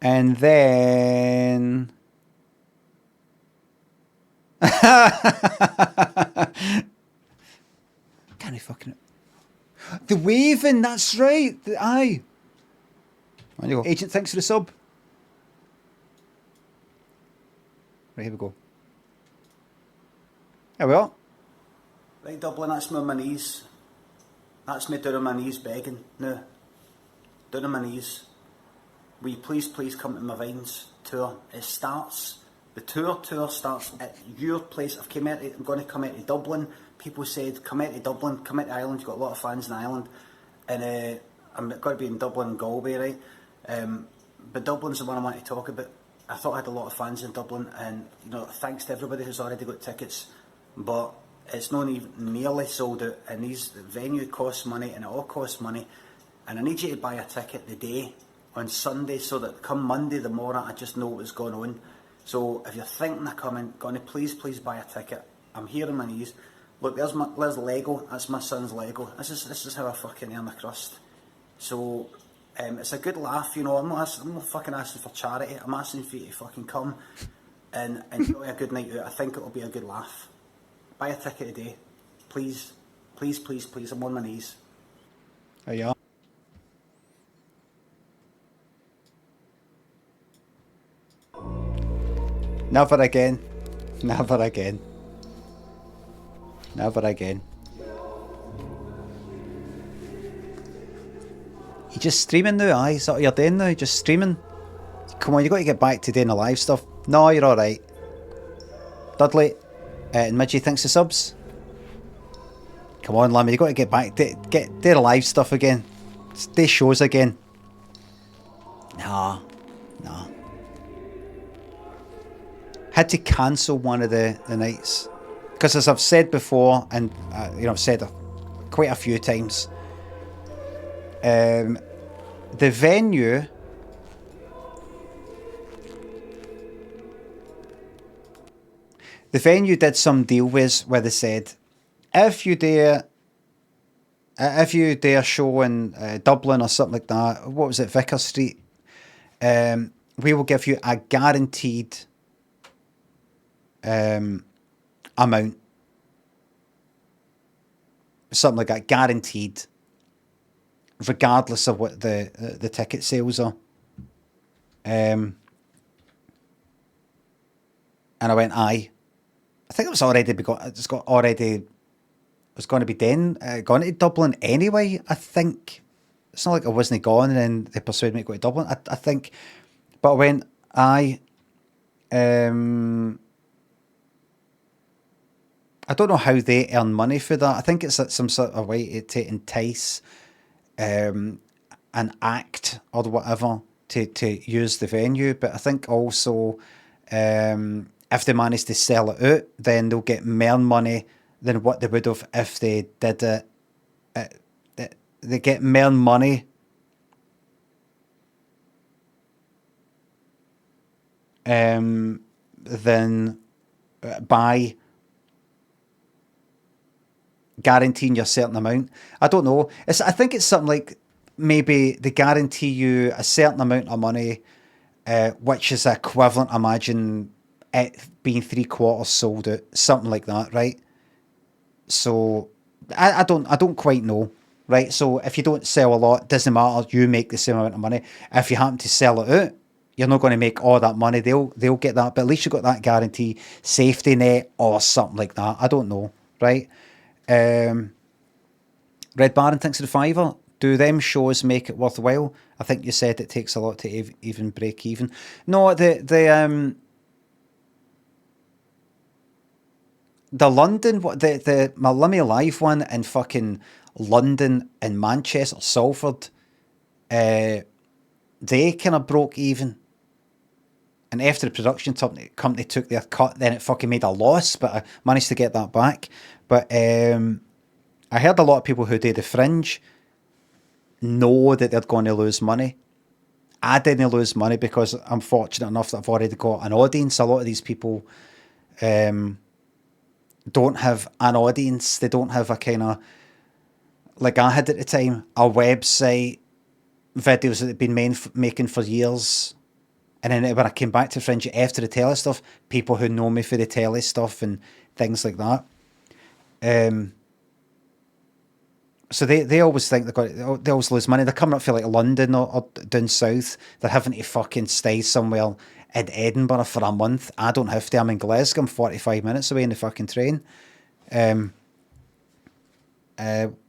And then... Can't I fucking... The waving, that's right. Aye. There you go. Agent, thanks for the sub. Right, here we go. There we are. Right, Dublin, that's me on my knees. That's me down on my knees begging. No. Down on my knees. Will you please come to my Vines tour? It starts, the tour starts at your place. I'm going to come out to Dublin. People said, come out to Dublin, come out to Ireland. You've got a lot of fans in Ireland. And I'm going to be in Dublin and Galway, right? But Dublin's the one I want to talk about. I thought I had a lot of fans in Dublin, and you know, thanks to everybody who's already got tickets, but it's not even nearly sold out, and the venue costs money, and it all costs money, and I need you to buy a ticket the day on Sunday, so that come Monday the morning I just know what's going on. So if you're thinking of coming, gonna please buy a ticket. I'm here on my knees. Look, there's Lego. That's my son's Lego. This is how I fucking earn the crust. So it's a good laugh, you know. I'm not fucking asking for charity. I'm asking for you to fucking come and enjoy a good night out. I think it'll be a good laugh. Buy a ticket today, please. I'm on my knees. There you are. Never again. Never again. Never again. You just streaming now, aye? Is that what you're doing now? Just streaming? Come on, you got to get back to doing the live stuff. No, you're alright. Dudley and Midgie, thanks for subs. Come on, Limmy, you got to get back to do the live stuff again. Do shows again. Nah. Had to cancel one of the nights. Because as I've said before, and you know, I've said quite a few times, the venue did some deal where they said, if you do a show in Dublin or something like that, what was it, Vicar Street, we will give you a guaranteed amount, something like that, guaranteed, regardless of what the ticket sales are. And I went, aye. I think it was already it was going to be gone to Dublin anyway. I think it's not like I wasn't gone and then they persuaded me to go to Dublin. I think, but I went, aye. I don't know how they earn money for that. I think it's some sort of way to entice an act or whatever to use the venue. But I think also if they manage to sell it out, then they'll get more money than what they would have if they did it. They get more money than by guaranteeing you a certain amount. I don't know. I think it's something like maybe they guarantee you a certain amount of money, which is equivalent, imagine, it being 3/4 sold out, something like that, right? So I don't quite know, right? So if you don't sell a lot, it doesn't matter. You make the same amount of money. If you happen to sell it out, you're not going to make all that money. They'll get that, but at least you got that guarantee, safety net or something like that. I don't know, right? Red Baron thinks of the fiver. Do them shows make it worthwhile? I think you said it takes a lot to even break even. No, the London, my Limmy Live one in fucking London and Manchester, Salford, they kind of broke even. And after the production company took their cut, then it fucking made a loss, but I managed to get that back. But I heard a lot of people who did the Fringe know that they're going to lose money. I didn't lose money because I'm fortunate enough that I've already got an audience. A lot of these people don't have an audience. They don't have a kind of, like I had at the time, a website, videos that had been making for years. And then when I came back to Fringe after the telly stuff, people who know me for the telly stuff and things like that. So they always think they always lose money. They're coming up for like London or down south. They're having to fucking stay somewhere in Edinburgh for a month. I don't have to. I'm in Glasgow. I'm 45 minutes away in the fucking train. What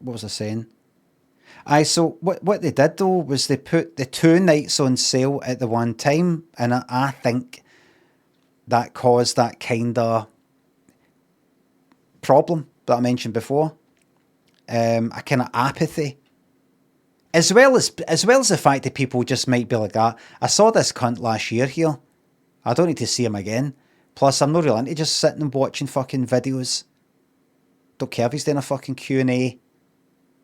was I saying? So what they did though was they put the 2 nights on sale at the one time, and I think that caused that kind of problem that I mentioned before. A kind of apathy, as well as the fact that people just might be like that. I saw this cunt last year here. I don't need to see him again. Plus, I'm not really into just sitting and watching fucking videos. Don't care if he's doing a fucking Q&A.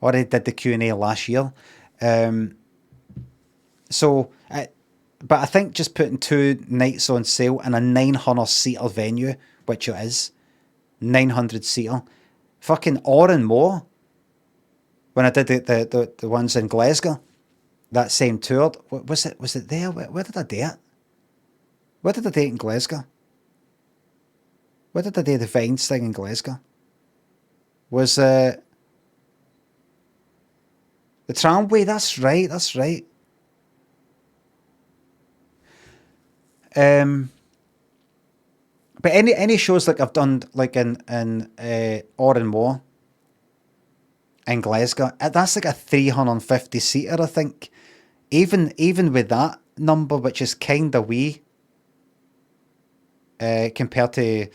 Already did the Q&A last year. But I think just putting 2 nights on sale in a 900-seater venue, which it is, 900-seater, fucking or and more. When I did the ones in Glasgow, that same tour, was it there? Where did I do it? Where did I do it in Glasgow? Where did I do the Vines thing in Glasgow? Was the tramway? That's right. But any shows like I've done like in or and more in Glasgow, that's like a 350-seater, I think. Even with that number, which is kind of wee compared to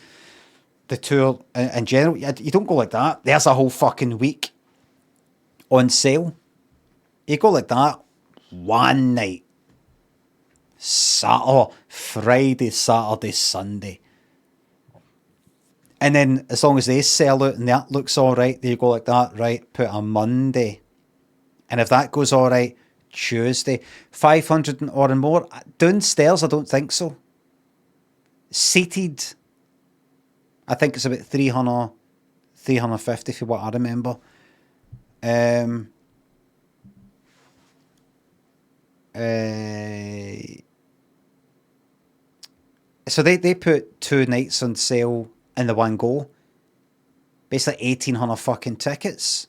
the tour in general, you don't go like that. There's a whole fucking week on sale. You go like that one night. Friday, Saturday, Sunday. And then as long as they sell out and that looks all right, there you go like that, right? Put a Monday. And if that goes all right, Tuesday. 500 or more. Downstairs, I don't think so. Seated, I think it's about 300, 350 for what I remember. So they put 2 nights on sale in the one go. Basically 1,800 fucking tickets.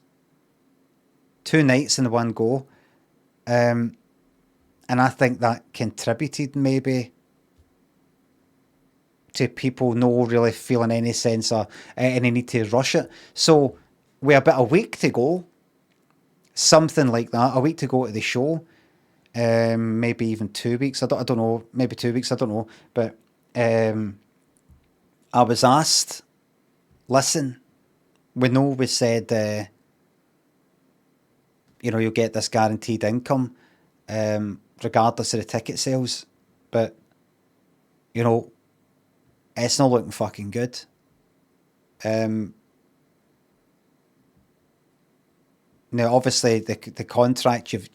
2 nights in the one go. And I think that contributed maybe to people not really feeling any sense of any need to rush it. So we're about a week to go. Something like that. A week to go to the show. Maybe even 2 weeks. I don't know. Maybe 2 weeks. I don't know. But I was asked, listen, we said, you'll get this guaranteed income, regardless of the ticket sales. But, it's not looking fucking good. Now, obviously, the contract you've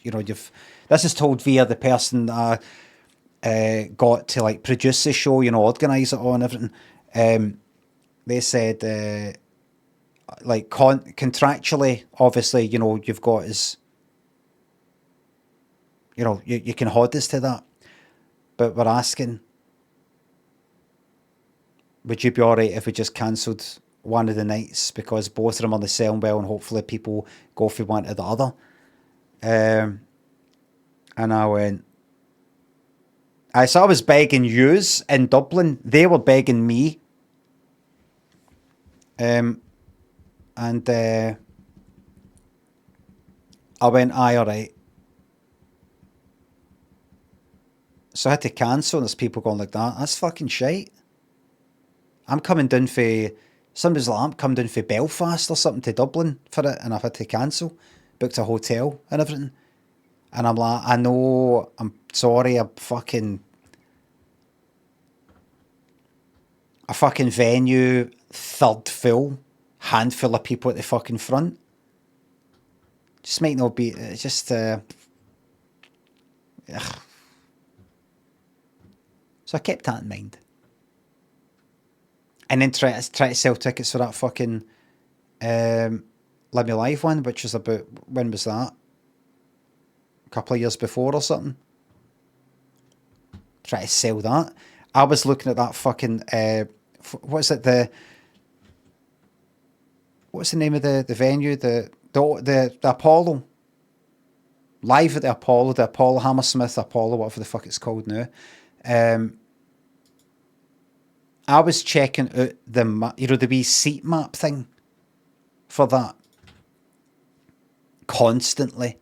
this is told via the person that got to like produce the show, organise it all and everything. They said like contractually, obviously, you've got is you can hold us to that, but we're asking, would you be alright if we just cancelled one of the nights because both of them are selling well and hopefully people go for one or the other? And I went, So I was begging yous in Dublin. They were begging me. And I went, aye, alright. So I had to cancel, and there's people going like that. That's fucking shite. I'm coming down for, somebody's like, I'm coming down for Belfast or something to Dublin for it, and I've had to cancel. Booked a hotel and everything. And I'm like, I know, I'm sorry, a fucking venue, third full, handful of people at the fucking front. Just might not be, it's just, ugh. So I kept that in mind. And then try to sell tickets for that fucking Limmy Live one, which was about, when was that? A couple of years before or something. Try to sell that. I was looking at that fucking, what's it, what's the name of the venue? The Apollo. Live at the Apollo, Hammersmith Apollo, whatever the fuck it's called now. I was checking out the wee seat map thing for that constantly.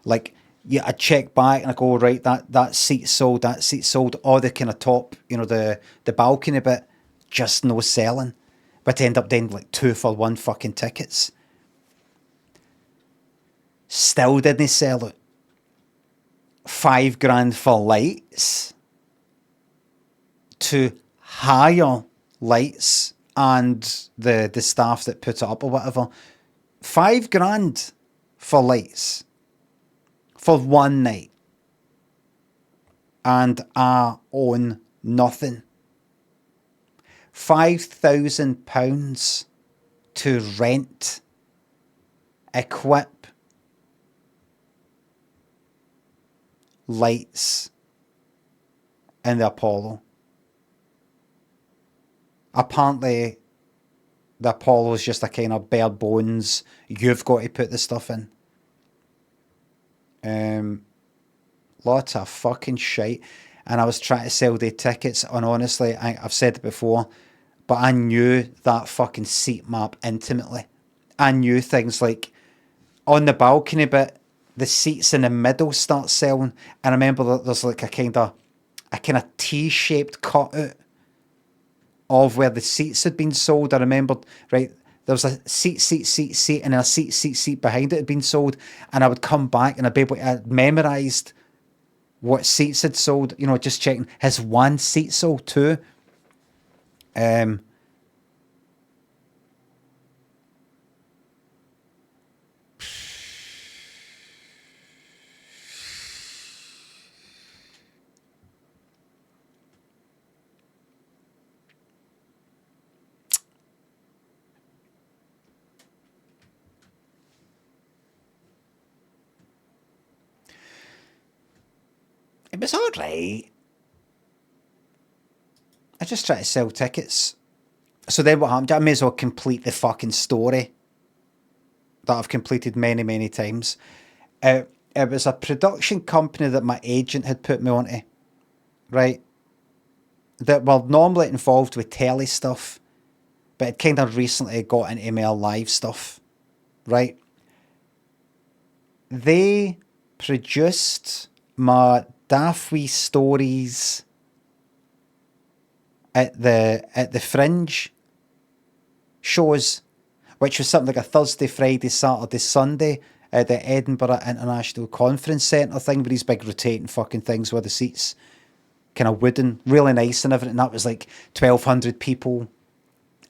Like, yeah, I check back and I go, right, that seat sold, all the kind of top, the balcony bit, just no selling. But end up doing like 2 for 1 fucking tickets. Still didn't sell it. $5,000 for lights. To hire lights and the staff that put it up or whatever. $5,000 for lights. For one night. And I own nothing. £5,000 to rent, equip, lights in the Apollo. Apparently, the Apollo is just a kind of bare bones. You've got to put the stuff in. Lots of fucking shite. And I was trying to sell the tickets, and honestly, I've said it before, but I knew that fucking seat map intimately. I knew things like on the balcony bit, the seats in the middle start selling, and I remember that there's like a kind of T-shaped cutout of where the seats had been sold. I remembered, right, there was a seat, and then a seat behind it had been sold, and I would come back and I'd be able to, I memorised what seats had sold, just checking. Has one seat sold too? It was all right. I just tried to sell tickets. So then what happened? I may as well complete the fucking story that I've completed many, many times. It was a production company that my agent had put me onto, right? That were normally involved with telly stuff, but it kind of recently got into ML Live stuff, right? They produced my daft wee stories at the Fringe shows, which was something like a Thursday, Friday, Saturday, Sunday at the Edinburgh International Conference Centre thing with these big rotating fucking things with the seats kind of wooden, really nice and everything. That was like 1,200 people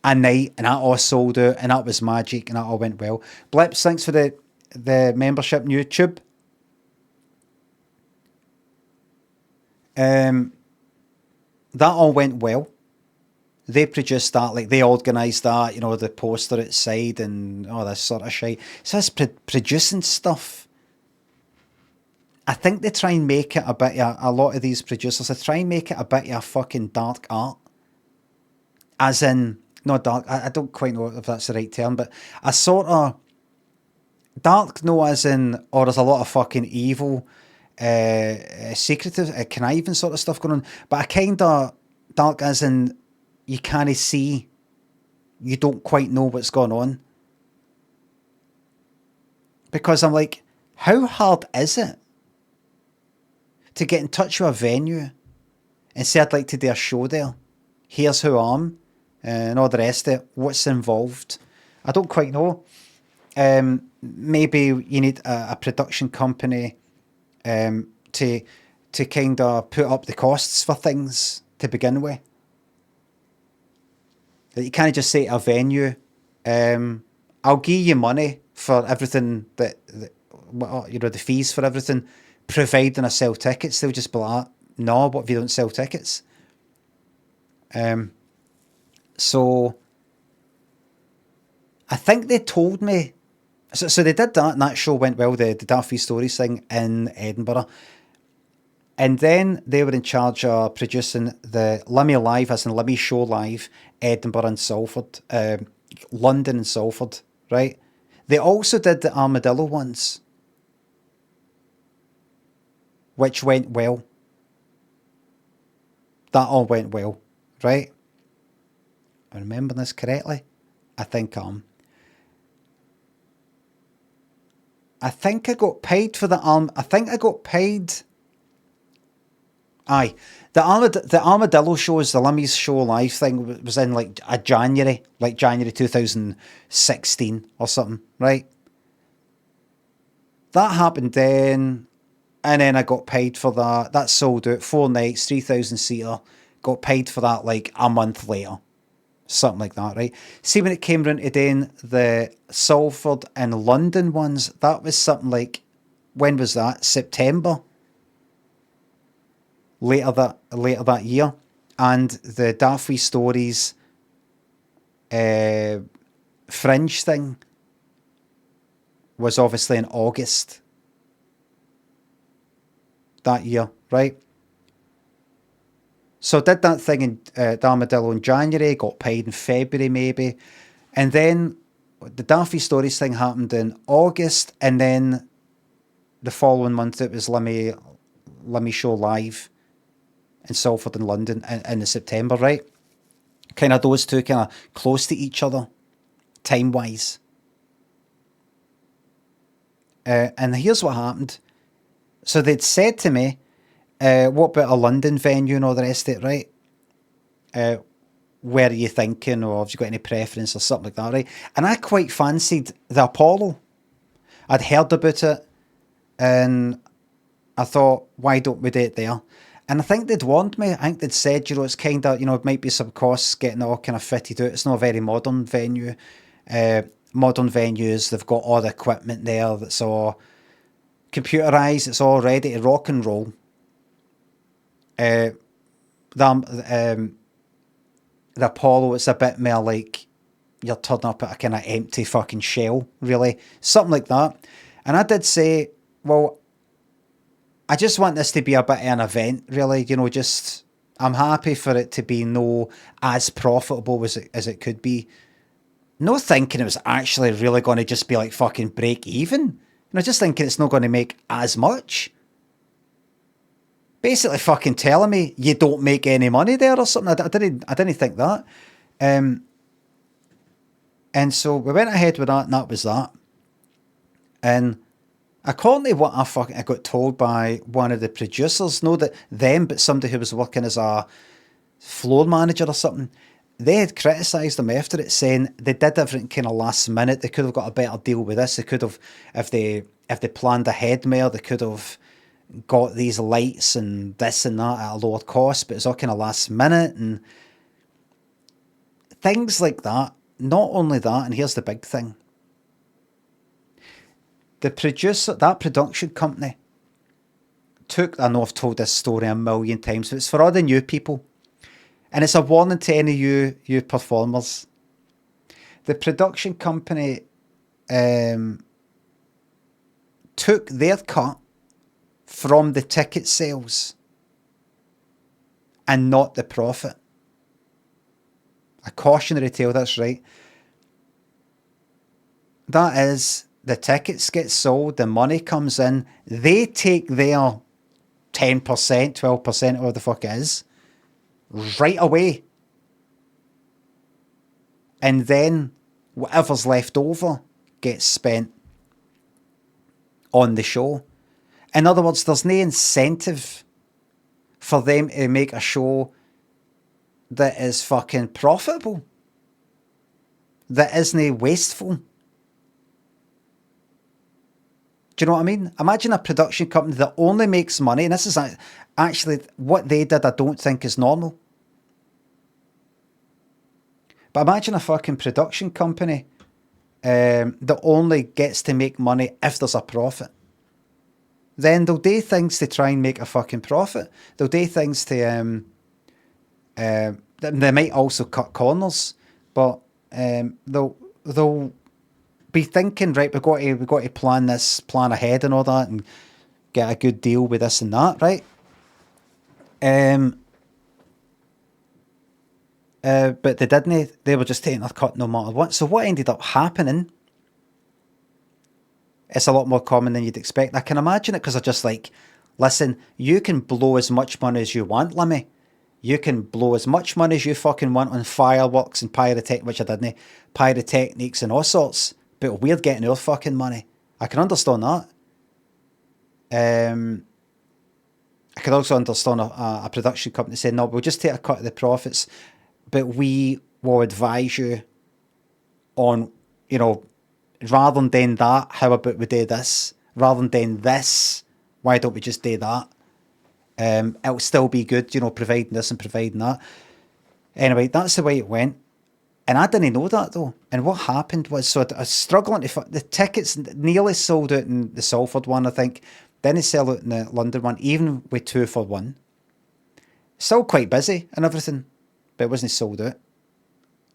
a night, and that all sold out, and that was magic, and that all went well. Blips, thanks for the membership on YouTube. That all went well. They produced that, like they organised that, the poster outside and all this sort of shit. So it's producing stuff. I think they try and make it a bit of, a lot of these producers, they try and make it a bit of fucking dark art. As in, not dark, I don't quite know if that's the right term, but a sort of dark, no as in, or there's a lot of fucking evil. secretive, conniving sort of stuff going on. But I kind of dark as in you can't see, you don't quite know what's going on. Because I'm like, how hard is it to get in touch with a venue and say I'd like to do a show there? Here's who I am, and all the rest of it. What's involved? I don't quite know. Maybe you need a production company to kind of put up the costs for things to begin with. That you can't just say to a venue, I'll give you money for everything that the fees for everything, providing I sell tickets. They'll just be like, no, what if you don't sell tickets? So I think they told me, so they did that, and that show went well, the Daffy Stories thing in Edinburgh. And then they were in charge of producing the Limmy Live, as in Limmy Show Live, Edinburgh and Salford, London and Salford, right? They also did the Armadillo ones, which went well. That all went well, right? I remember this correctly? I think I got paid for the I think I got paid. Aye, the Armadillo shows, the Limmy's Show Live thing was in like January 2016 or something, right? That happened then, and then I got paid for that. That sold out, 4 nights, 3,000 seater. Got paid for that like a month later, something like that, right? See, when it came round to doing the Salford and London ones, that was something like, when was that? September. Later that year. And the Daffy Stories Fringe thing was obviously in August that year, right? So I did that thing in the Armadillo in January, got paid in February maybe, and then the Daffy Stories thing happened in August, and then the following month it was Limmy Show Live in Salford and London in September, right? Kind of those two kind of close to each other, time-wise. And here's what happened. So they'd said to me, what about a London venue and all the rest of it, right? Where are you thinking, or have you got any preference or something like that, right? And I quite fancied the Apollo. I'd heard about it, and I thought, why don't we do it there? And I think they'd warned me. I think they'd said, it's kind of, it might be some costs getting all kind of fitted out. It's not a very modern venue. Modern venues, they've got all the equipment there that's all computerised. It's all ready to rock and roll. The Apollo, it's a bit more like you're turning up at a kind of empty fucking shell, really. Something like that. And I did say, well, I just want this to be a bit of an event, really. just, I'm happy for it to be no as profitable as it could be. No thinking it was actually really going to just be like fucking break even. Just thinking it's not going to make as much. Basically fucking telling me you don't make any money there or something. I didn't think that. And so we went ahead with that, and that was that. And according to what I got told by one of the producers, not that them, but somebody who was working as a floor manager or something, they had criticised them after it, saying they did everything kind of last minute. They could have got a better deal with this. They could have, if they planned ahead more, they could have got these lights and this and that at a lower cost, but it's all kind of last minute and things like that. Not only that, and here's the big thing. The producer, that production company, I know I've told this story a million times, but it's for all the new people. And it's a warning to any you performers. The production company took their cut from the ticket sales and not the profit. A cautionary tale, that's right. That is, the tickets get sold, the money comes in, they take their 10%, 12%, or the fuck it is, right away. And then whatever's left over gets spent on the show. In other words, there's no incentive for them to make a show that is fucking profitable, that isn't wasteful. Do you know what I mean? Imagine a production company that only makes money, and this is actually what they did, I don't think is normal. But imagine a fucking production company that only gets to make money if there's a profit. Then they'll do things to try and make a fucking profit. They'll do things to... they might also cut corners, but they'll be thinking, right, we've got to plan ahead and all that, and get a good deal with this and that, right? But they didn't. They were just taking their cut no matter what. So what ended up happening, it's a lot more common than you'd expect. I can imagine it because they're just like, listen, you can blow as much money as you want, Limmy. You can blow as much money as you fucking want on fireworks and which I didn't, pyrotechnics and all sorts, but we're getting our fucking money. I can understand that. I could also understand a production company saying, no, we'll just take a cut of the profits, but we will advise you on, you know, rather than doing that, how about we do this? Rather than doing this, why don't we just do that? It'll still be good, you know, providing this and providing that. Anyway, that's the way it went. And I didn't know that, though. And what happened was, so I was struggling to... The tickets nearly sold out in the Salford one, I think. Didn't sell out in the London one, even with 2 for 1. Still quite busy and everything, but it wasn't sold out.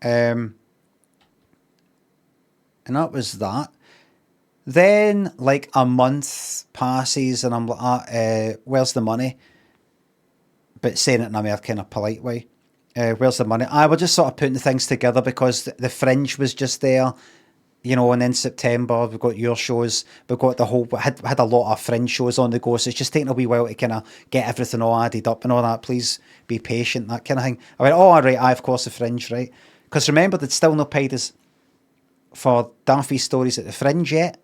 And that was that. Then, like, a month passes and I'm like, where's the money? But saying it in a more kind of polite way. Where's the money? I was just sort of putting the things together because the Fringe was just there, you know, and in September we've got your shows, we've got the whole, had a lot of Fringe shows on the go, so it's just taking a wee while to kind of get everything all added up and all that. Please be patient, that kind of thing. I went, oh, all right, of course, the Fringe, right? Because remember, they'd still not paid us for Daffy Stories at the Fringe yet,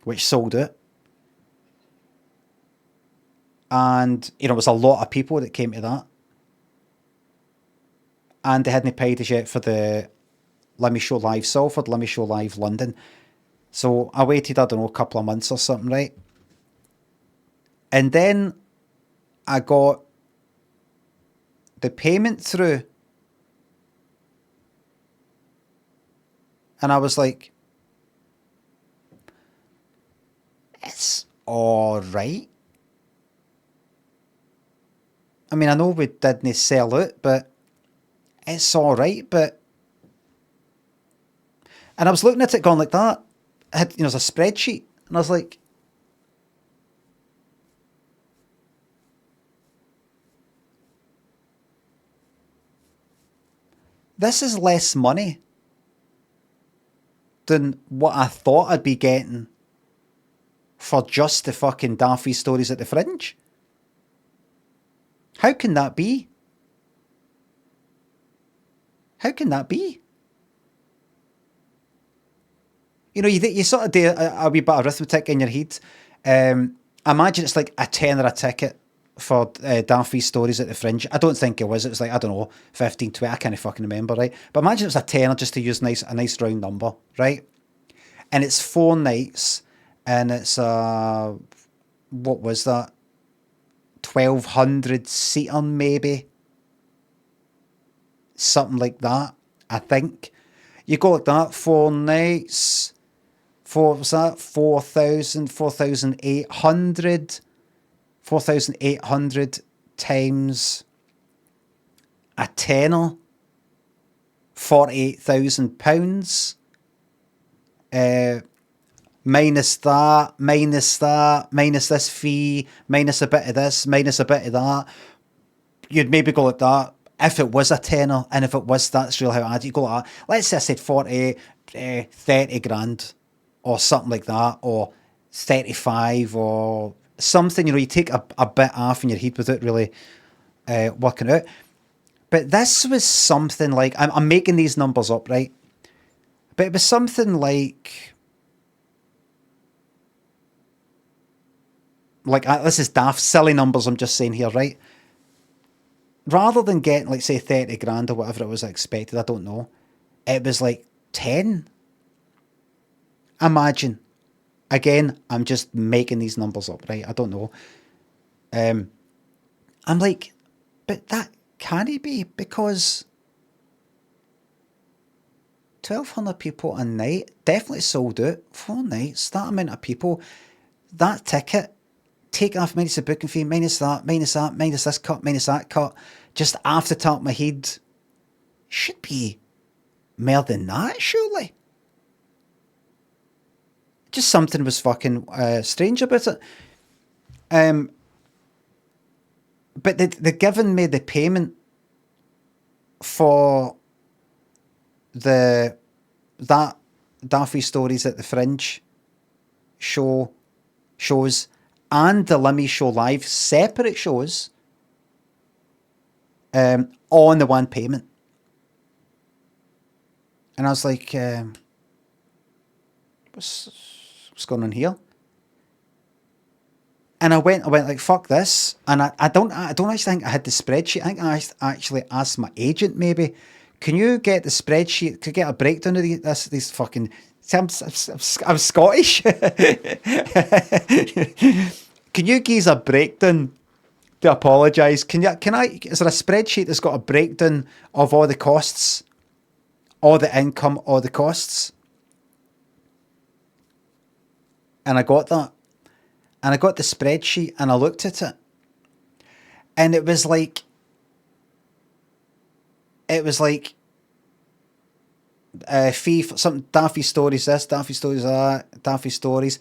which sold out. And, you know, it was a lot of people that came to that. And they hadn't paid us yet for the Limmy Show Live Salford, Limmy Show Live London. So I waited, I don't know, a couple of months or something, right? And then I got the payment through. And I was like, it's all right. I mean, I know we didn't sell it, but it's all right. But, and I was looking at it going like that. I had, you know, there's a spreadsheet, and I was like, this is less money than what I thought I'd be getting for just the fucking Daffy Stories at the Fringe. How can that be? How can that be? You know, you sort of do a wee bit of arithmetic in your head. Imagine it's like a tenner a ticket for Daffy Stories at the Fringe. I don't think it was. It was like, I don't know, 15, 20. I can't fucking remember, right? But imagine it's a tenner, just to use a nice round number, right? And it's 4 nights, and it's what was that? 1,200 seater, maybe. Something like that, I think. You go like that, 4 nights. Was that 4,800? 4,800 times a tenner, £48,000. Minus that, minus this fee, minus a bit of this, minus a bit of that. You'd maybe go like that if it was a tenner, and if it was, that's really how it adds. You go like that. Let's say I said 40, 30 grand, or something like that, or 35, or something, you take a bit off in your head without really working out. But this was something like, I'm making these numbers up, right? But it was something like this is daft, silly numbers I'm just saying here, right? Rather than getting, like, say, 30 grand or whatever it was I expected, I don't know. It was like 10. Imagine. Again, I'm just making these numbers up, right? I don't know. I'm like, but that can't be, because 1,200 people a night, definitely sold out, 4 nights, that amount of people, that ticket, take off minus the booking fee, minus this cut, minus that cut, just off the top of my head, should be more than that, surely. Just something was fucking strange about it. But they given me the payment for that Daffy Stories at the Fringe shows and the Limmy show live, separate shows, on the one payment. And I was like, what's going on here? And I went like, fuck this. And I don't actually think I had the spreadsheet. I think I actually asked my agent, maybe, can you get the spreadsheet, could get a breakdown of these fucking, see, I'm Scottish. Can you give us a breakdown? To apologise. Is there a spreadsheet that's got a breakdown of all the costs, all the income, all the costs? And I got that. And I got the spreadsheet and I looked at it. And it was like fee for some Daffy Stories this, Daffy Stories that, Daffy Stories,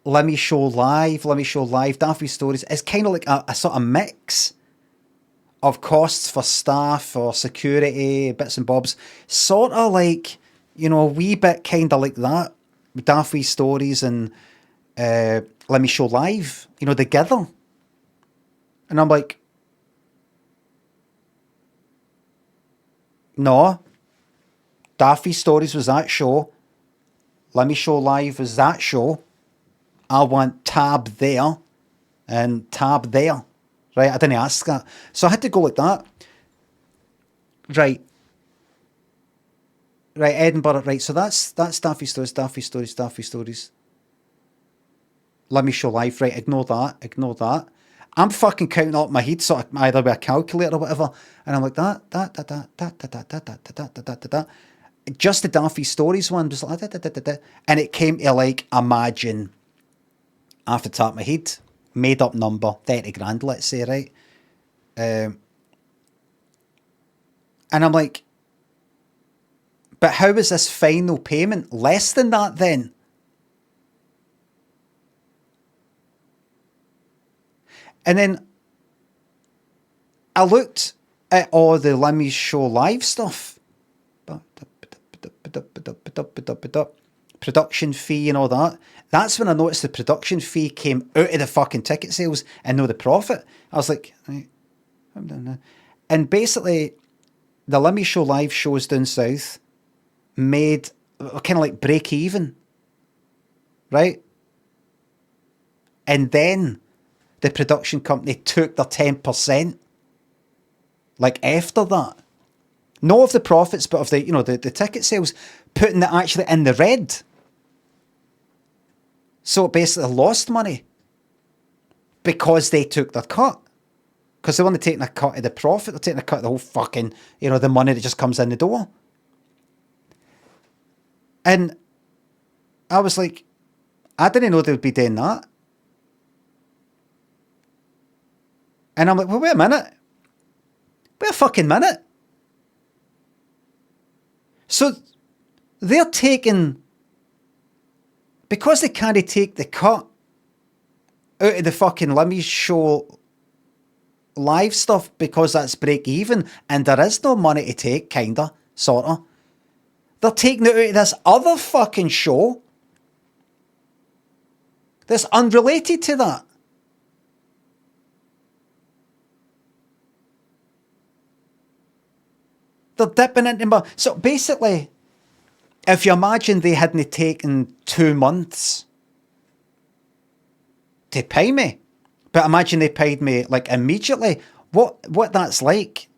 Limmy Show Live, Daffy Stories. It's kind of like a sort of mix of costs for staff or security, bits and bobs. Sort of like, a wee bit kind of like that. Daffy Stories and Limmy Show Live, together. And I'm like, no. Daffy Stories was that show. Limmy Show Live was that show. I want tab there and tab there. Right? I didn't ask that. So I had to go like that. Right, Edinburgh. Right, so that's Daffy Stories. Limmy Show Live. Right, ignore that. I'm fucking counting up my head, so either with a calculator or whatever, and I'm like that. Just the Daffy Stories one was like and it came to like, imagine, off the top of my head, made up number, 30 grand, let's say, right? And I'm like, but how is this final payment less than that then? And then I looked at all the Limmy Show Live stuff. Production fee and all that. That's when I noticed the production fee came out of the fucking ticket sales and no the profit. I was like, right, I'm done now. And basically, the Limmy Show Live shows down south made kind of like break even, right? And then the production company took their 10%, like after that. Not of the profits, but of the, the ticket sales, putting it actually in the red. So it basically lost money because they took their cut. Because they weren't taking a cut of the profit, they're taking a cut of the whole fucking, the money that just comes in the door. And I was like, I didn't know they would be doing that. And I'm like, well, wait a minute. Wait a fucking minute. So they're taking, because they can't take the cut out of the fucking Limmy Show Live stuff because that's break even and there is no money to take, kinda, sorta. They're taking it out of this other fucking show that's unrelated to that. They're dipping into my... So basically, if you imagine they hadn't taken 2 months to pay me, but imagine they paid me like immediately, what that's like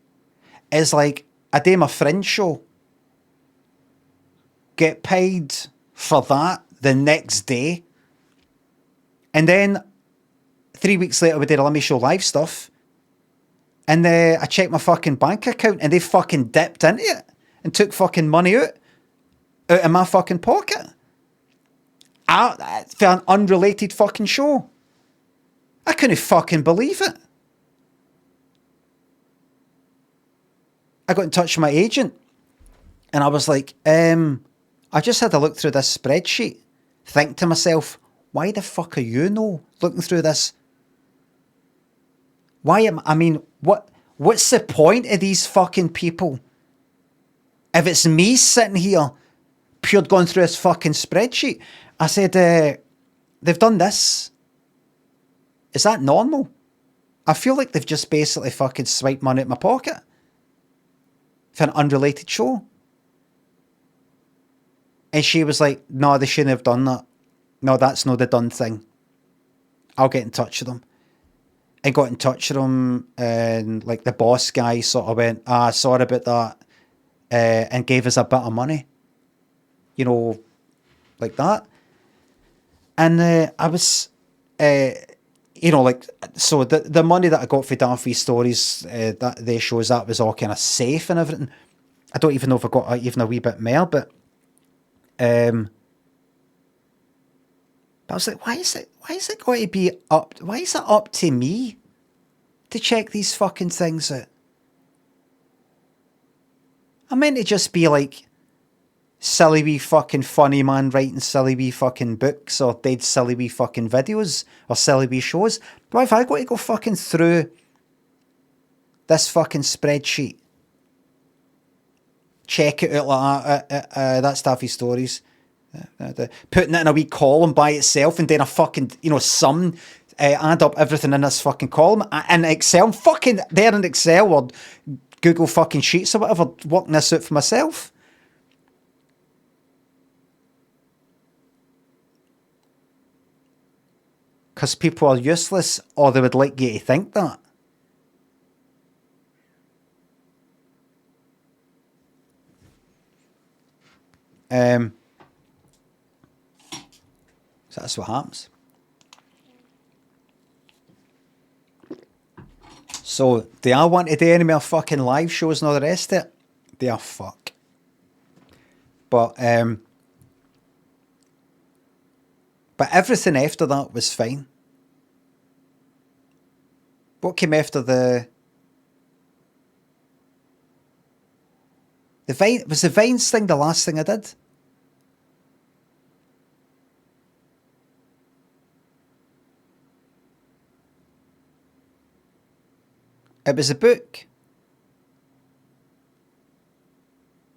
is like I do my Fringe show, get paid for that the next day, and then 3 weeks later we did a Limmy show live stuff, and I checked my fucking bank account and they fucking dipped into it and took fucking money out of my fucking pocket for an unrelated fucking show. I couldn't fucking believe it. I got in touch with my agent and I was like, I just had to look through this spreadsheet, think to myself, why the fuck are you looking through this? What's the point of these fucking people? If it's me sitting here, pure going through this fucking spreadsheet. I said, they've done this. Is that normal? I feel like they've just basically fucking swiped money out my pocket for an unrelated show. And she was like, no, they shouldn't have done that. No, that's not the done thing. I'll get in touch with them. I got in touch with them, and like the boss guy sort of went, sorry about that, and gave us a bit of money. You know, like that. And I was... you know, like, so the money that I got for Daffy Stories, that they shows, that was all kind of safe and everything. I don't even know if I got even a wee bit more, but I was like, why is it going to be up? Why is it up to me to check these fucking things out? I meant to just be like silly wee fucking funny man writing silly wee fucking books or dead silly wee fucking videos or silly wee shows. Why have I got to go fucking through this fucking spreadsheet? Check it out like that. That's Daffy Stories. Putting it in a wee column by itself and then a fucking, you know, sum, add up everything in this fucking column in Excel. I'm fucking there in Excel or Google fucking Sheets or whatever, working this out for myself. Because people are useless, or they would like you to think that. So that's what happens. So, do I want to do any more fucking live shows and all the rest of it? They are fuck. But everything after that was fine. What came after the Vine? Was the Vines thing the last thing I did? It was a book.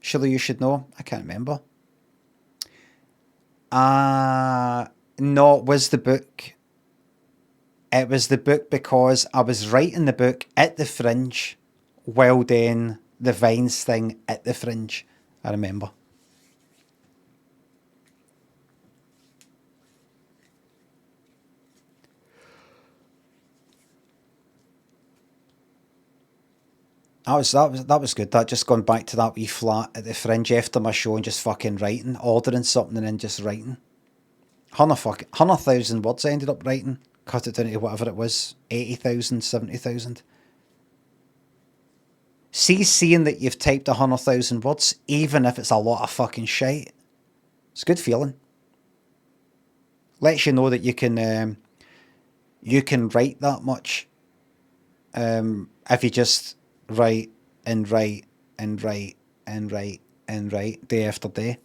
Surely you should know. I can't remember. No, it was the book. It was the book because I was writing the book at the Fringe while doing the Vines thing at the Fringe. I remember. That was good. That just gone back to that wee flat at the Fringe after my show and just fucking writing, ordering something and then just writing. 100,000 words I ended up writing. Cut it down to whatever it was, 80,000, 70,000. See, seeing that you've typed 100,000 words, even if it's a lot of fucking shite, it's a good feeling. Lets you know that you can write that much. If you just write and write and write and write and write day after day.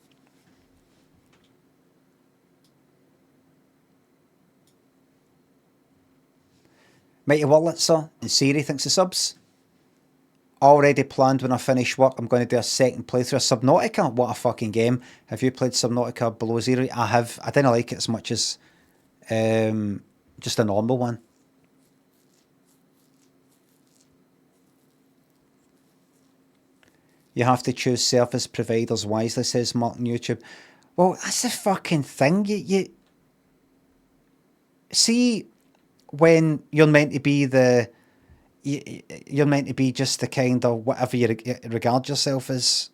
Mighty Wurlitzer and Siri thinks the subs. Already planned when I finish work, I'm going to do a second playthrough of Subnautica. What a fucking game. Have you played Subnautica Below Zero? I have. I didn't like it as much as just a normal one. You have to choose service providers wisely, says Martin YouTube. Well, that's the fucking thing. You see, when you're meant to be you're meant to be just the kind of whatever you regard yourself as,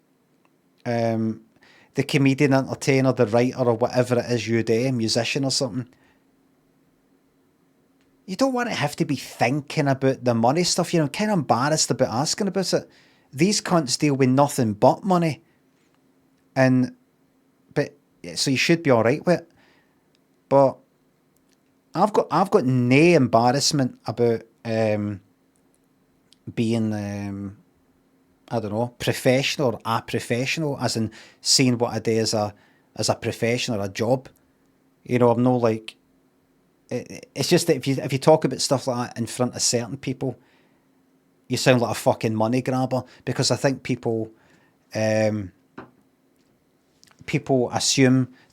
the comedian, entertainer, the writer, or whatever it is you do, musician or something. You don't want to have to be thinking about the money stuff. You know, I'm kind of embarrassed about asking about it. These cunts deal with nothing but money. So you should be alright with it. But I've got no embarrassment about being I don't know, professional or a professional, as in seeing what I do as a profession or a job. You know, I'm no like. It's just that if you talk about stuff like that in front of certain people, you sound like a fucking money grabber, because I think people assume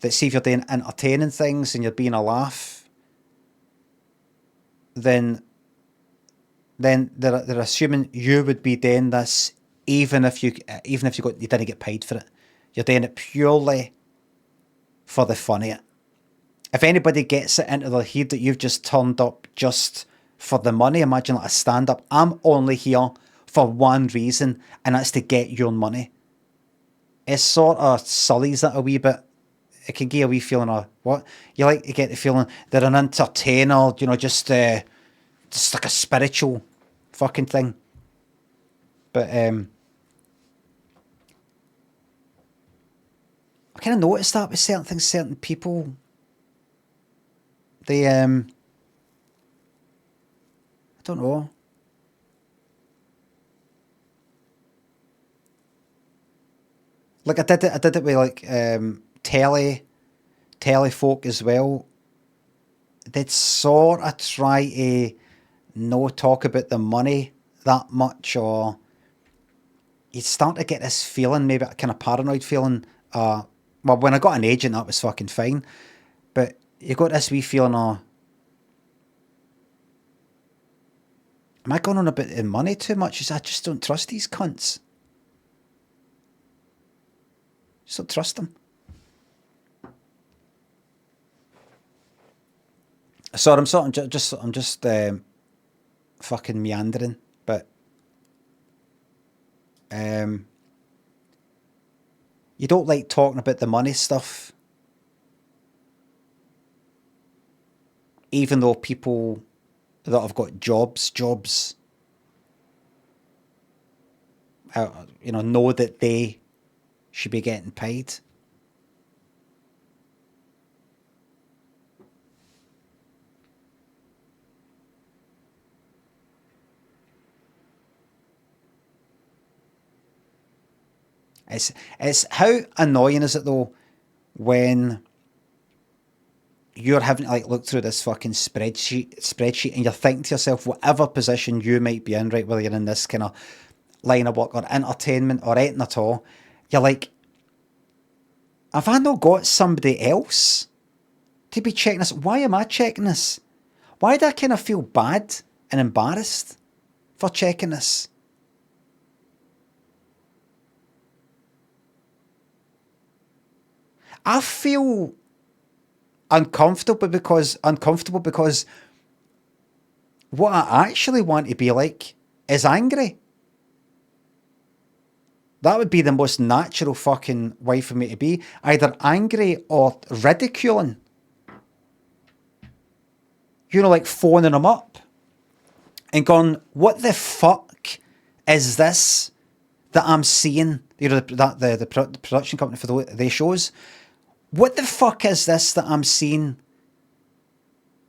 that, see, if you're doing entertaining things and you're being a laugh, then they're assuming you would be doing this even if you didn't get paid for it. You're doing it purely for the fun of it. If anybody gets it into their head that you've just turned up just for the money, imagine like a stand-up. I'm only here for one reason, and that's to get your money. It sort of sullies it a wee bit. It can give a wee feeling of, what? You like to get the feeling they're an entertainer, you know, just like a spiritual fucking thing. But I kind of noticed that with certain things, certain people. They, I don't know. Like I did it with like telly folk as well. They'd sort of try to no talk about the money that much, or you'd start to get this feeling, maybe a kind of paranoid feeling. Well, when I got an agent, that was fucking fine, but you got this wee feeling of, am I going on about the money too much? I just don't trust these cunts. Just don't trust them. Sorry, I'm just fucking meandering, but you don't like talking about the money stuff, even though people that have got jobs, know that they should be getting paid. It's how annoying is it though when you're having to like look through this fucking spreadsheet and you're thinking to yourself, whatever position you might be in, right, whether you're in this kind of line of work or entertainment or anything at all, you're like, have I not got somebody else to be checking this? Why am I checking this? Why do I kind of feel bad and embarrassed for checking this? I feel uncomfortable because what I actually want to be like is angry. That would be the most natural fucking way for me to be. Either angry or ridiculing. You know, like phoning them up and going, what the fuck is this that I'm seeing? You know, the production company for the shows. What the fuck is this that I'm seeing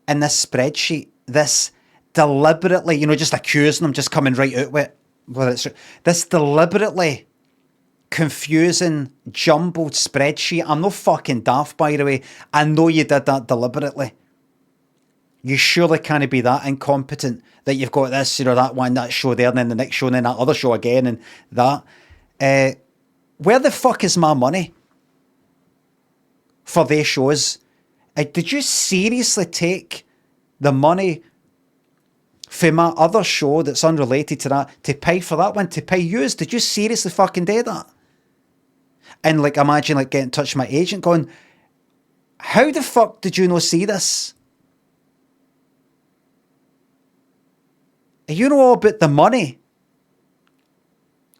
in this spreadsheet? This deliberately, you know, just accusing them, just coming right out with it. Whether it's this deliberately confusing, jumbled spreadsheet. I'm no fucking daft, by the way. I know you did that deliberately. You surely can't be that incompetent that you've got this, you know, that one, that show there, and then the next show, and then that other show again, and that. Where the fuck is my money for these shows? Did you seriously take the money for my other show that's unrelated to that, to pay for that one, to pay yous. Did you seriously fucking do that? And like, imagine like getting in touch with my agent going, how the fuck did you not see this? You know all about the money.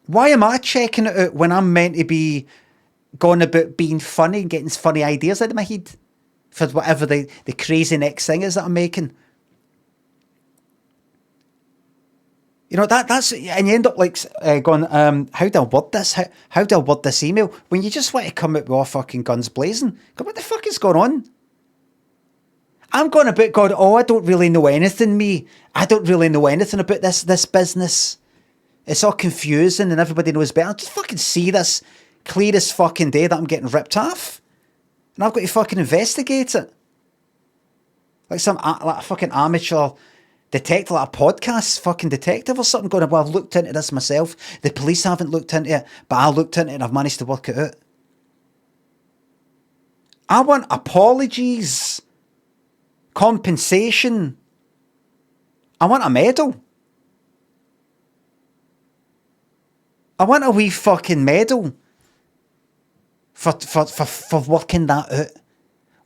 Why am I checking it out when I'm meant to be going about being funny and getting funny ideas out of my head for whatever the crazy next thing is that I'm making? You know, that's, and you end up like going, how do I word this? How do I word this email? When you just want to come out with all fucking guns blazing. Go, what the fuck is going on? I'm going about going, oh, I don't really know anything, me. I don't really know anything about this business. It's all confusing and everybody knows better. Just fucking see this clear as fucking day that I'm getting ripped off. And I've got to fucking investigate it. Like some like a fucking amateur detective, like a podcast fucking detective or something going, well, I've looked into this myself. The police haven't looked into it, but I looked into it and I've managed to work it out. I want apologies. Compensation. I want a medal. I want a wee fucking medal for working that out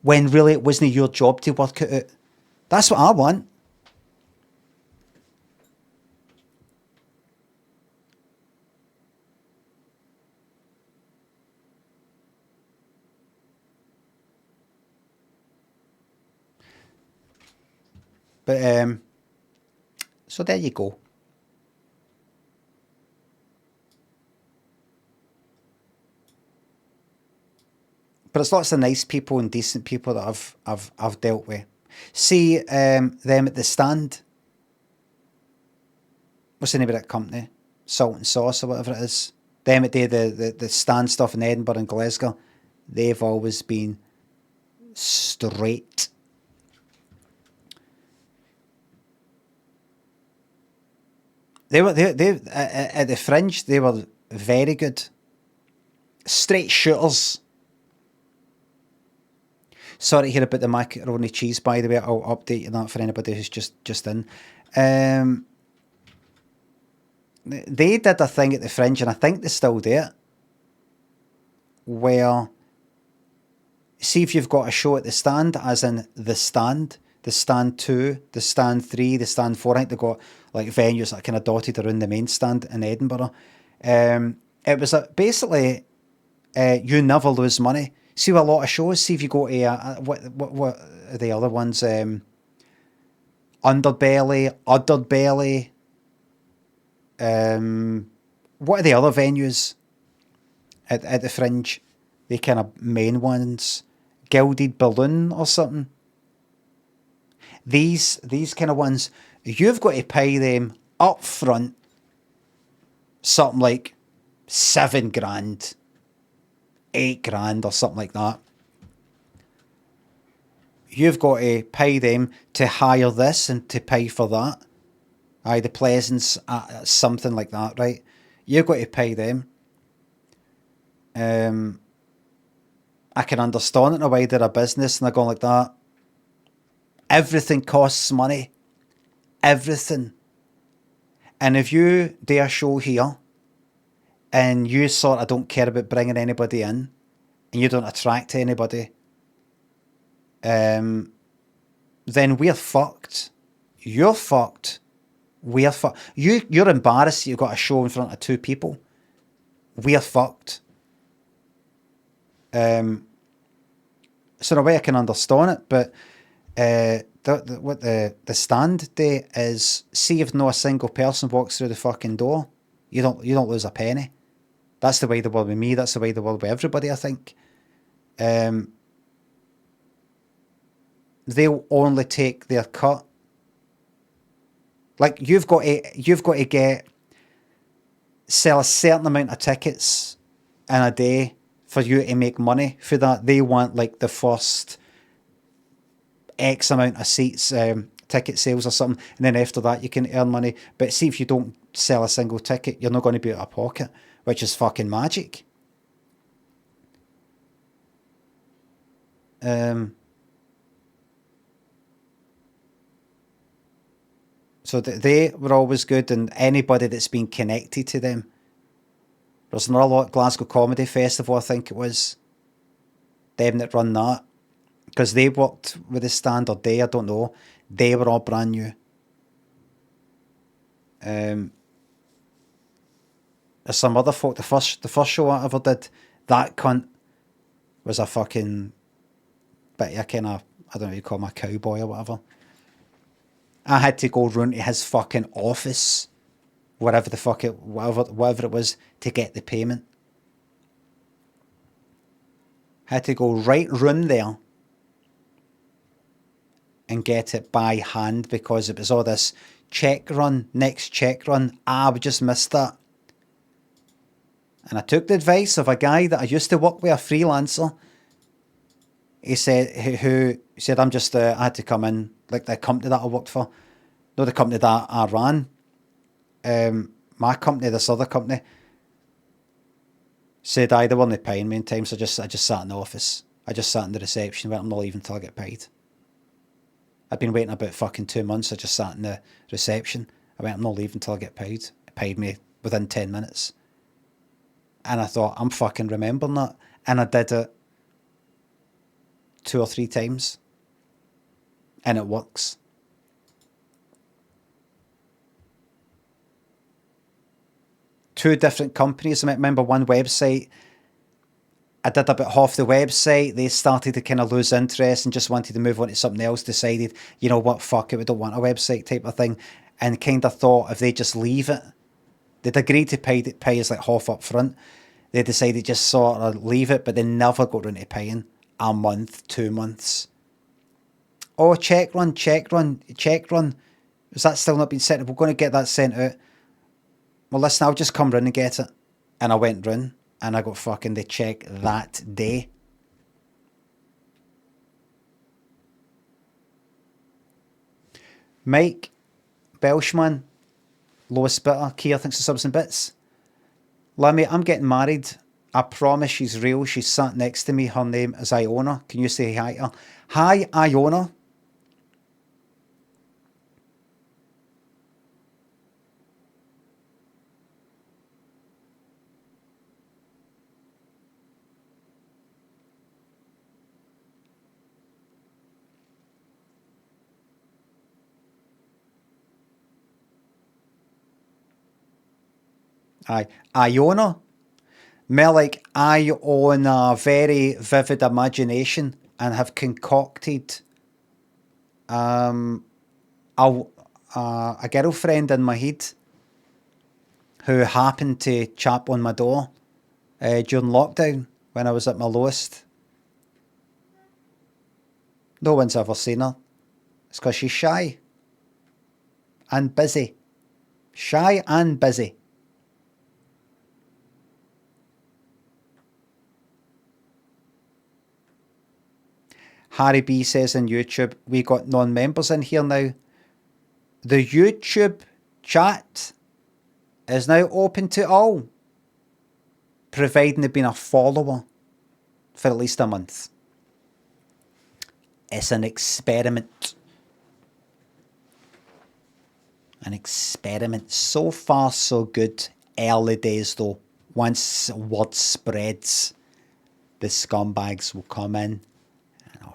when really it wasn't your job to work it out. That's what I want. But so there you go. But it's lots of nice people and decent people that I've dealt with. See them at the stand. What's the name of that company? Salt and Sauce or whatever it is. Them at the stand stuff in Edinburgh and Glasgow. They've always been straight. They at the Fringe. They were very good. Straight shooters. Sorry to hear about the Macaroni Cheese, by the way. I'll update you that for anybody who's just in. They did a thing at the Fringe, and I think they still do it, where, see if you've got a show at the stand, as in the stand 2, the stand 3, the stand 4. I think they've got like venues that are kind of dotted around the main stand in Edinburgh. It was basically, you never lose money. See a lot of shows. See if you go to what are the other ones? Underbelly, Udderbelly. What are the other venues at the Fringe? The kind of main ones, Gilded Balloon or something. These kind of ones, you've got to pay them up front. Something like $7,000. $8,000 or something like that. You've got to pay them to hire this and to pay for that. Aye, the Pleasance, something like that, right? You've got to pay them. I can understand it in a way they're a business and they're going like that. Everything costs money. Everything. And if you do a show here and you sort of don't care about bringing anybody in, and you don't attract anybody, then we're fucked. You're fucked. We're fucked. You're embarrassed that you've got a show in front of 2 people. We're fucked. So in a way I can understand it, but what the stand do is, see if not a single person walks through the fucking door, you don't lose a penny. That's the way the world with me. That's the way the world with everybody, I think. They'll only take their cut. Like you've got to sell a certain amount of tickets in a day for you to make money for that. They want like the first X amount of seats, ticket sales or something, and then after that you can earn money. But see if you don't sell a single ticket, you're not going to be out of pocket, which is fucking magic. So they were always good, and anybody that's been connected to them. There's another lot, Glasgow Comedy Festival, I think it was. Them that run that. Because they worked with the Standard Day, I don't know. They were all brand new. There's some other folk. The first show I ever did, that cunt was a fucking bit of a kind of, I don't know what you call him, a cowboy or whatever. I had to go round to his fucking office, wherever the fuck it, whatever it was, to get the payment. Had to go right round there and get it by hand because it was all this next check run. We just missed that. And I took the advice of a guy that I used to work with, a freelancer. He said, he said, I'm just, I had to come in, like the company that I worked for. No, the company that I ran. My company, this other company, said, they weren't paying me in time, so I just sat in the office. I just sat in the reception, went, I'm not leaving until I get paid. I'd been waiting about fucking 2 months, I just sat in the reception. I went, I'm not leaving until I get paid. It paid me within 10 minutes. And I thought, I'm fucking remembering that. And I did it 2 or 3 times. And it works. Two different companies. I remember one website, I did about half the website. They started to kind of lose interest and just wanted to move on to something else. Decided, you know what, fuck it, we don't want a website type of thing. And kind of thought if they just leave it, they'd agreed to pay us like half up front. They decided just sort of leave it, but they never got around to paying a month, 2 months. Oh, check run. Has that still not been sent? We're going to get that sent out. Well, listen, I'll just come round and get it. And I went round and I got fucking the check that day. Mike Belshman, lowest bidder, Kia thinks of subs and bits. Limmy, I'm getting married. I promise she's real. She's sat next to me. Her name is Iona. Can you say hi to her? Hi, Iona. Iona. More like I own a very vivid imagination and have concocted a girlfriend in my head who happened to chap on my door during lockdown when I was at my lowest. No one's ever seen her. It's because she's shy and busy. Shy and busy. Harry B says in YouTube, we got non-members in here now. The YouTube chat is now open to all, providing they've been a follower for at least a month. It's an experiment. An experiment. So far, so good. Early days, though. Once word spreads, the scumbags will come in.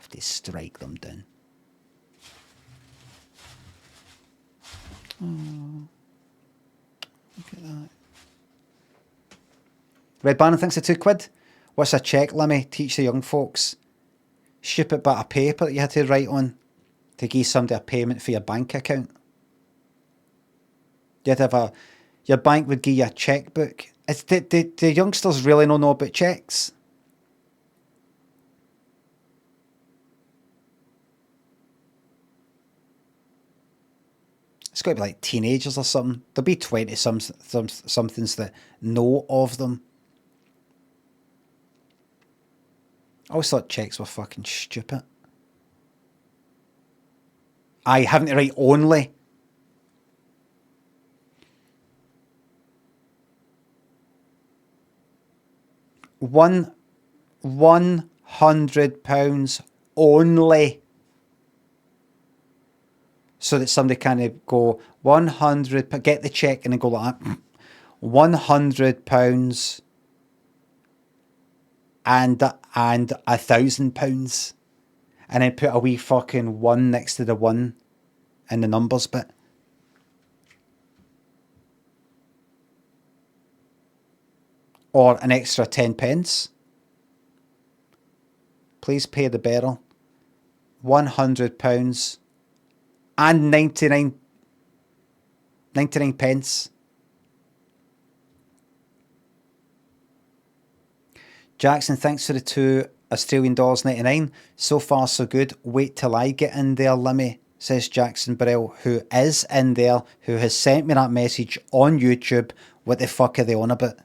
They strike them down. Oh, look at that. Red Bannon thinks of £2. What's a check, Limmy? Teach the young folks. Stupid bit of paper that you had to write on to give somebody a payment for your bank account. You'd have your bank would give you a checkbook. The youngsters really don't know about checks. It's got to be like teenagers or something. There'll be 20-somethings that know of them. I always thought checks were fucking stupid. I having to write only. £100 only. so that somebody can go 100, get the check and then go like that, £100 and £1,000, and then put a wee fucking 1 next to the 1 in the numbers bit. Or an extra 10 pence. Please pay the bearer £100 and 99 pence. Jackson, thanks for the $2 Australian 99. So far, so good. Wait till I get in there, Limmy, says Jackson Burrell, who is in there, who has sent me that message on YouTube. What the fuck are they on about?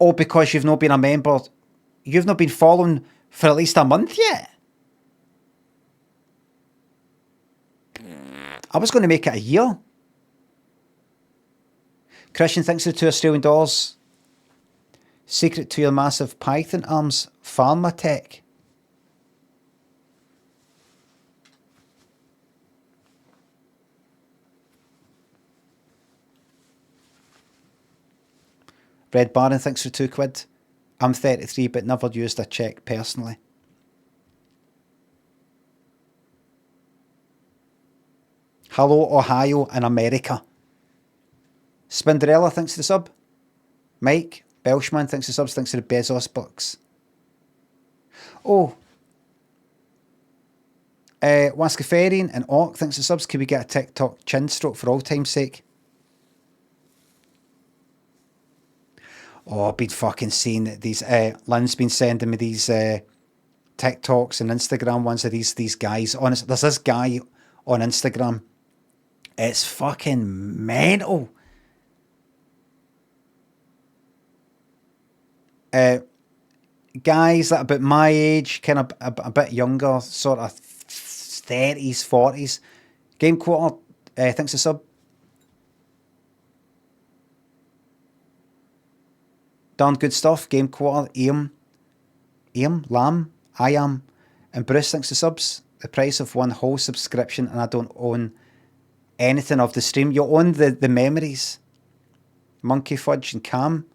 Oh, because you've not been a member. You've not been following for at least a month yet. I was going to make it a year. Christian, thanks for the $2 Australian. Secret to your massive Python arms, Pharmatech. Red Baron, thanks for £2. I'm 33 but never used a check personally. Hello, Ohio in America. Spinderella, thanks for the sub. Mike Belshman, thanks for the subs. Thanks for the Bezos bucks. Oh. Waskafarian and Orc, thanks for the subs. Can we get a TikTok chin stroke for all time's sake? Oh, I've been fucking seeing these. Lynn's been sending me these TikToks and Instagram ones of these guys. Honestly, there's this guy on Instagram. It's fucking mental. Guys that are about my age, kind of a bit younger, sort of 30s, 40s. Game Quarter, thanks for sub. Darn good stuff. Game Quarter, Lamb, I am. And Bruce, thanks for subs. The price of one whole subscription, and I don't own anything of the stream. You own the memories. Monkey Fudge and Cam.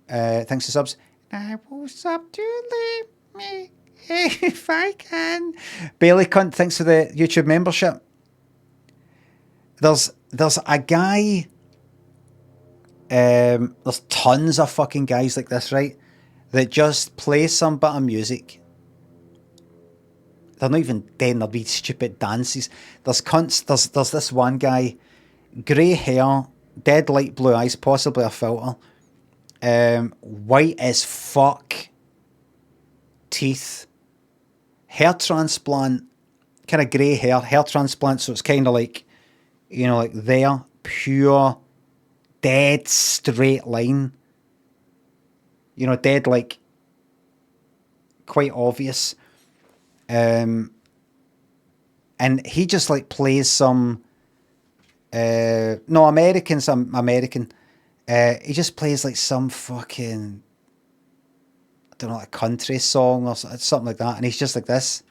Thanks for subs. I will sub to leave me if I can. Bailey Cunt, thanks for the YouTube membership. There's a guy. There's tons of fucking guys like this, right? That just play some bit of music. They're not even doing their wee stupid dances. There's cunts. There's this one guy, grey hair, dead light blue eyes, possibly a filter. White as fuck teeth, hair transplant, kind of grey hair transplant, so it's kind of like, you know, like there, pure, dead straight line, you know, dead like quite obvious. And he just like plays some American. He just plays like some fucking, I don't know, like a country song or something like that, and he's just like this.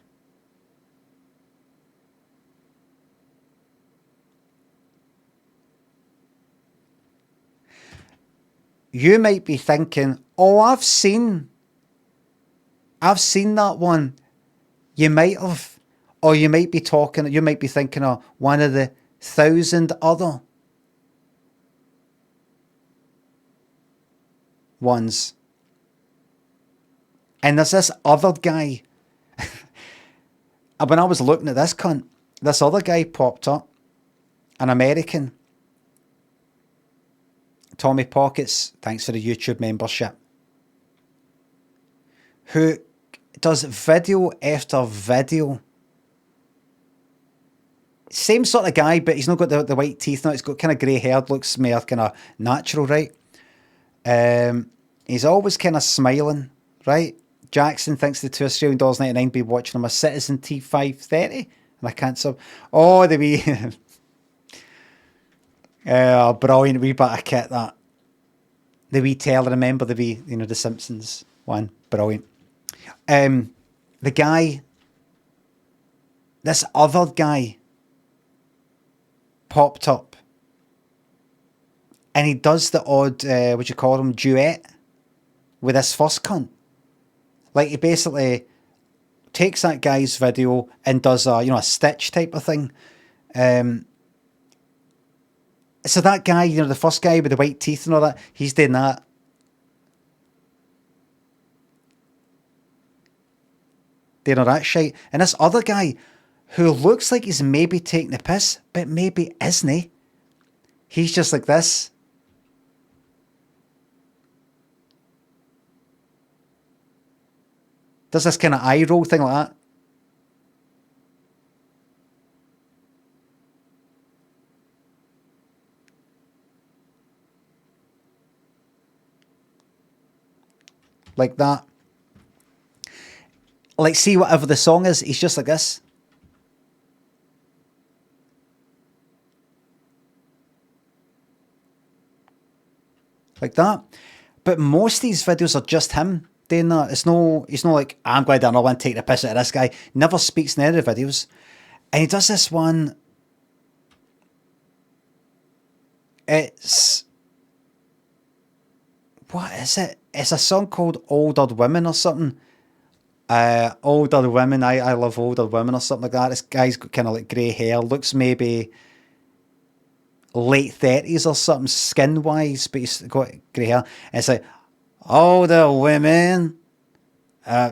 You might be thinking, oh, I've seen that one. You might have, or you might be thinking of one of the 1,000 other ones. And there's this other guy. When I was looking at this cunt, this other guy popped up, an American. Tommy Pockets, thanks for the YouTube membership, who does video after video. Same sort of guy, but he's not got the white teeth now. He's got kind of grey hair, looks more kind of natural, right? He's always kind of smiling, right? Jackson, thanks to the $2 be watching him a Citizen T530, and I can't sub. Oh, the wee. Brilliant wee bit of kit, that. The wee teller, remember the wee, you know, the Simpsons one. Brilliant. the guy, this other guy popped up and he does the odd, what you call him, duet with this first cunt. Like, he basically takes that guy's video and does a, a stitch type of thing. So that guy, the first guy with the white teeth and all that, he's doing that. Doing all that shit. And this other guy, who looks like he's maybe taking the piss, but maybe isn't. He's just like this. Does this kind of eye roll thing like that. Like that. Like, see, whatever the song is, he's just like this. Like that. But most of these videos are just him doing that. It's no like, I'm going down, I want to take the piss out of this guy. Never speaks in any of the videos. And he does this one. It's... What is it? It's a song called Older Women or something. Older Women, I love older women or something like that. This guy's got kind of like grey hair, looks maybe late 30s or something, skin-wise, but he's got grey hair. And it's like, older women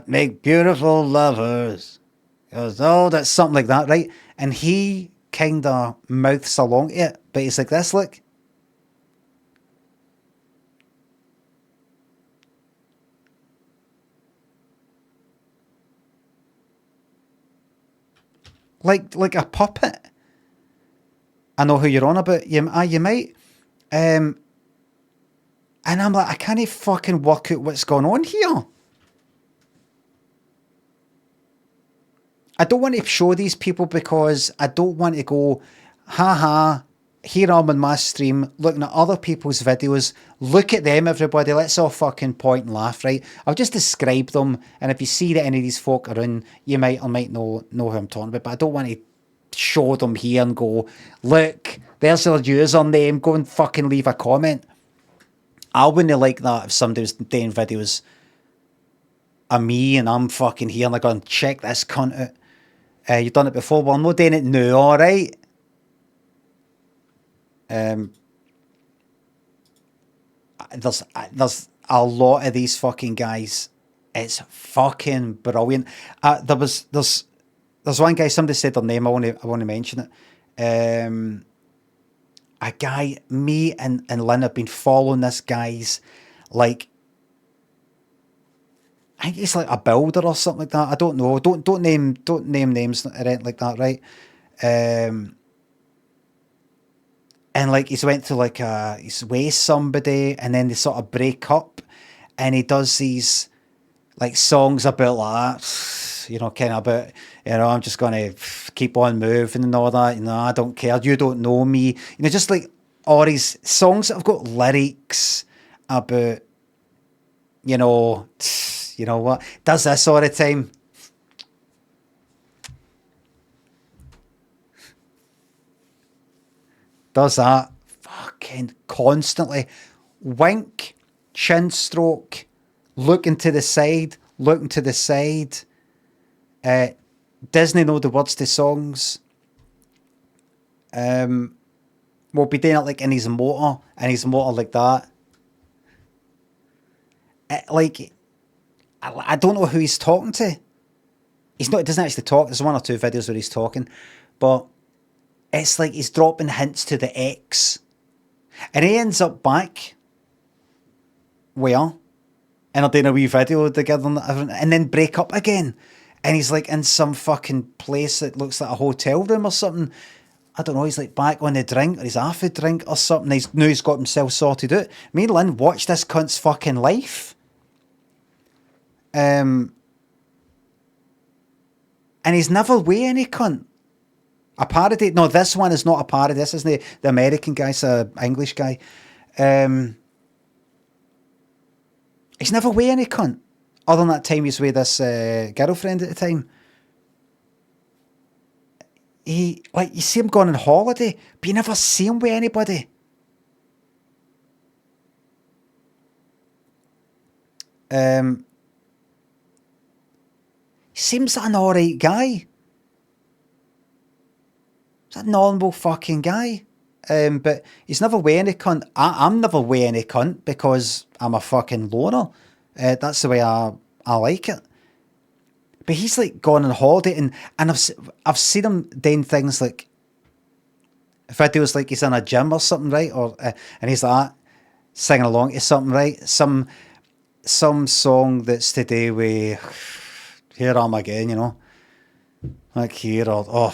make beautiful lovers. Oh, that's something like that, right? And he kind of mouths along to it, but he's like this, look. Like a puppet. I know who you're on about. You might. And I'm like, I can't fucking work out what's going on here. I don't want to show these people because I don't want to go, haha, here I'm on my stream looking at other people's videos. Look at them, everybody. Let's all fucking point and laugh, right? I'll just describe them. And if you see that any of these folk are in, you might or might know who I'm talking about. But I don't want to show them here and go, look, there's their username. Go and fucking leave a comment. I wouldn't like that if somebody was doing videos of me and I'm fucking here and I go and check this cunt out. You've done it before. Well, I'm not doing it now, alright? There's a lot of these fucking guys. It's fucking brilliant. There's one guy, somebody said their name, I want to mention it. A guy, me and Lynn have been following this guy's, like, I think he's like a builder or something like that. I don't know. Don't name names or anything like that, right? And like he's went to like he's with somebody and then they sort of break up and he does these like songs about like that, kind of about, I'm just going to keep on moving and all that. I don't care. You don't know me. Just like all these songs that have got lyrics about, what, does this all the time. Does that fucking constantly. Wink, chin stroke, looking to the side. Disney know the words to songs. We'll be doing it like in his motor like that. I don't know who he's talking to. He doesn't actually talk. There's one or two videos where he's talking, but it's like he's dropping hints to the ex. And he ends up back where? And they're doing a wee video together and then break up again. And he's like in some fucking place that looks like a hotel room or something. I don't know, he's like back on the drink or he's half a drink or something. He's got himself sorted out. Me and Lynn watched this cunt's fucking life. And he's never with any cunt. A parody? No, this one is not a parody. This is the American guy, it's an English guy. He's never with any cunt. other than that time he was with this girlfriend at the time, he, like, you see him going on holiday, but you never see him with anybody. He seems like an alright guy. He's a normal fucking guy. But he's never with any cunt. I'm never with any cunt because I'm a fucking loner. That's the way I like it. But he's like gone on holiday, and I've seen him doing things like videos like he's in a gym or something, right? Or and he's like singing along to something, right? Some song that's to do with Here I'm Again, you know, like here, or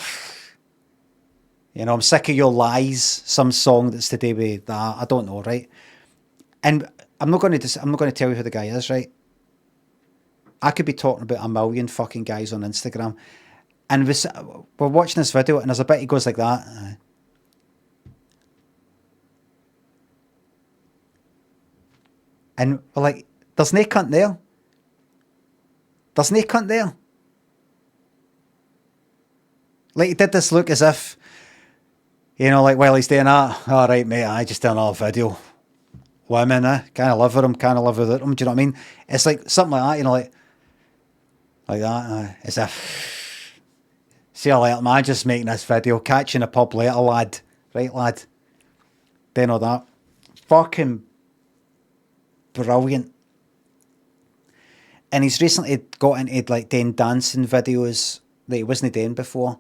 you know, I'm sick of your lies. Some song that's to do with that. I don't know, right? And I'm not going to tell you who the guy is, right? I could be talking about a million fucking guys on Instagram, and we're watching this video, and there's a bit he goes like that, and we're like, "There's no cunt there. There's no cunt there." Like, he did this look as if, you know, like, while he's doing that, all right, mate, I just done another video. Women, can't live with them, can't live without them. Do you know what I mean? It's like something like that, you know, like that, as if, see you later, man, just making this video, catch you in a pub later, lad. Right, lad? Then all that. Fucking brilliant. And he's recently got into, like, doing dancing videos that he wasn't doing before.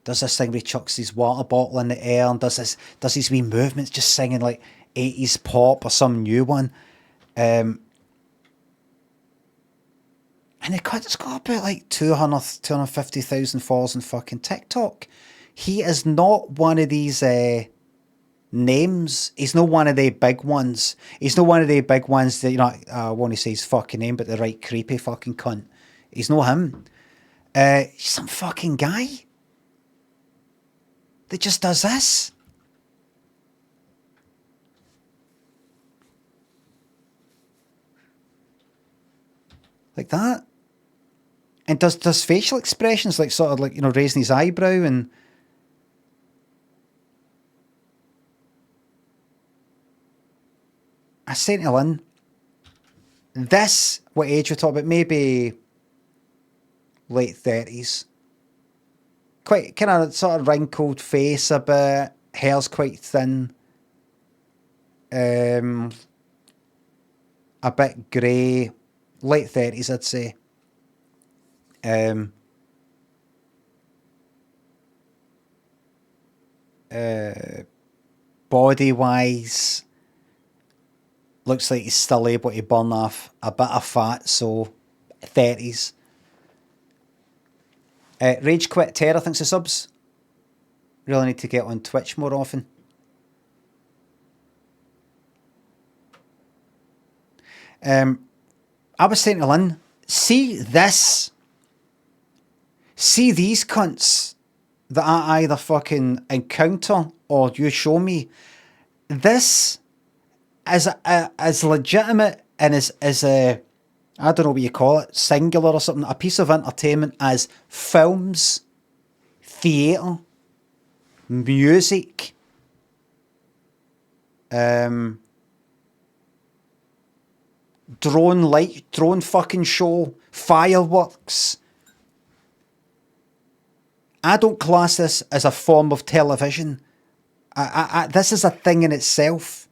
Does this thing where he chucks his water bottle in the air and does these wee movements, just singing like 80s pop or some new one. And it's got about like 250,000 followers on fucking TikTok. He is not one of these names. He's not one of the big ones. He's not one of the big ones that, you know, I want to say his fucking name, but the right creepy fucking cunt. He's not him. He's some fucking guy that just does this. Like that. And does facial expressions, like sort of like, you know, raising his eyebrow and I sent to Lynn, this, what age we're talking about, maybe late 30s. Quite kind of sort of wrinkled face a bit, hair's quite thin. A bit grey, late 30s I'd say. Body wise, looks like he's still able to burn off a bit of fat, so 30s. Rage Quit Terror thinks of subs. Really need to get on Twitch more often. I was saying to Lynn, see this. See these cunts that I either fucking encounter or you show me. This is as legitimate and as a, I don't know what you call it, singular or something, a piece of entertainment as films, theatre, music, drone fucking show, fireworks. I don't class this as a form of television. This is a thing in itself.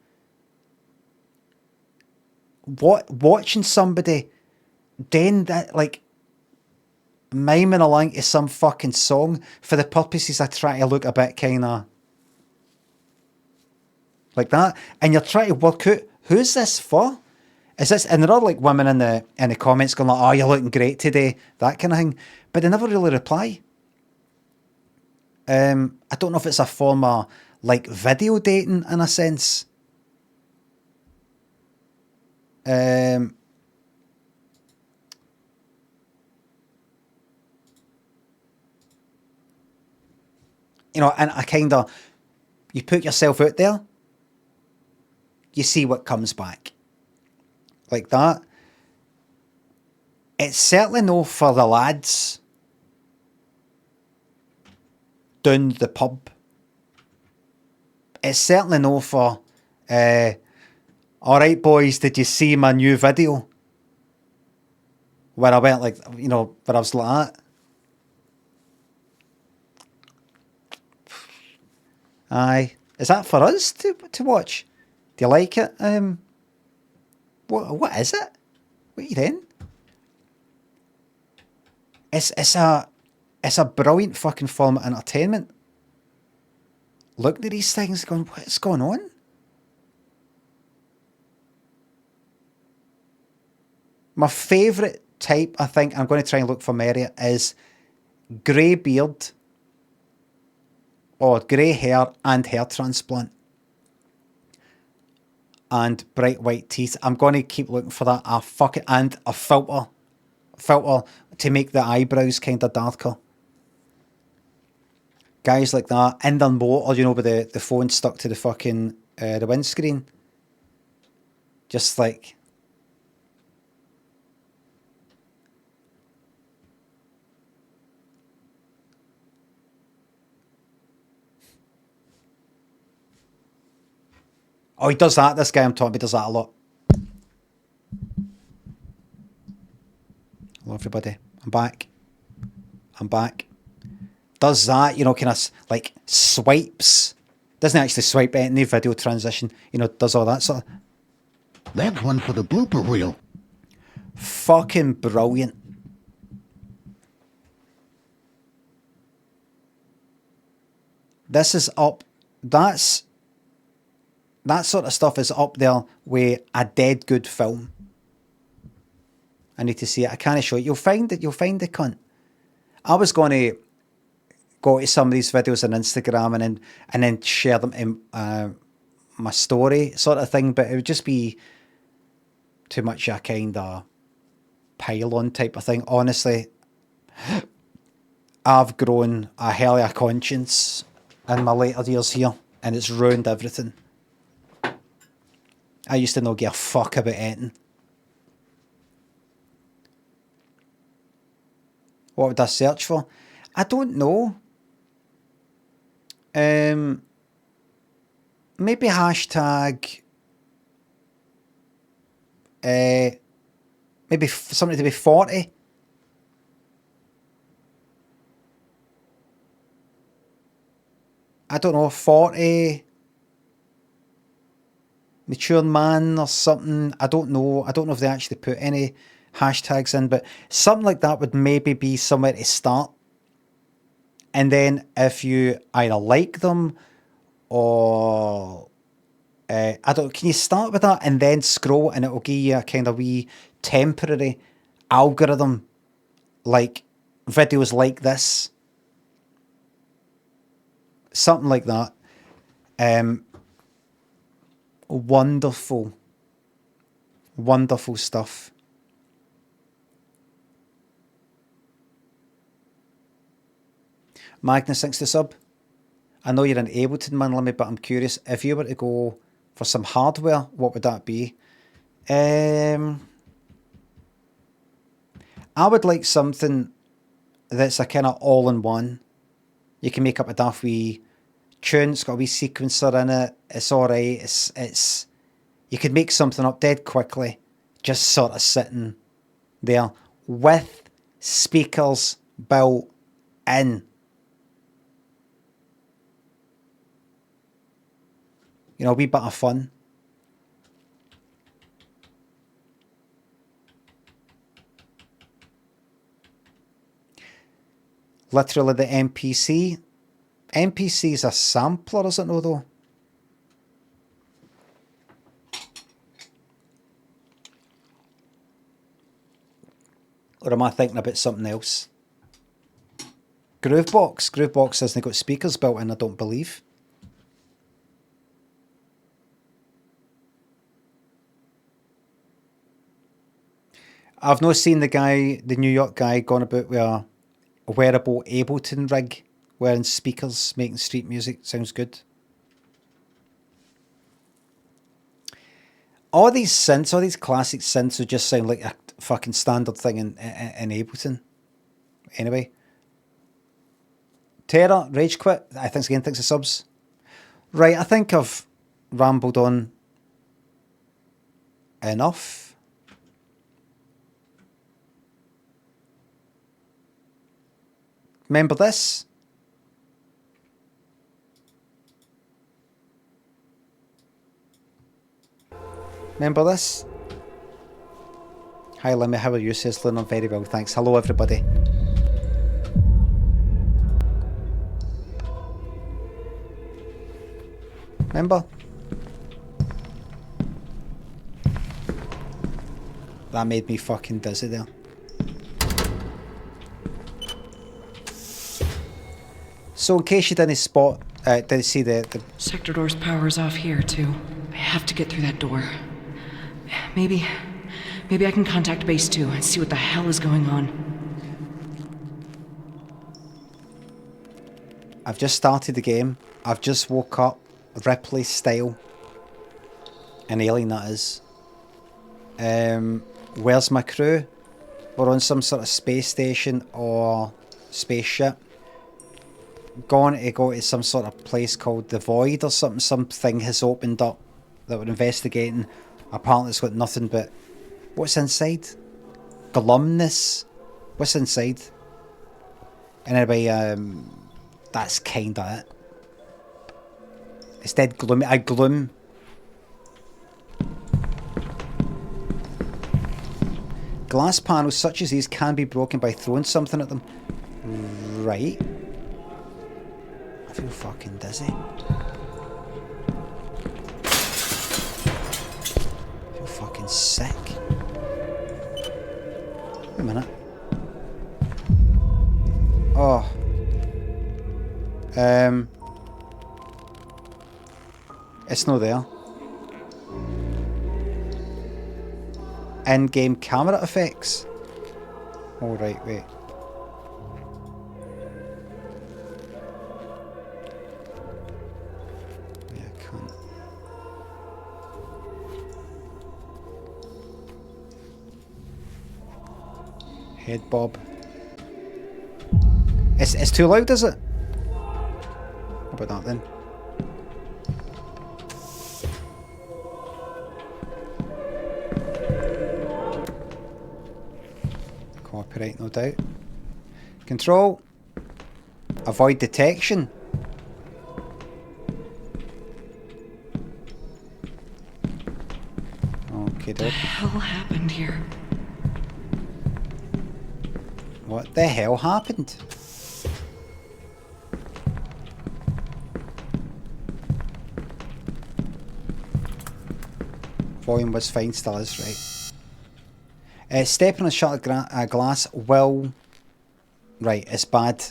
Watching somebody doing that, like miming along to some fucking song for the purposes I try to look a bit kind of like that, and you're trying to work out who's this for. Is this? And there are like women in the comments going like, "Oh, you're looking great today," that kind of thing, but they never really reply. I don't know if it's a form of like video dating in a sense. You know, and I kind of, you put yourself out there, you see what comes back. Like that. It's certainly no for the lads down the pub. It's certainly no for, alright boys, did you see my new video? Where I went like, you know, where I was like that. Aye. Is that for us to watch? Do you like it? What is it? What are you doing? It's a brilliant fucking form of entertainment. Looking at these things going, what's going on? My favourite type, I think, I'm going to try and look for Marriott, is grey beard or grey hair and hair transplant. And bright white teeth. I'm going to keep looking for that. And a filter to make the eyebrows kind of darker. Guys like that in their motor, you know, with the phone stuck to the fucking the windscreen. Just like. Oh, he does that. This guy I'm talking about does that a lot. Hello, everybody. I'm back. Does that, you know, kind of like swipes. Doesn't actually swipe any video transition. You know, does all that sort of. That's one for the blooper reel. Fucking brilliant. This is up. That sort of stuff is up there with a dead good film. I need to see it. I can't show it. You'll find it. You'll find the cunt. I was going to go to some of these videos on Instagram and then share them in my story sort of thing, but it would just be too much a kind of pile-on type of thing. Honestly, I've grown a hell of a conscience in my later years here, and it's ruined everything. I used to not give a fuck about anything. What would I search for? I don't know. Maybe hashtag. Maybe somebody to be 40. I don't know, 40. Mature man or something. I don't know. I don't know if they actually put any hashtags in, but something like that would maybe be somewhere to start. And then if you either like them or I don't, can you start with that and then scroll and it will give you a kind of wee temporary algorithm like videos like this, something like that. Wonderful stuff. Magnus, thanks to sub. I know you're an Ableton man, Limmy, but I'm curious, if you were to go for some hardware, what would that be? I would like something that's a kind of all-in-one. You can make up a daft wee tune, it's got a wee sequencer in it, it's alright, it's you could make something up dead quickly, just sort of sitting there with speakers built in. You know, a wee bit of fun. Literally the MPC. MPC is a sampler, isn't it though? Or am I thinking about something else? Groovebox. Groovebox hasn't got speakers built in, I don't believe. I've not seen the New York guy gone about with a wearable Ableton rig, wearing speakers, making street music. Sounds good. All these synths, all these classic synths would just sound like a fucking standard thing in Ableton. Anyway. Terror, Rage Quit, I think again, thanks for subs. Right, I think I've rambled on enough. Remember this? Remember this? Hi Limmy, how are you? Says Lynn, I'm very well, thanks. Hello everybody. Remember? That made me fucking dizzy there. So in case you didn't spot, didn't see the... Sector door's power's off here, too. I have to get through that door. Maybe I can contact Base 2 and see what the hell is going on. I've just started the game. I've just woke up. Ripley style. An alien, that is. Where's my crew? We're on some sort of space station or spaceship. Going to go to some sort of place called the Void or something. Something has opened up that we're investigating. Apparently it's got nothing but... What's inside? Glumness? What's inside? And anyway, that's kinda it. It's dead gloomy. I gloom. Glass panels such as these can be broken by throwing something at them. Right. I feel fucking dizzy. I feel fucking sick. Wait a minute. Oh. It's not there. In-game camera effects. Oh right, wait. Yeah, I can't. Head bob. It's too loud, is it? How about that then? Copyright, no doubt. Control. Avoid detection. Okay, What the hell happened here? What the hell happened? Volume was fine, still is, right. Stepping on shattered glass will... Right, it's bad.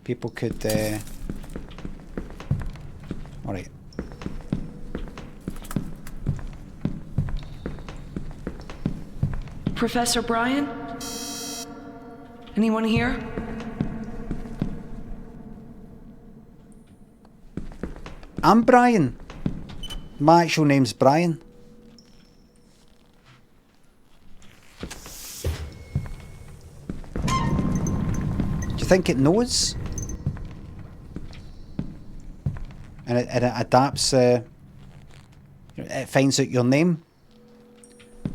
People could... Alright. Professor Brian? Anyone here? I'm Brian. My actual name's Brian. Do you think it knows? And it adapts, it finds out your name. I'm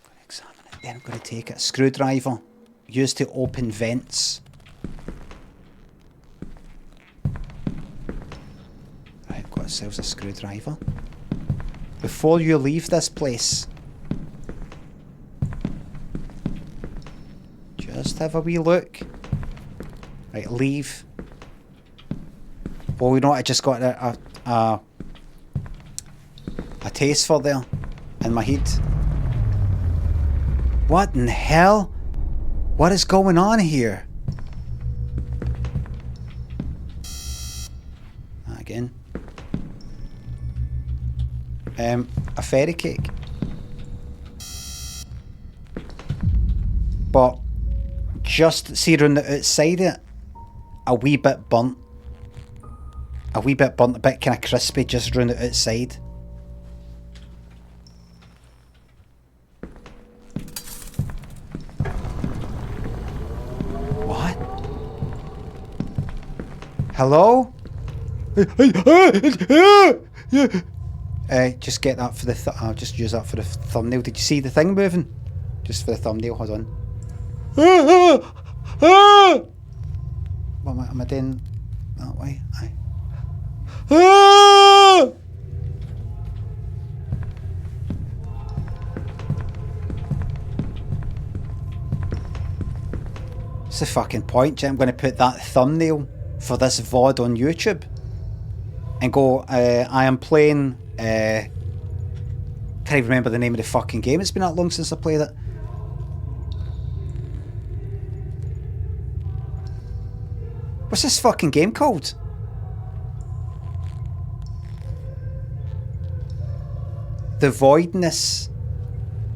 going to examine it. Then I'm going to take a screwdriver used to open vents. Right, got ourselves a screwdriver. Before you leave this place, just have a wee look. Right, leave. Oh, you know what? I just got a taste for there in my head. What in hell? What is going on here? Again. A fairy cake. But just see on the outside of it, a wee bit burnt. A wee bit burnt, a bit kind of crispy just round the outside. What? Hello? Just get that for the I'll just use that for the thumbnail. Did you see the thing moving? Just for the thumbnail, hold on. What am I doing that way? Aye. What's the fucking point? I'm going to put that thumbnail for this VOD on YouTube and go, I am playing, can't even remember the name of the fucking game. It's been that long since I played it. What's this fucking game called? The Voidness.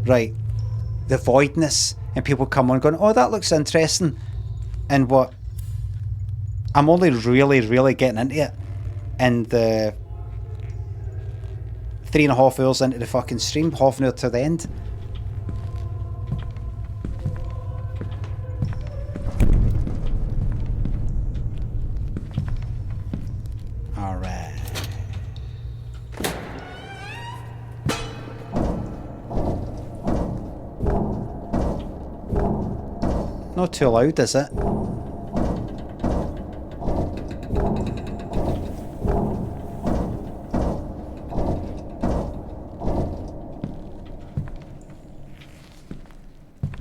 Right. The Voidness. And people come on going, oh, that looks interesting. And what? I'm only really getting into it. And the 3.5 hours into the fucking stream, half an hour to the end. Alright. Not too loud, is it?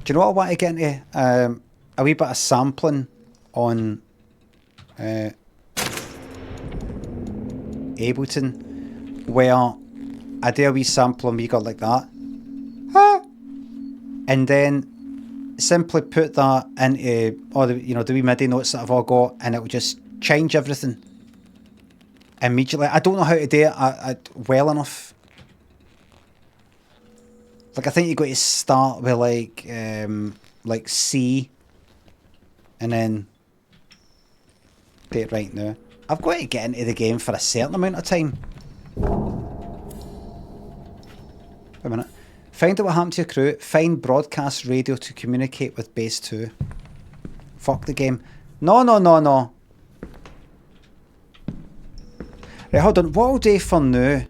Do you know what I want to get into? A wee bit of sampling on Ableton, where I do a wee sample and we got like that, and then simply put that into all the the wee MIDI notes that I've all got, and it will just change everything immediately. I don't know how to do it well enough. Like, I think you got to start with like C, and then do it right now. I've got to get into the game for a certain amount of time. Wait a minute. Find out what happened to your crew. Find broadcast radio to communicate with base 2. Fuck the game. No. Right, hold on. What I'll do for now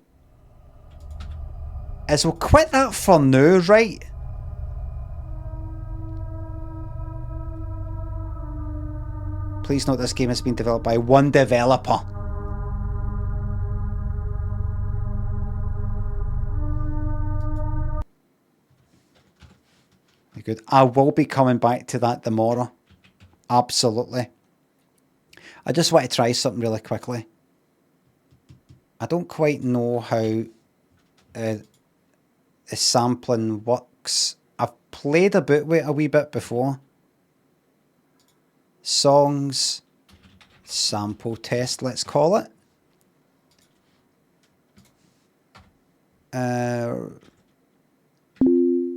is we'll quit that for now, right? Please note this game has been developed by one developer. Very good. I will be coming back to that tomorrow. Absolutely. I just want to try something really quickly. I don't quite know how the sampling works. I've played about with it a wee bit before. Songs sample test, let's call it.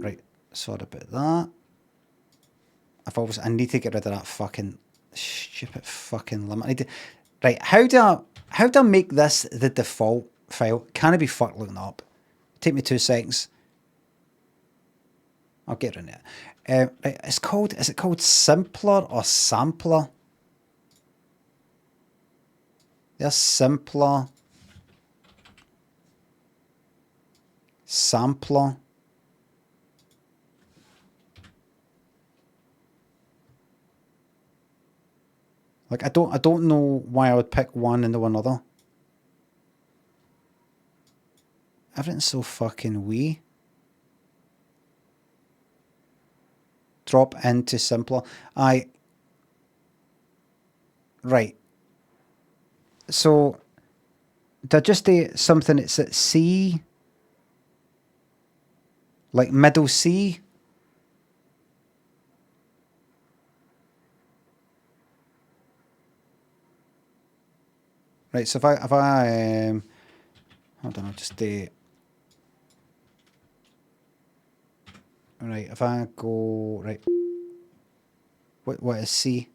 Right, sorry about that. I need to get rid of that fucking stupid fucking limit. Right, how do I make this the default file? Can I be fucked looking up? Take me 2 seconds. I'll get in there. Right, is it called Simpler or Sampler? There's Simpler. Sampler. Like, I don't know why I would pick one and the one other. Everything's so fucking wee. Drop into Simpler. Right. So, do I just do something that's at C? Like middle C? Right, so if I hold on, I'll just do. Right, if I go right, what is C?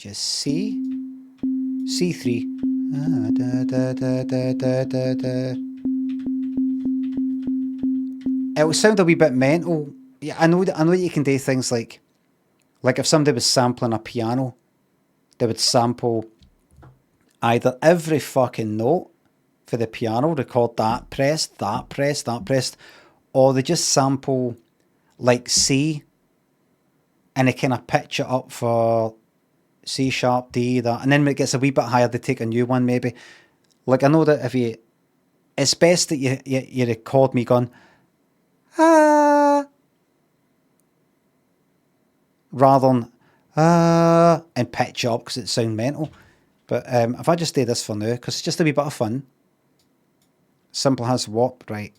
just C. C3. Da, da, da, da, da, da, da. It will sound a wee bit mental. Yeah, I know that you can do things like if somebody was sampling a piano, they would sample either every fucking note for the piano, record that pressed, that pressed, that pressed, or they just sample like C and they kind of pitch it up for C sharp, D, that, and then when it gets a wee bit higher, they take a new one maybe. Like I know that if you, it's best that you record me going, ah, rather than and pitch it up because it sounds mental. But if I just do this for now, because it's just a wee bit of fun. Simple has what? Right.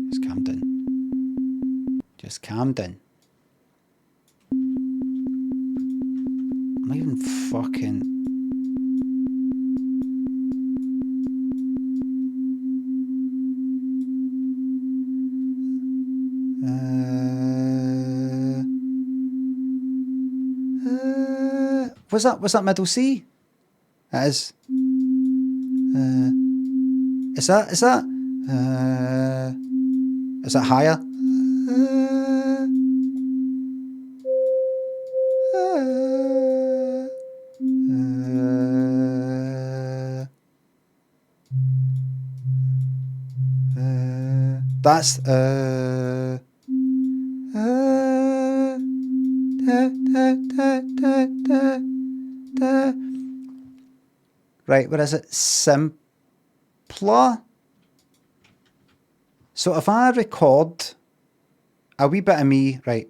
Just calm down. Just calm down. I'm not even fucking... Was that middle C? That is. Is that? Is that higher? That's right, where is it? Simpler. So if I record a wee bit of me, right.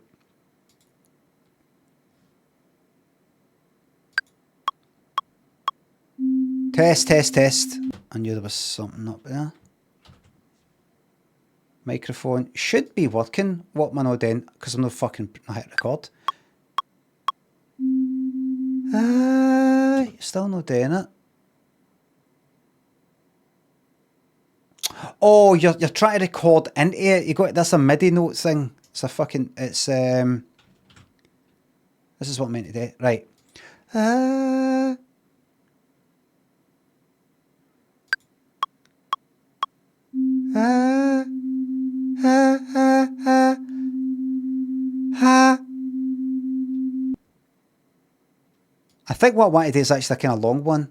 Test. I knew there was something up there. Microphone should be working. What am I not doing? Because I'm not fucking hit record. You're still not doing it. Oh, you're trying to record into it. You got that's a MIDI note thing. It's a fucking this is what I'm meant to do. Right. I think what I want to do is actually a kind of long one.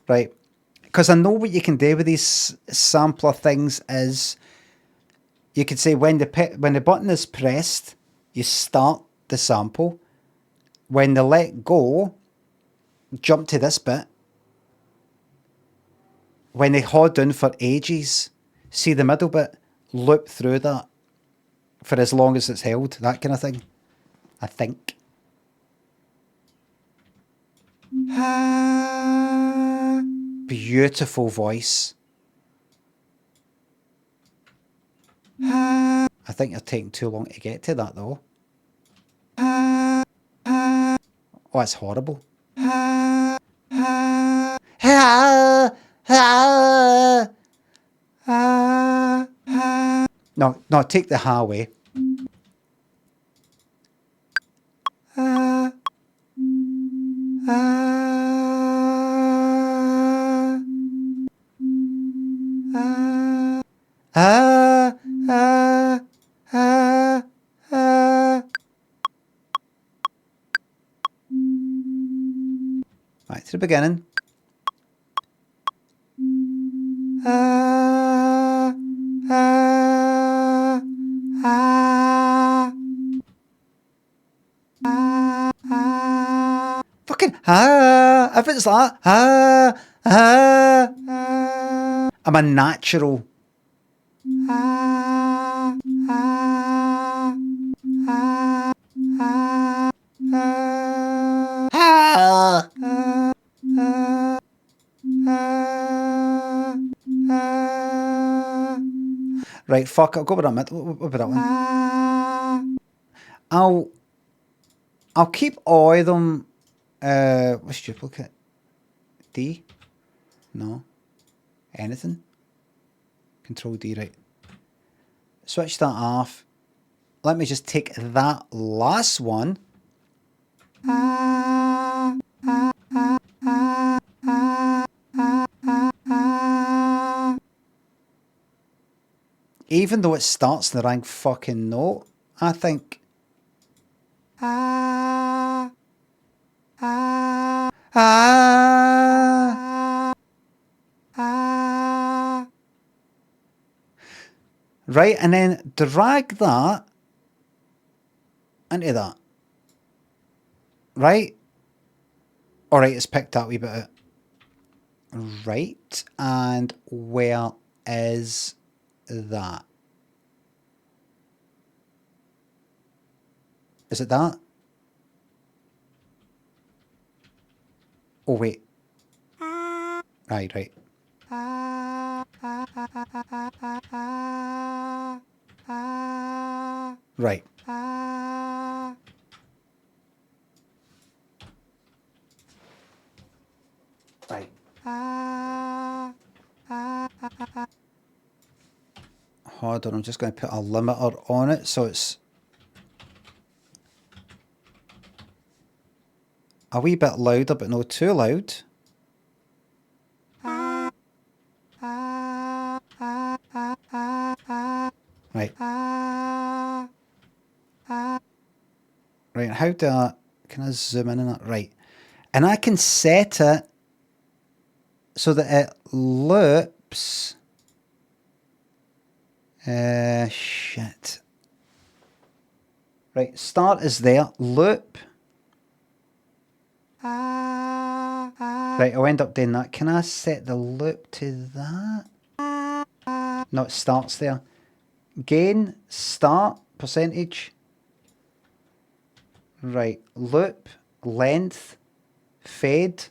Right, because I know what you can do with these sampler things is you could say when the button is pressed, you start the sample. When they let go, jump to this bit. When they hold down for ages, see the middle bit, loop through that for as long as it's held, that kind of thing, I think. Beautiful voice. I think you're taking too long to get to that though. Oh, it's horrible. No, take the ha away. Right, to the beginning. Fucking if it's that I'm a natural. Right, fuck, I'll go with that. What about that one? I'll keep all of them. What's duplicate? D? No. Anything? Control D, right. Switch that off. Let me just take that last one. Even though it starts the wrong fucking note, I think. Right, and then drag that into that. Right? Alright, it's picked that wee bit out. Right, and where is that? Is it that? Oh, wait. Right. Right. Right. Hold on, I'm just going to put a limiter on it so it's a wee bit louder, but not too loud. Right. Right, how do I... Can I zoom in on that? Right. And I can set it so that it loops... shit. Right, start is there. Loop. Right, I'll end up doing that. Can I set the loop to that? No, it starts there. Gain, start, percentage. Right, loop, length, fade.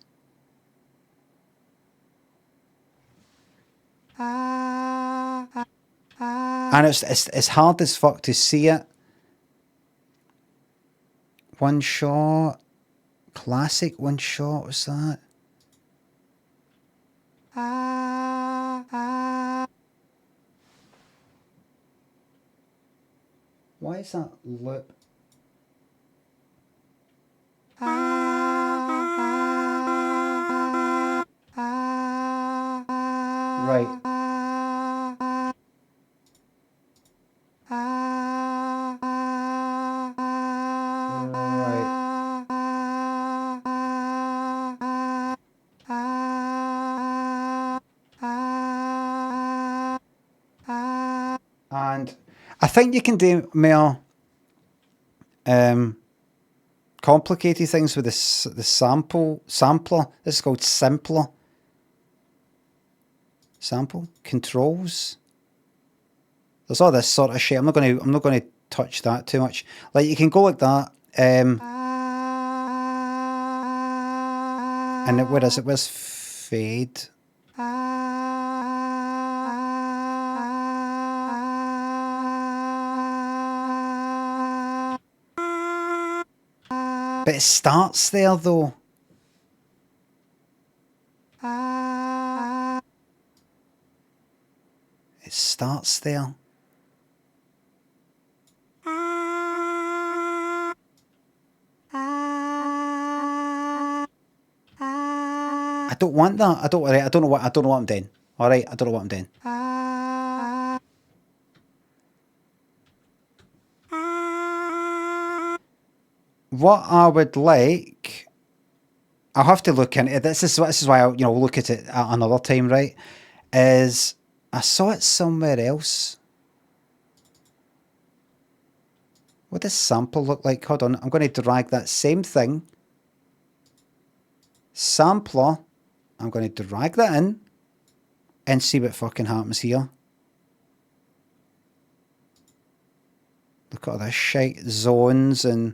And it's hard as fuck to see it. One shot. Classic one shot, what's that? Why is that loop? Right. And I think you can do more complicated things with the sampler. This is called simpler. Sample controls. There's all this sort of shit. I'm not going to touch that too much. Like you can go like that. And where is it? Where's fade? But it starts there though. It starts there. I don't want that. I don't know what I'm doing. Alright, I don't know what I'm doing. What I would like, I'll have to look into it. This is why I'll look at it at another time, right? Is I saw it somewhere else. What does sample look like? Hold on, I'm going to drag that same thing. Sampler, I'm going to drag that in and see what fucking happens here. Look at all this shite zones and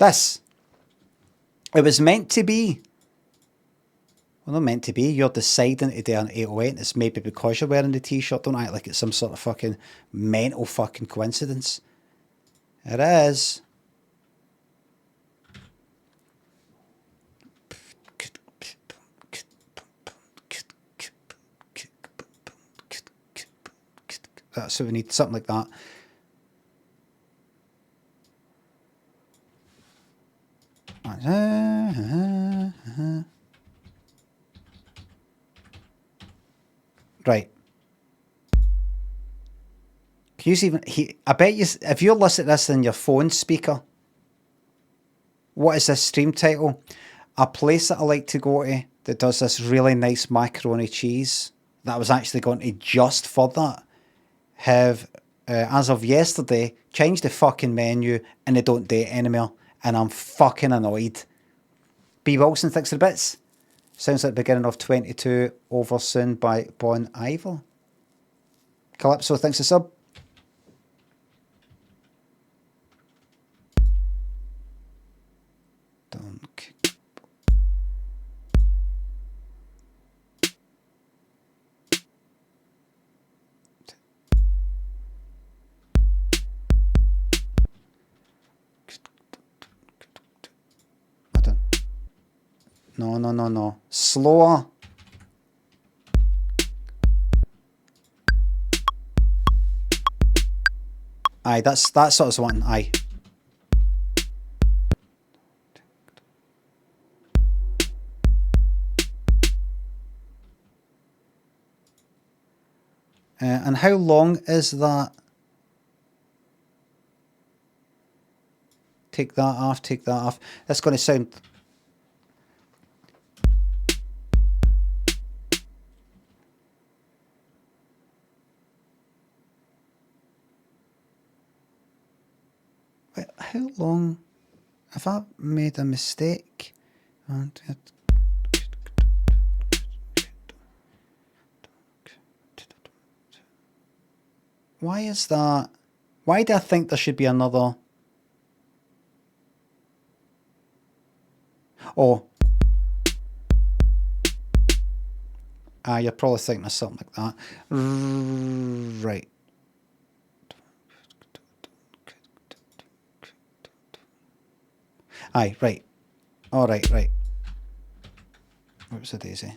This. It was meant to be. Well, not meant to be. You're deciding to do an 808. It's maybe because you're wearing the t-shirt. Don't act like it's some sort of fucking mental fucking coincidence. It is. That's what we need. Something like that. Right. Can you even... I bet you... If you're listening to this in your phone speaker... What is this stream title? A place that I like to go to that does this really nice macaroni cheese that I was actually going to just for that have, as of yesterday, changed the fucking menu and they don't do it anymore. And I'm fucking annoyed. B. Wilson, thanks for the bits. Sounds like the beginning of 22 over soon by Bon Iver. Calypso, thanks for sub. No. Slower. Aye, that's sort of one. Aye. And how long is that? Take that off, take that off. That's going to sound... Wait, how long... Have I made a mistake? Why is that? Why do I think there should be another? Oh. You're probably thinking of something like that. Right. Aye, right. All right, right. Whoops a daisy.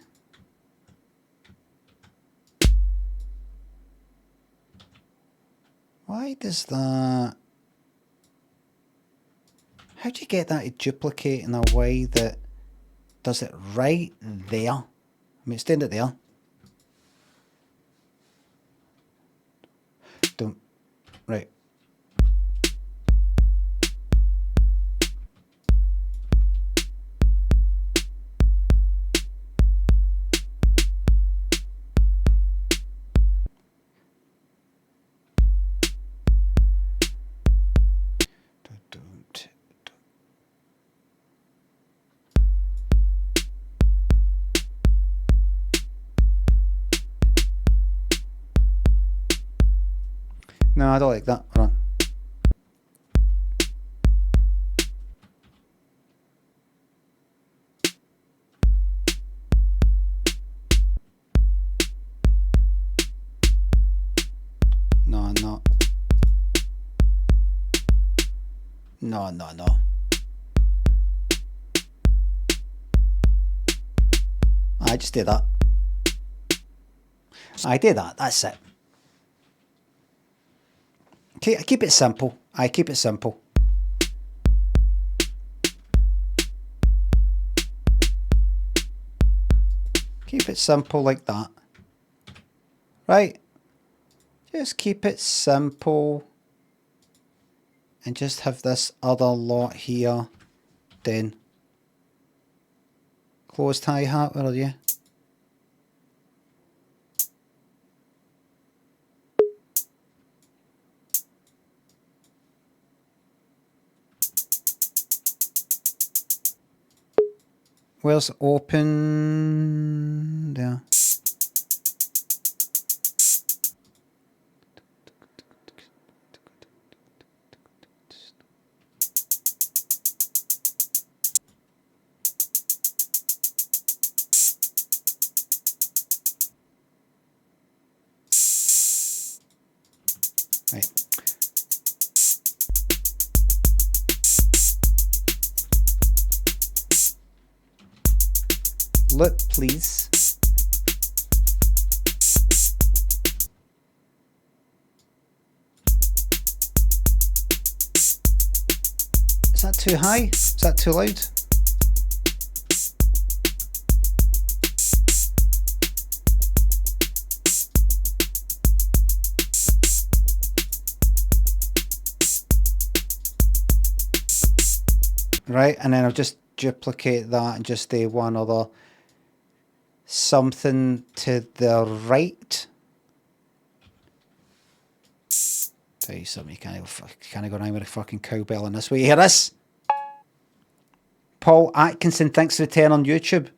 Why does that... How do you get that to duplicate in a way that does it right there? I mean, it's doing it there. Don't... Right. No, I don't like that. Hold on. No. No. I just did that. I did that. That's it. Keep it simple. I keep it simple. Keep it simple like that. Right. Just keep it simple. And just have this other lot here. Then. Closed hi-hat, where are you? Where's open? There. Look, please. Is that too high? Is that too loud? Right, and then I'll just duplicate that and just do one other something to the right. Tell you something, you can't go around with a fucking cowbell in this way. You hear this? Paul Atkinson, thanks for the 10 on YouTube.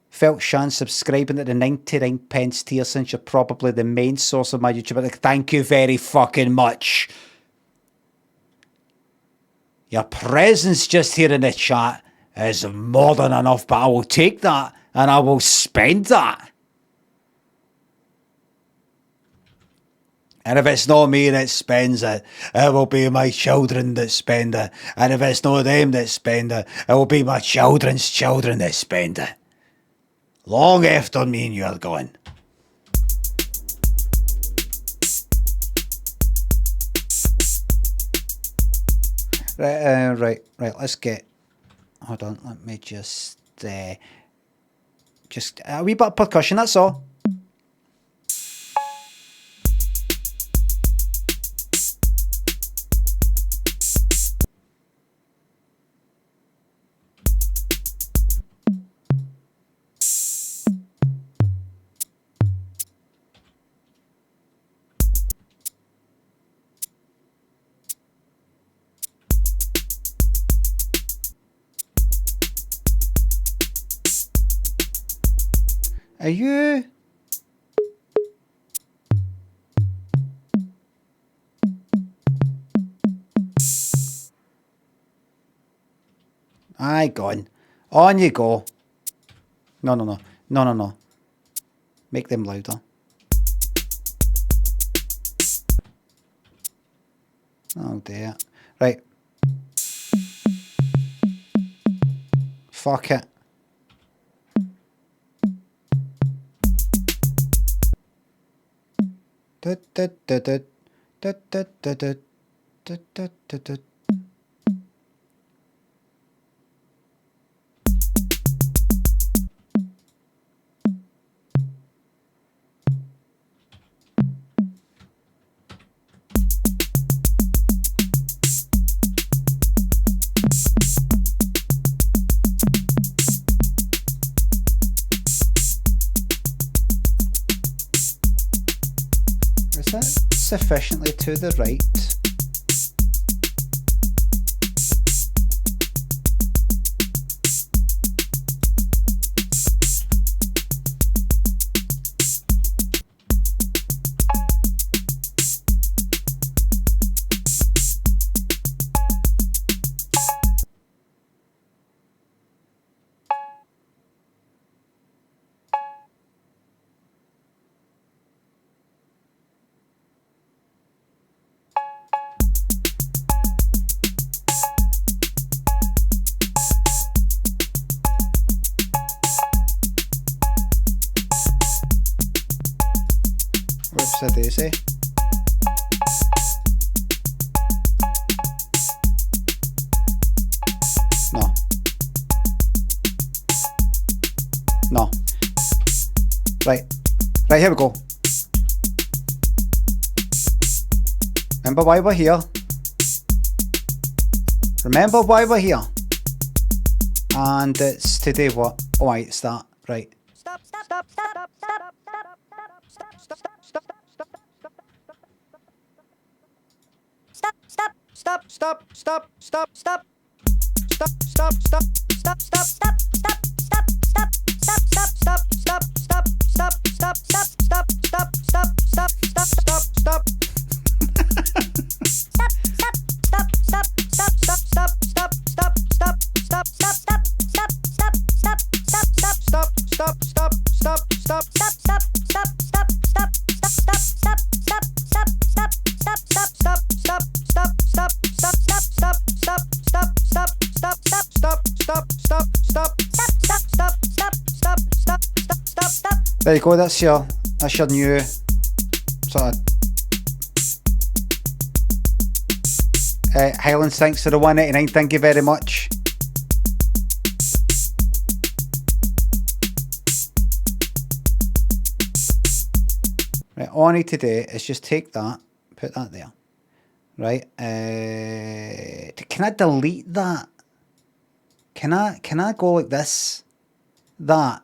Felt Shan subscribing at the 99 pence tier since you're probably the main source of my YouTube. Thank you very fucking much. Your presence just here in the chat is more than enough, but I will take that and I will spend that. And if it's not me that spends it, it will be my children that spend it. And if it's not them that spend it, it will be my children's children that spend it. Long after me and you are gone. Right, let's get, hold on, let me just a wee bit of percussion, that's all. Are you? Aye, gone. On you go. No. Make them louder. Oh dear. Right. Fuck it. Is that sufficiently to the right? Whoops, a daisy. No. Right, here we go. Remember why we're here. And it's today what? Oh, right, it's that. Right. Stop. There you go, that's your new sort of Highlands, thanks for the 189, thank you very much. Right, all I need to do is just take that, put that there. Right, can I delete that? Can I go like this? That.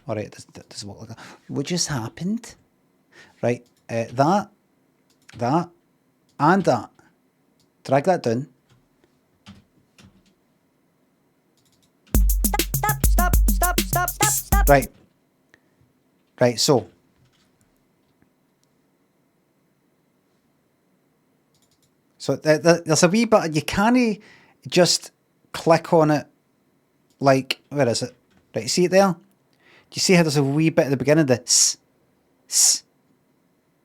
Alright, this look like that. What just happened? Right, that, and that. Drag that down. Stop. Right, so. So there's a wee bit, you can't just click on it like, where is it? Right, you see it there? Do you see how there's a wee bit at the beginning, the s?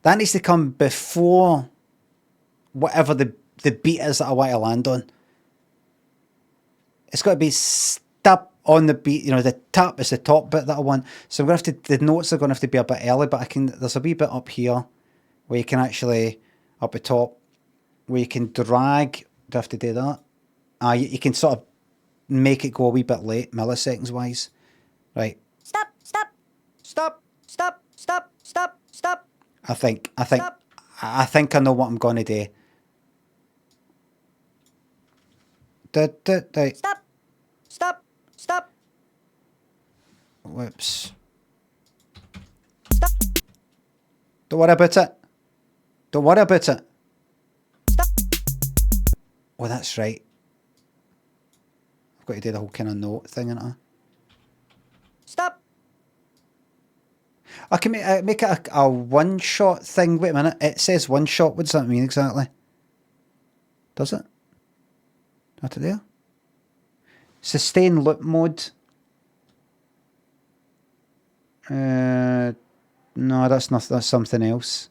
That needs to come before whatever the beat is that I want to land on. It's got to be stop on the beat, you know, the tap is the top bit that I want. So I'm going to have to, the notes are going to have to be a bit early, but there's a wee bit up here where you can actually, up the top, where you can drag, do I have to do that? You can sort of make it go a wee bit late, milliseconds wise. Right. Stop. I think I know what I'm going to do. Stop. Whoops. Stop. Don't worry about it. Stop. Oh, that's right. I've got to do the whole kind of note thing, innit? Stop. I can make it a one-shot thing. Wait a minute. It says one-shot. What does that mean exactly? Does it? Not there. Sustain loop mode. No, that's not. That's something else.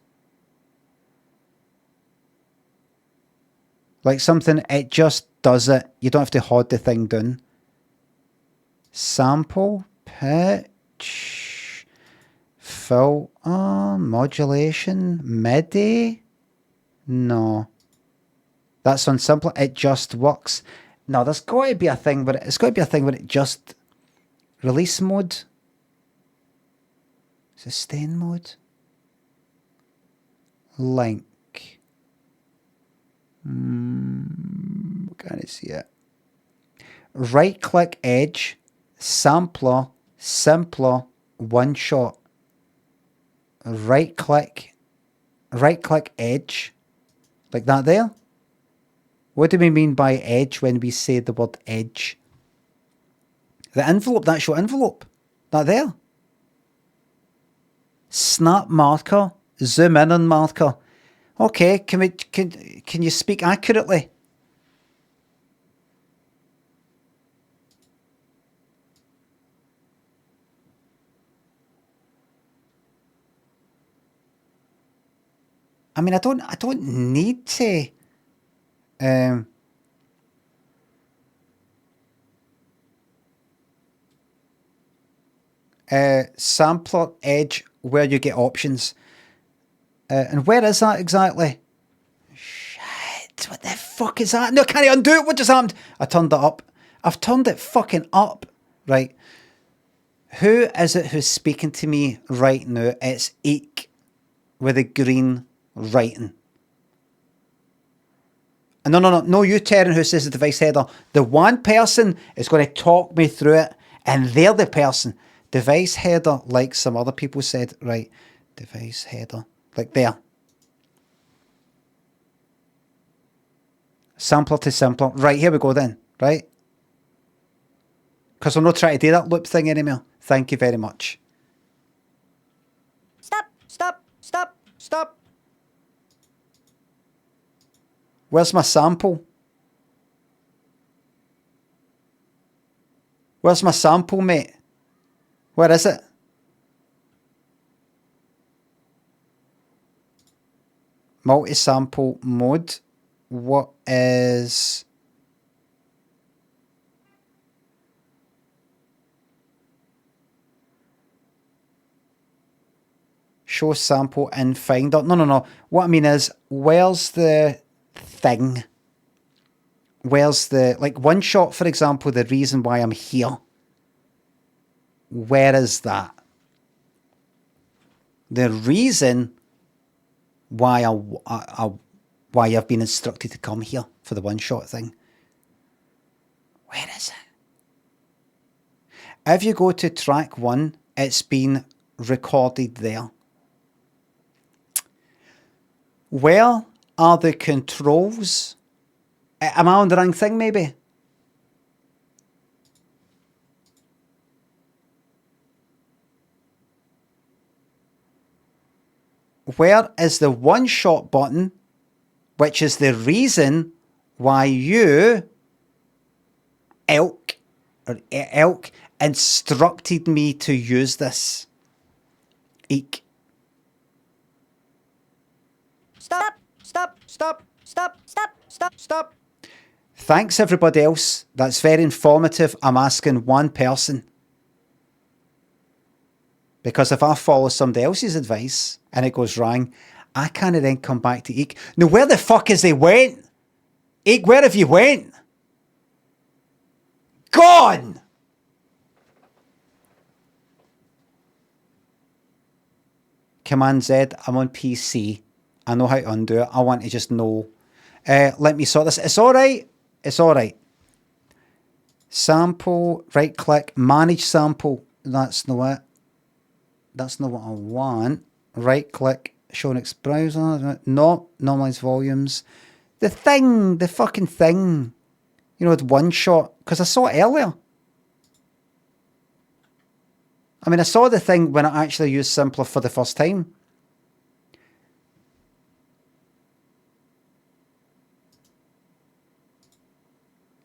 Like something, it just does it. You don't have to hold the thing down. Sample, pitch, filter, modulation, MIDI. No. That's on simple. It just works. No, there's got to be a thing where it just release mode. Sustain mode. Link. Can I see it? Right click edge, sampler, simpler, one shot. Right click edge, like that there. What do we mean by edge when we say the word edge? The envelope, the actual envelope, that there. Snap marker, zoom in on marker. Okay, can you speak accurately? I mean, I don't need to. Sampler edge where you get options. And where is that exactly? Shit, what the fuck is that? No, can I undo it? What just happened? I turned it up. I've turned it fucking up. Right. Who is it who's speaking to me right now? It's Eek with the green writing. No, you Terran who says the device header. The one person is going to talk me through it, and they're the person. Device header, like some other people said, right? Device header, like there. Sampler to sampler. Right, here we go then, right? Because I'm not trying to do that loop thing anymore. Thank you very much. Stop. Where's my sample? Where's my sample, mate? Where is it? Multi-sample mode. What is... Show sample in Finder. No. What I mean is, where's the thing? Where's the, like, one shot, for example, the reason why I'm here. Where is that? The reason why why I've been instructed to come here for the one shot thing. Where is it? If you go to track 1, it's been recorded there. Where are the controls? Am I on the wrong thing, maybe? Where is the one-shot button, which is the reason why you, Elk instructed me to use this? Eek. Stop. Thanks, everybody else. That's very informative. I'm asking one person. Because if I follow somebody else's advice and it goes wrong, I can't then come back to Eek. Now, where the fuck is they went? Eek, where have you went? Gone! Command Z, I'm on PC. I know how to undo it. I want to just know. Let me sort this. It's alright. It's alright. Sample, right click, manage sample. That's not it. That's not what I want. Right click, show next browser. No, normalize volumes. The thing, the fucking thing. You know, the one shot. Because I saw it earlier. I mean, I saw the thing when I actually used Simpler for the first time.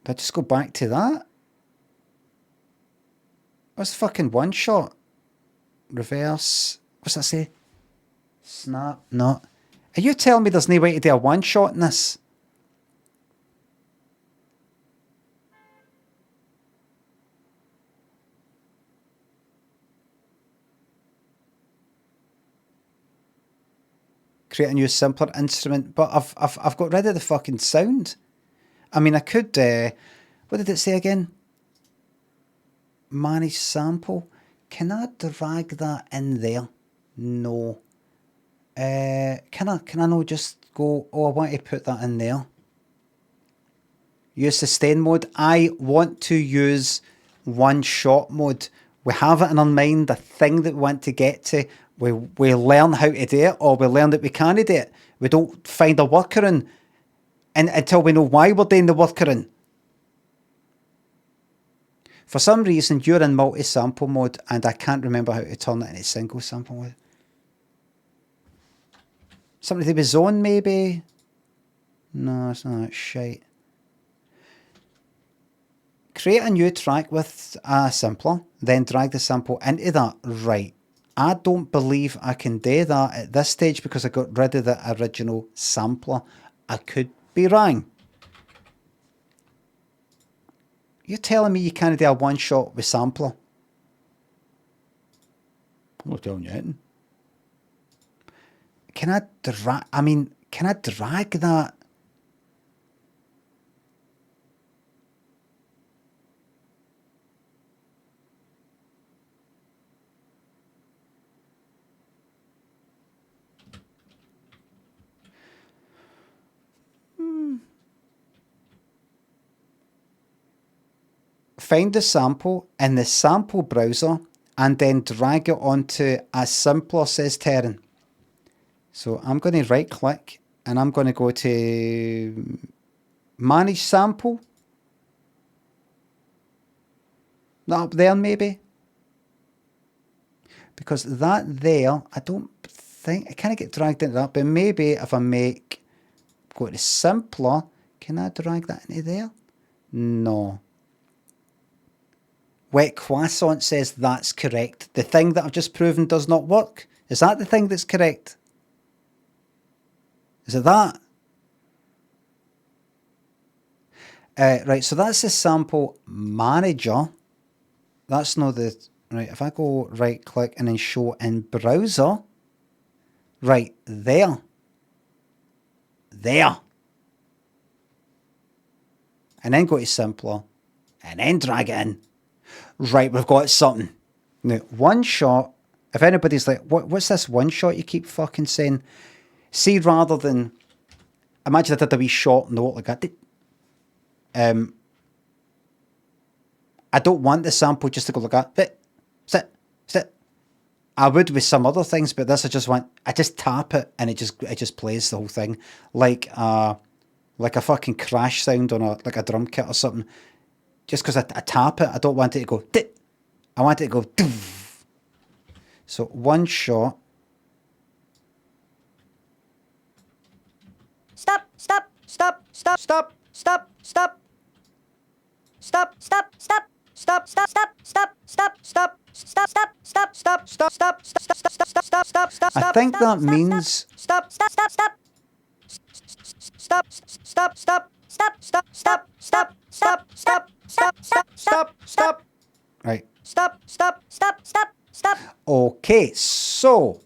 Did I just go back to that? What's the fucking one shot? Reverse. What's that say? Snap. No. Are you telling me there's no way to do a one shot in this? Create a new simpler instrument, but I've got rid of the fucking sound. I mean, I could. What did it say again? Manage sample. Can I drag that in there? No. Can I not just go? Oh, I want to put that in there. Use sustain mode. I want to use one shot mode. We have it in our mind, the thing that we want to get to. We learn how to do it, or we learn that we can't do it. We don't find a workaround until we know why we're doing the workaround. For some reason, you're in multi-sample mode, and I can't remember how to turn it into single sample mode. Something to do with zone, maybe? No, it's not that shite. Create a new track with a sampler, then drag the sample into that. Right. I don't believe I can do that at this stage because I got rid of the original sampler. I could be wrong. You're telling me you can't do a one shot with sampler? I'm not telling you anything. Can I drag? I mean, can I drag that? Find the sample in the sample browser and then drag it onto a simpler, says Terran. So I'm going to right click and I'm going to go to manage sample. That up there maybe. Because that there, I don't think, I can't get dragged into that, but maybe if I go to simpler, can I drag that into there? No. Wet Croissant says that's correct. The thing that I've just proven does not work. Is that the thing that's correct? Is it that? Right, so that's the sample manager. That's not the... Right, if I go right click and then show in browser, Right, there. There. And then go to simpler. And then drag it in. Right, we've got something. Now, one shot, if anybody's like, what's this one shot you keep fucking saying? See, rather than, imagine I did a wee short note like that. I don't want the sample just to go like that. Sit. I would with some other things, but this I just tap it and it just plays the whole thing. Like a fucking crash sound on a drum kit or something. Just because I tap it, I don't want it to go dit. I want it to go doof. So one shot. Stop. I think that means Stop. right. Stop. Okay, so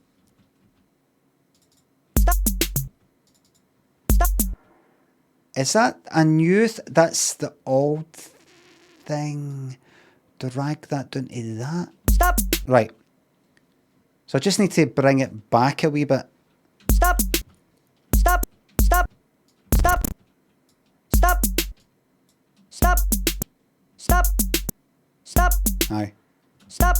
is that a new that's the old thing. Drag that down to that. Stop. Right. So I just need to bring it back a wee bit. Stop. Aye. Stop.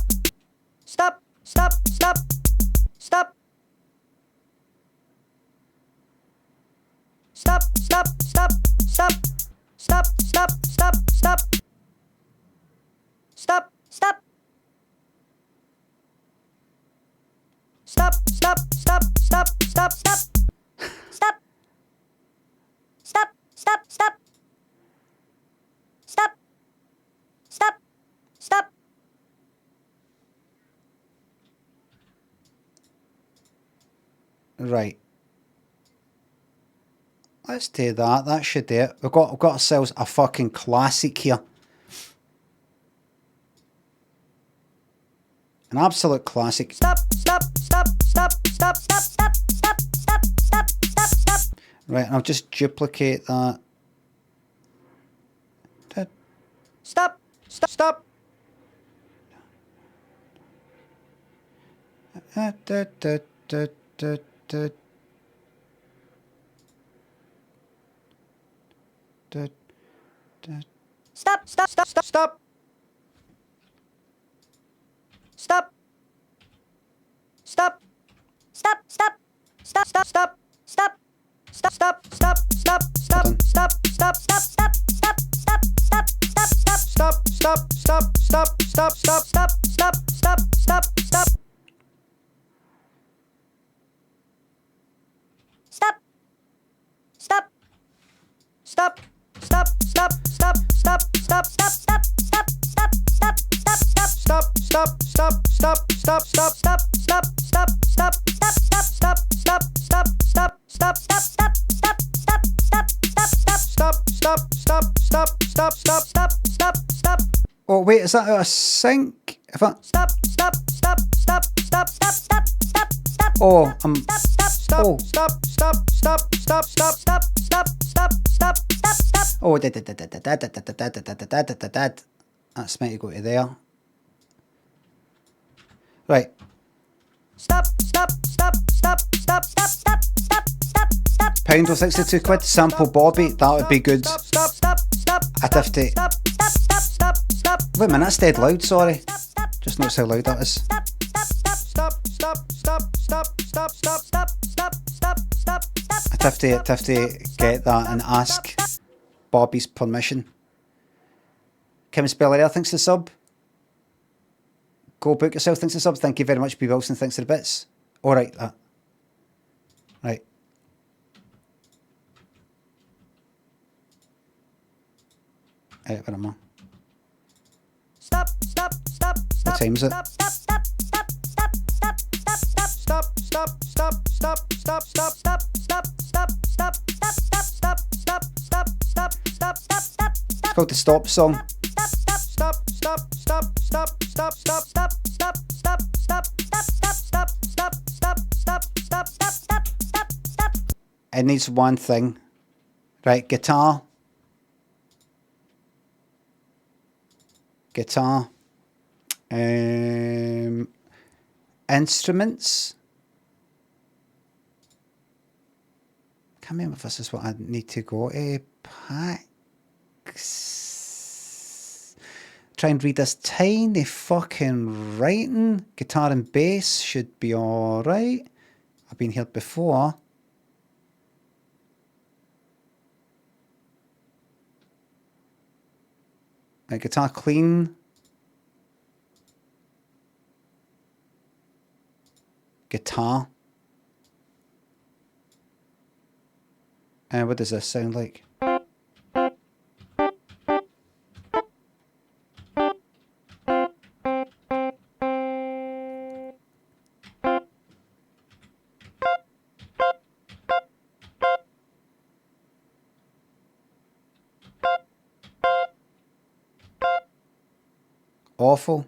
Right. Let's do that. That should do it. We've got ourselves a fucking classic here. An absolute classic. Right, and I'll just duplicate that. Stop. Oh wait, is that out of sync? If I... Oh, oh. Oh, that's meant to go to there. Right. Pound or 62 quid, sample Bobby, that would be good. I'd have to... Wait a minute, that's dead loud, sorry. Just notice how loud that is. I'd have to get that and ask Bobby's permission. Kim Spellaire thinks the sub. Go book yourself thinks the sub. Thank you very much. B. Wilson thanks for the bits. Alright, that. Right. Where am I? What time's it? It's called the Stop Song. it needs one thing. Right, guitar. Guitar. Instruments. Can't remember if this is what I need to go to. Packs. Try and read this tiny fucking writing. Guitar and bass should be alright. I've been here before. Guitar clean. Guitar. What does this sound like? Awful.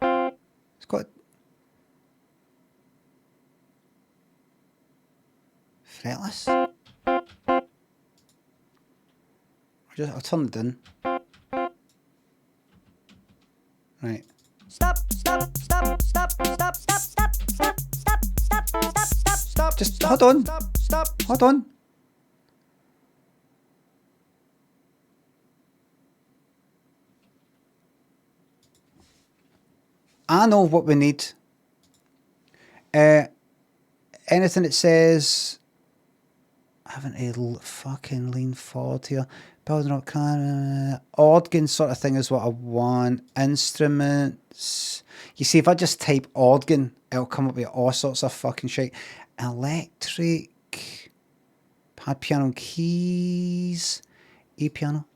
It's got fretless. I'll turn it in. Right. Stop, stop, stop, stop, stop, stop, stop, stop, stop, stop, stop, stop. Just hold on. Stop. Hold on. I know what we need. Anything that says, having to fucking lean forward here. Building up organ sort of thing is what I want. Instruments. You see, if I just type organ, it'll come up with all sorts of fucking shit. Electric. Pad piano keys. E-piano.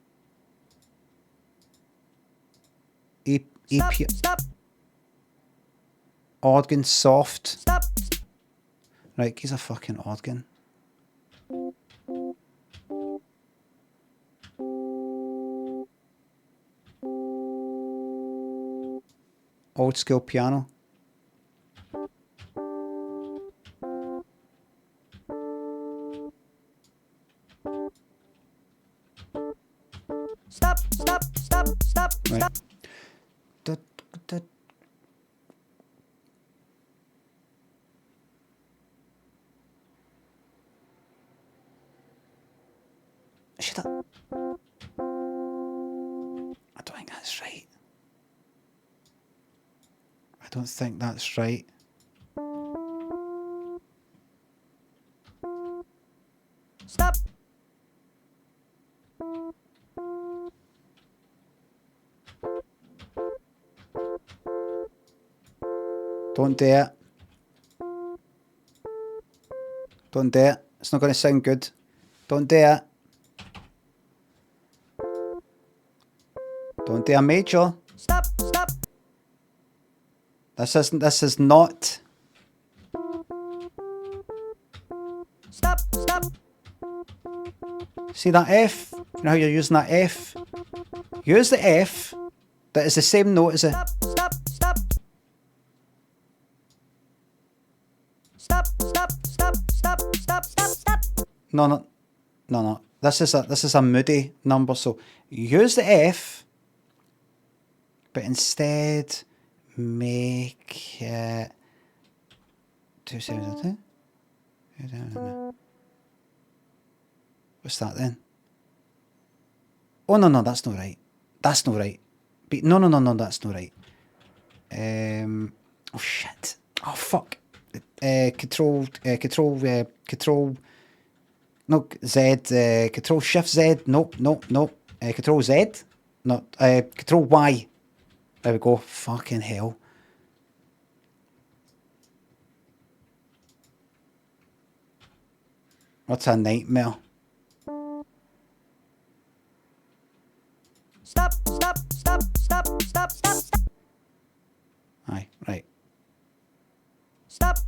Stop. Organ soft. Stop. Right, he's a fucking organ. Old school piano. Stop. Right. Should I don't think that's right. I don't think that's right. Stop. Don't do it. Don't do it. It's not going to sound good. Don't do it. Don't do a major. Stop. This is not. Stop. See that F? You know how you're using that F? Use the F that is the same note as a. Stop. No. This is a moody number, so use the F, but instead make it 272. What's that then? Oh no, that's not right. That's not right. But no, that's not right. Oh shit. Oh fuck. Control. No, Z. Control Shift Z. Nope. Control Z. No. Control Y. There we go. Fucking hell. What's a nightmare? Stop. Aye, right. Stop.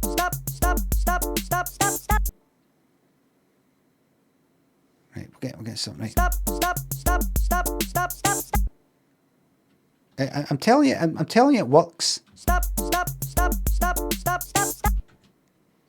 Right, we'll get something right. Stop. I'm telling you it works. Stop.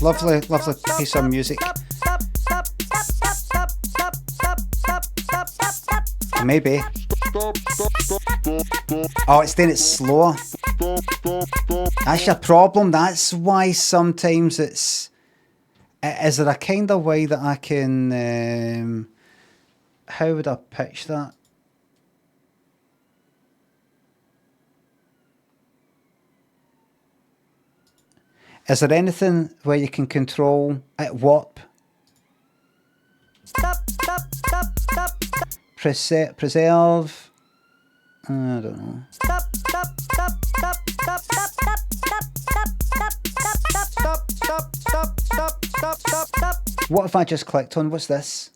Lovely, lovely piece of music. Maybe. Oh, it's then it's slower. That's your problem. That's why sometimes it's. Is there a kind of way that I can? How would I pitch that? Is there anything where you can control at warp? Preserve. I don't know. What if I just clicked on? What's this?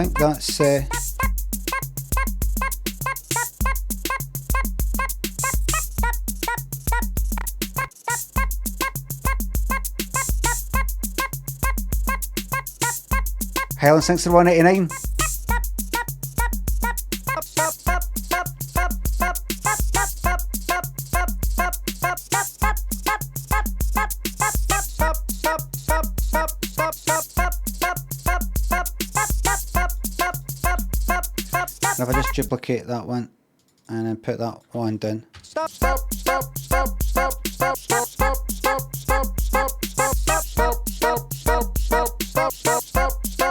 think that's... Helen thinks they're 189. If I just duplicate that one and then put that one down.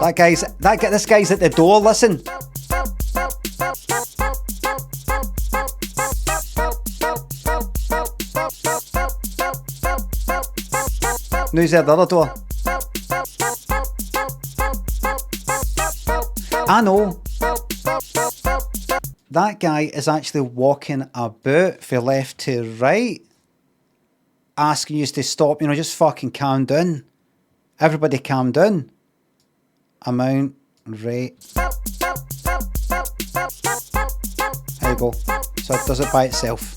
This guy's at the door, listen. Now he's at the other door. I know. That guy is actually walking about from left to right, asking you to stop, just fucking calm down. Everybody calm down. Amount, rate. There you go. So it does it by itself.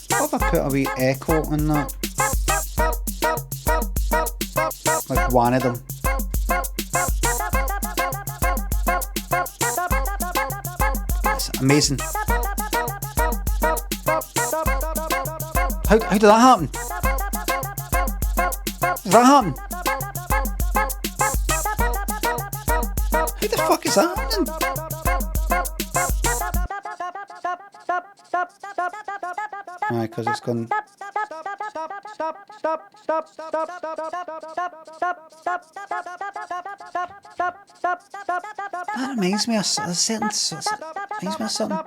What if I put a wee echo on that? Like one of them. Amazing. How did that happen? Did that happen? How the fuck is that happening? Alright, because it's gone. That reminds me of a sentence. Reminds me of something.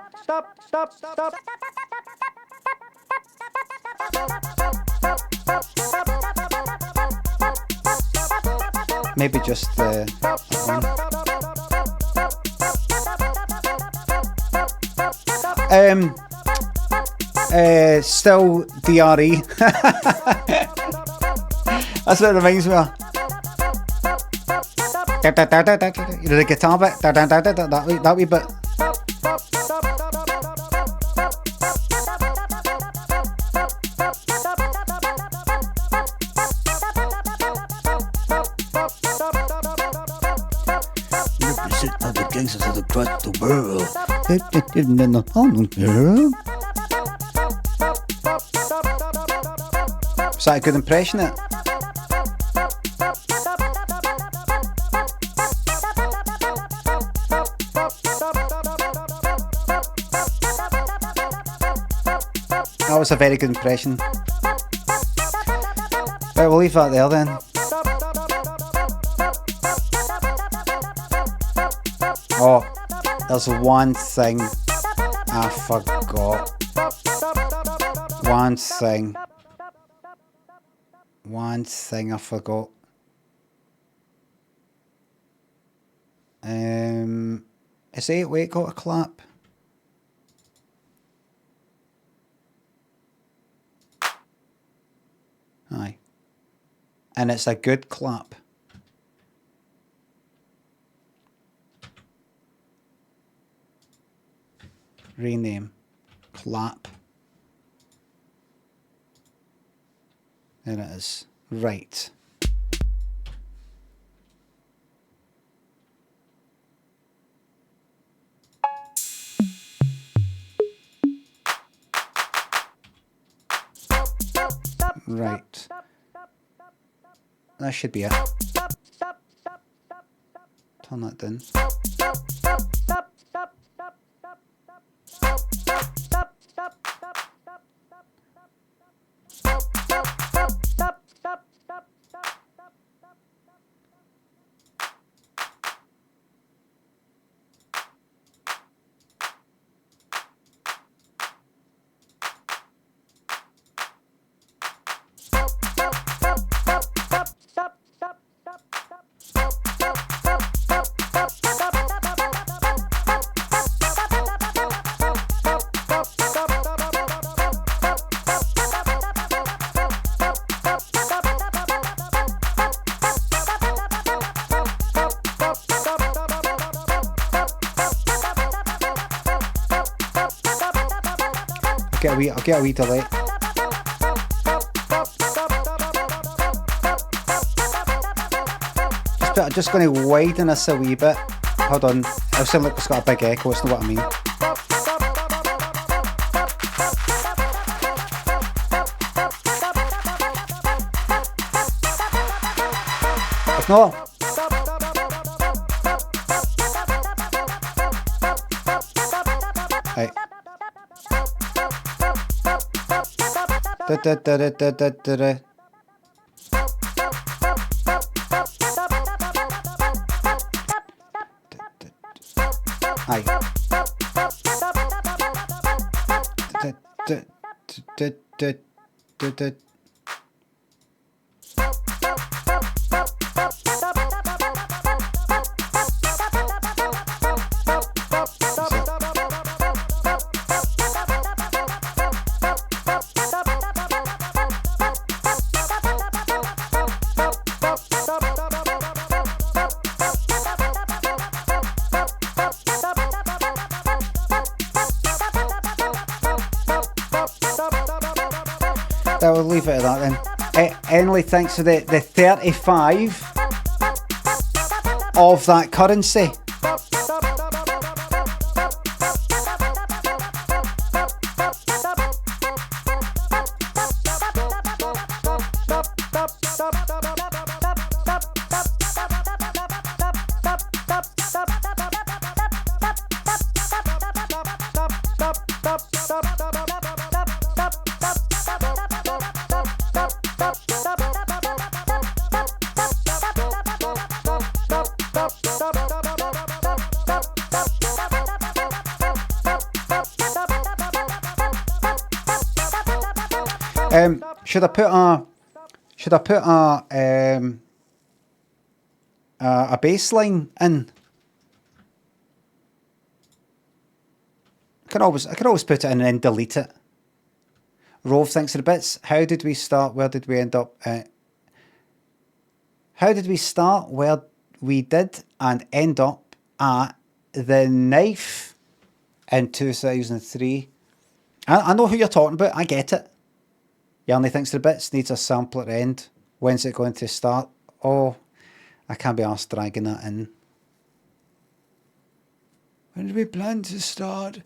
Maybe just that one. Still DRE. That's what it reminds me of. The guitar bit, that wee bit. Represent other gangsters of across the world. Was that a good impression, it? That was a very good impression. Right, we'll leave that there then. Oh, there's one thing I forgot. One thing I forgot. Is 808 got a clap? Aye. And it's a good clap. Rename. Clap. There it is. Right. Right. That should be it. Turn that down. I'll get a wee delay. I'm just going to widen this a wee bit. Hold on. It'll sound like it's got a big echo. It's not what I mean. If not, right. Aye. We'll leave it at that then. Emily, thanks for the 35 of that currency. Should I put a bass line in? I can always put it in and then delete it. Rove, thanks for the bits. How did we start? Where did we end up? How did we start? Where we did and end up at the knife in 2003. I know who you're talking about. I get it. Yanni thinks the bits needs a sample at the end. When's it going to start? Oh, I can't be arsed dragging that in. When do we plan to start?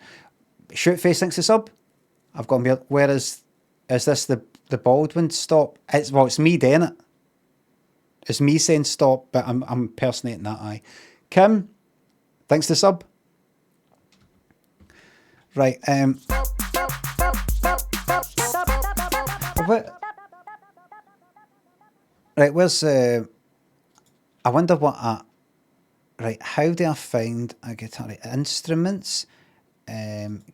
Shootface thinks the sub. I've got me. Where is this the Baldwin stop? It's me doing it. It's me saying stop, but I'm impersonating that. Aye. Kim, thanks the sub. Right. Right, where's I wonder what right, how do I find a guitar? Right, instruments,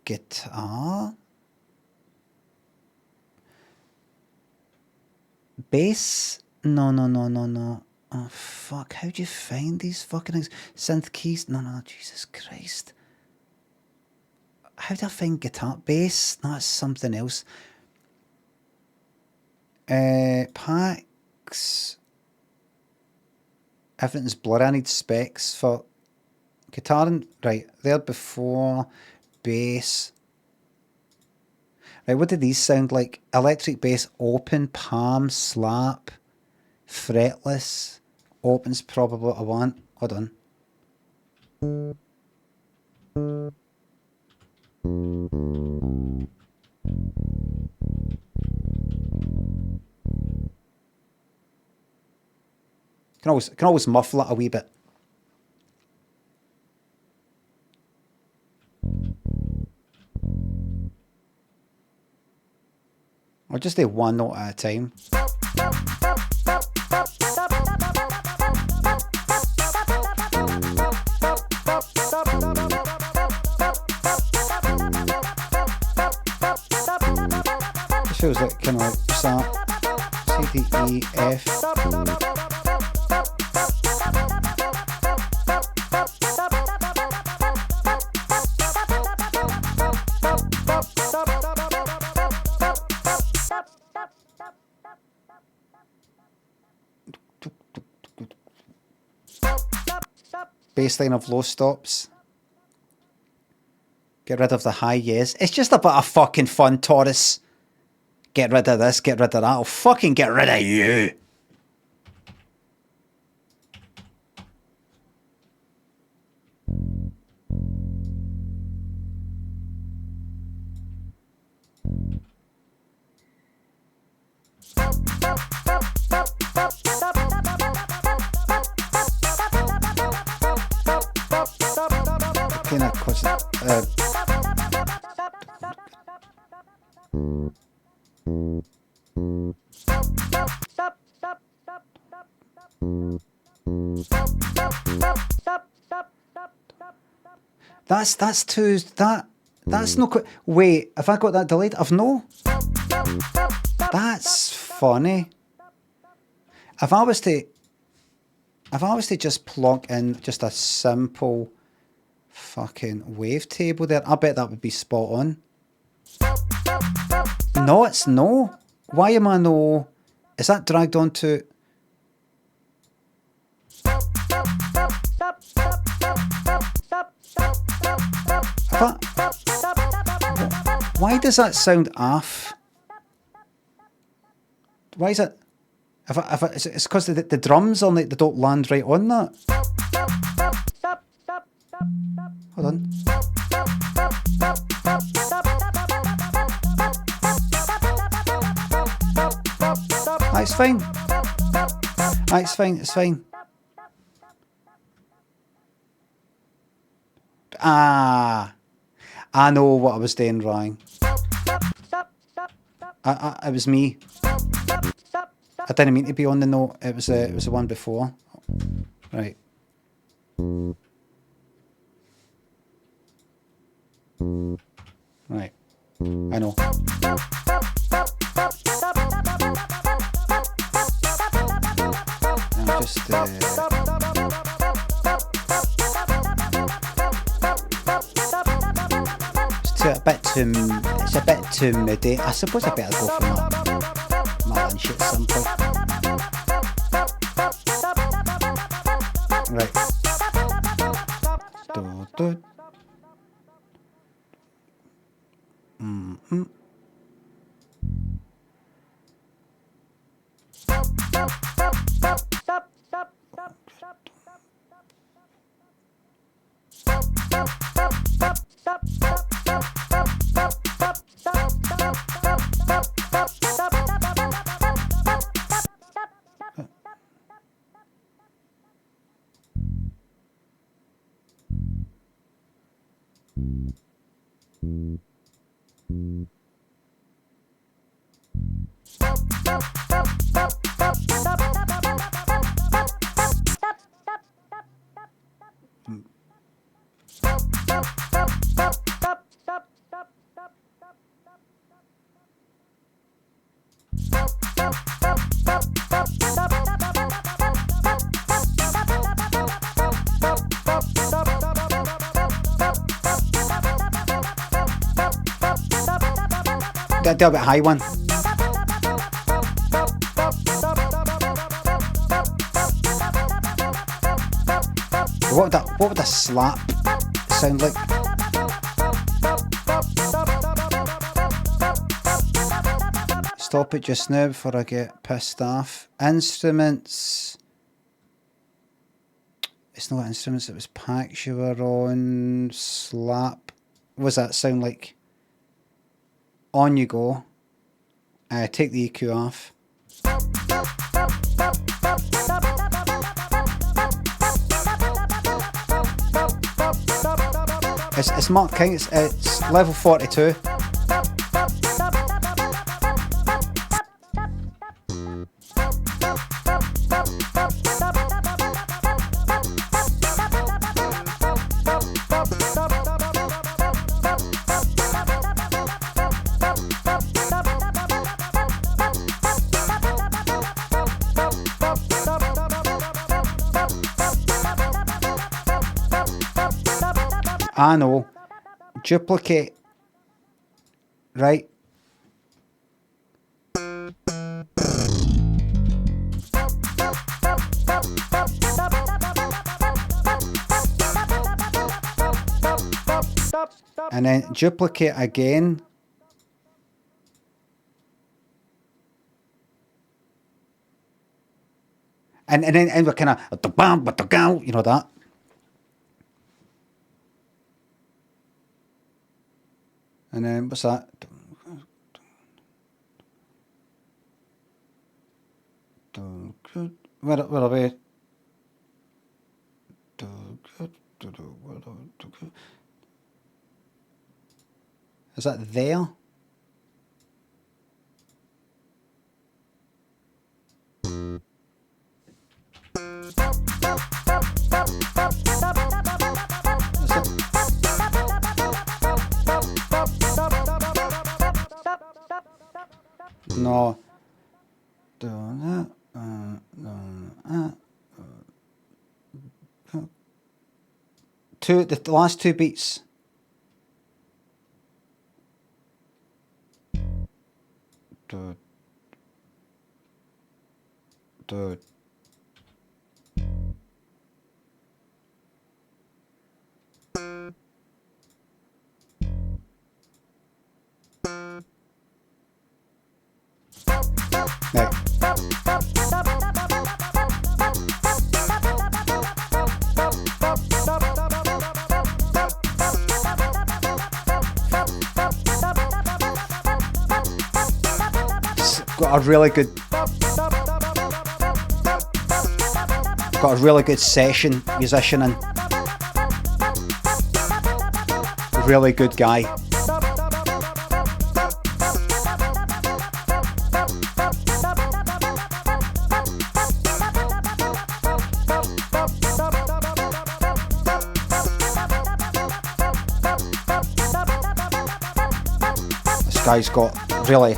guitar, bass, no. Oh fuck, how do you find these fucking things? Synth keys, no, Jesus Christ. How do I find guitar? Bass, no, that's something else. Packs. Everything's blurry. I need specs for guitar. Right, there before. Bass. Right, what did these sound like? Electric bass, open, palm, slap, fretless. Open's probably what I want. Hold on. Can always muffle it a wee bit. I'll just do one note at a time. It feels like kind of like C, D, E, F. Baseline of low stops. Get rid of the high yes. It's just a bit of fucking fun, Taurus. Get rid of this, get rid of that. I'll fucking get rid of you. Okay, now, that's too that's no wait, have I got that delayed? I've no. That's funny. If I was to just plug in just a simple fucking wavetable there, I bet that would be spot on. No, it's no. Why am I no? Is that dragged onto? Why does that sound off? Why is it? It's because the drums on it, they don't land right on that. Hold on. It's fine. It's fine. It's fine. Ah, I know what I was doing wrong. It was me. I didn't mean to be on the note. It was the one before. Right. Right. I know. I'm just it's a bit too moody. I suppose I better go for my lunch at some point. Right. Mm-hmm. Gotta do a bit high one. What would a slap sound like? Stop it just now before I get pissed off. Instruments. It's not instruments, it was packs you were on. Slap. What does that sound like? On you go. Take the EQ off. It's Mark King. It's level 42. I know. Duplicate. Right. And then duplicate again. And then we're kind of, you know that. And then what's that? Where are we? Is that there? No. The last two beats. Right. Got a really good session musician in. Really good guy. This guy's got really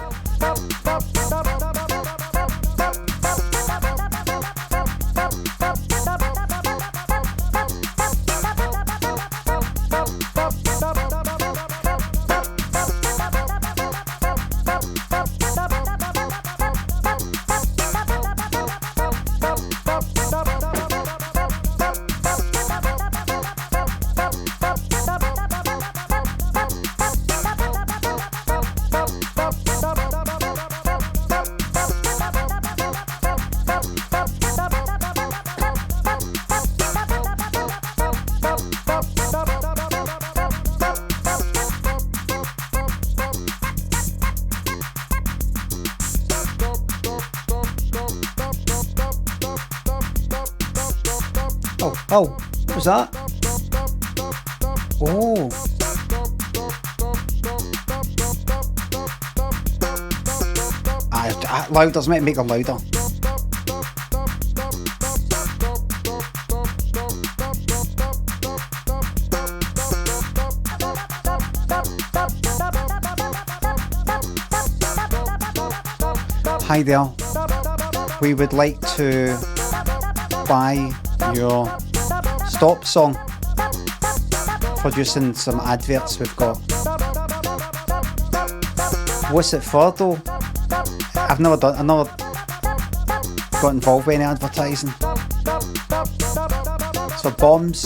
Oh, what was that? Oh. Loud doesn't make it louder. Hi there. We would like to buy your stop song for using some adverts we've got. What's it for though? I've never got involved with any advertising. It's for bombs.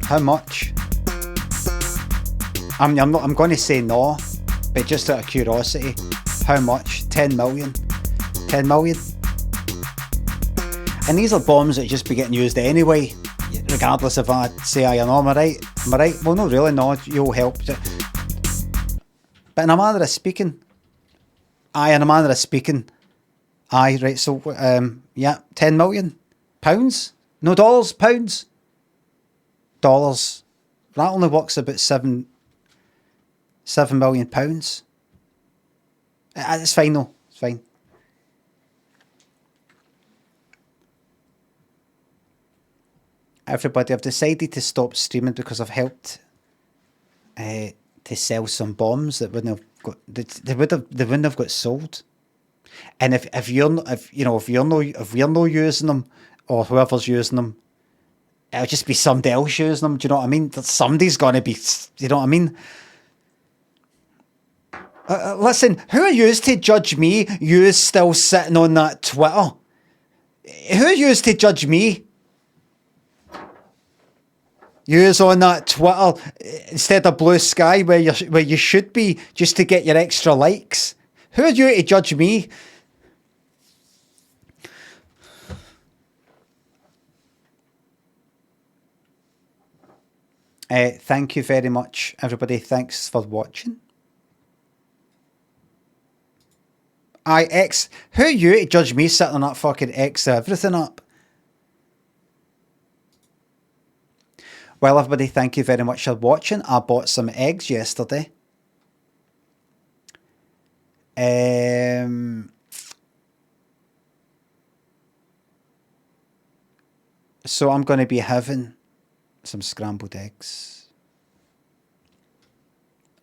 How much? I'm going to say no, but just out of curiosity, how much? 10 million? 10 million? And these are bombs that just be getting used anyway, regardless if I say I know, am I right? Am I right? Well, no, really, no, you'll help. But in a manner of speaking, aye, right, so, yeah, 10 million pounds? No, dollars, pounds? Dollars. That only works about £7 million. It's fine though. It's fine. Everybody, I've decided to stop streaming because I've helped to sell some bombs that wouldn't have got. They wouldn't have got sold. And if we're not using them, or whoever's using them, it'll just be somebody else using them. Do you know what I mean? Somebody's going to be. You know what I mean? Listen, who are you to judge me? You still sitting on that Twitter? who used to judge me? You's on that Twitter instead of Blue Sky where you should be just to get your extra likes. Who are you to judge me? Thank you very much, everybody. Thanks for watching. Who are you to judge me sitting on that fucking X everything up? Well, everybody, thank you very much for watching. I bought some eggs yesterday. So I'm going to be having some scrambled eggs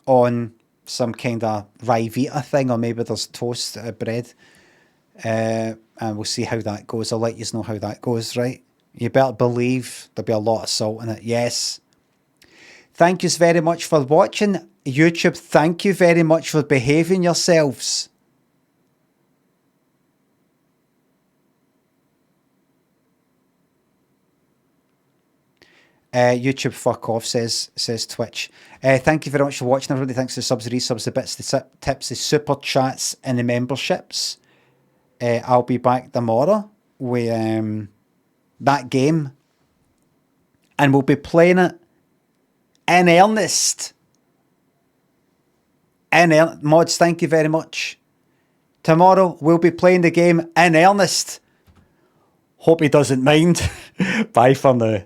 on some kind of Rivita thing, or maybe there's toast bread. And we'll see how that goes. I'll let you know how that goes, right? You better believe there'll be a lot of salt in it. Yes. Thank you very much for watching. YouTube, thank you very much for behaving yourselves. YouTube fuck off, says Twitch. Thank you very much for watching, everybody. Thanks for the subs, the resubs, the bits, the tips, the super chats, and the memberships. I'll be back tomorrow with that game, and we'll be playing it in earnest. Mods, thank you very much. Tomorrow we'll be playing the game in earnest. Hope he doesn't mind. Bye for now.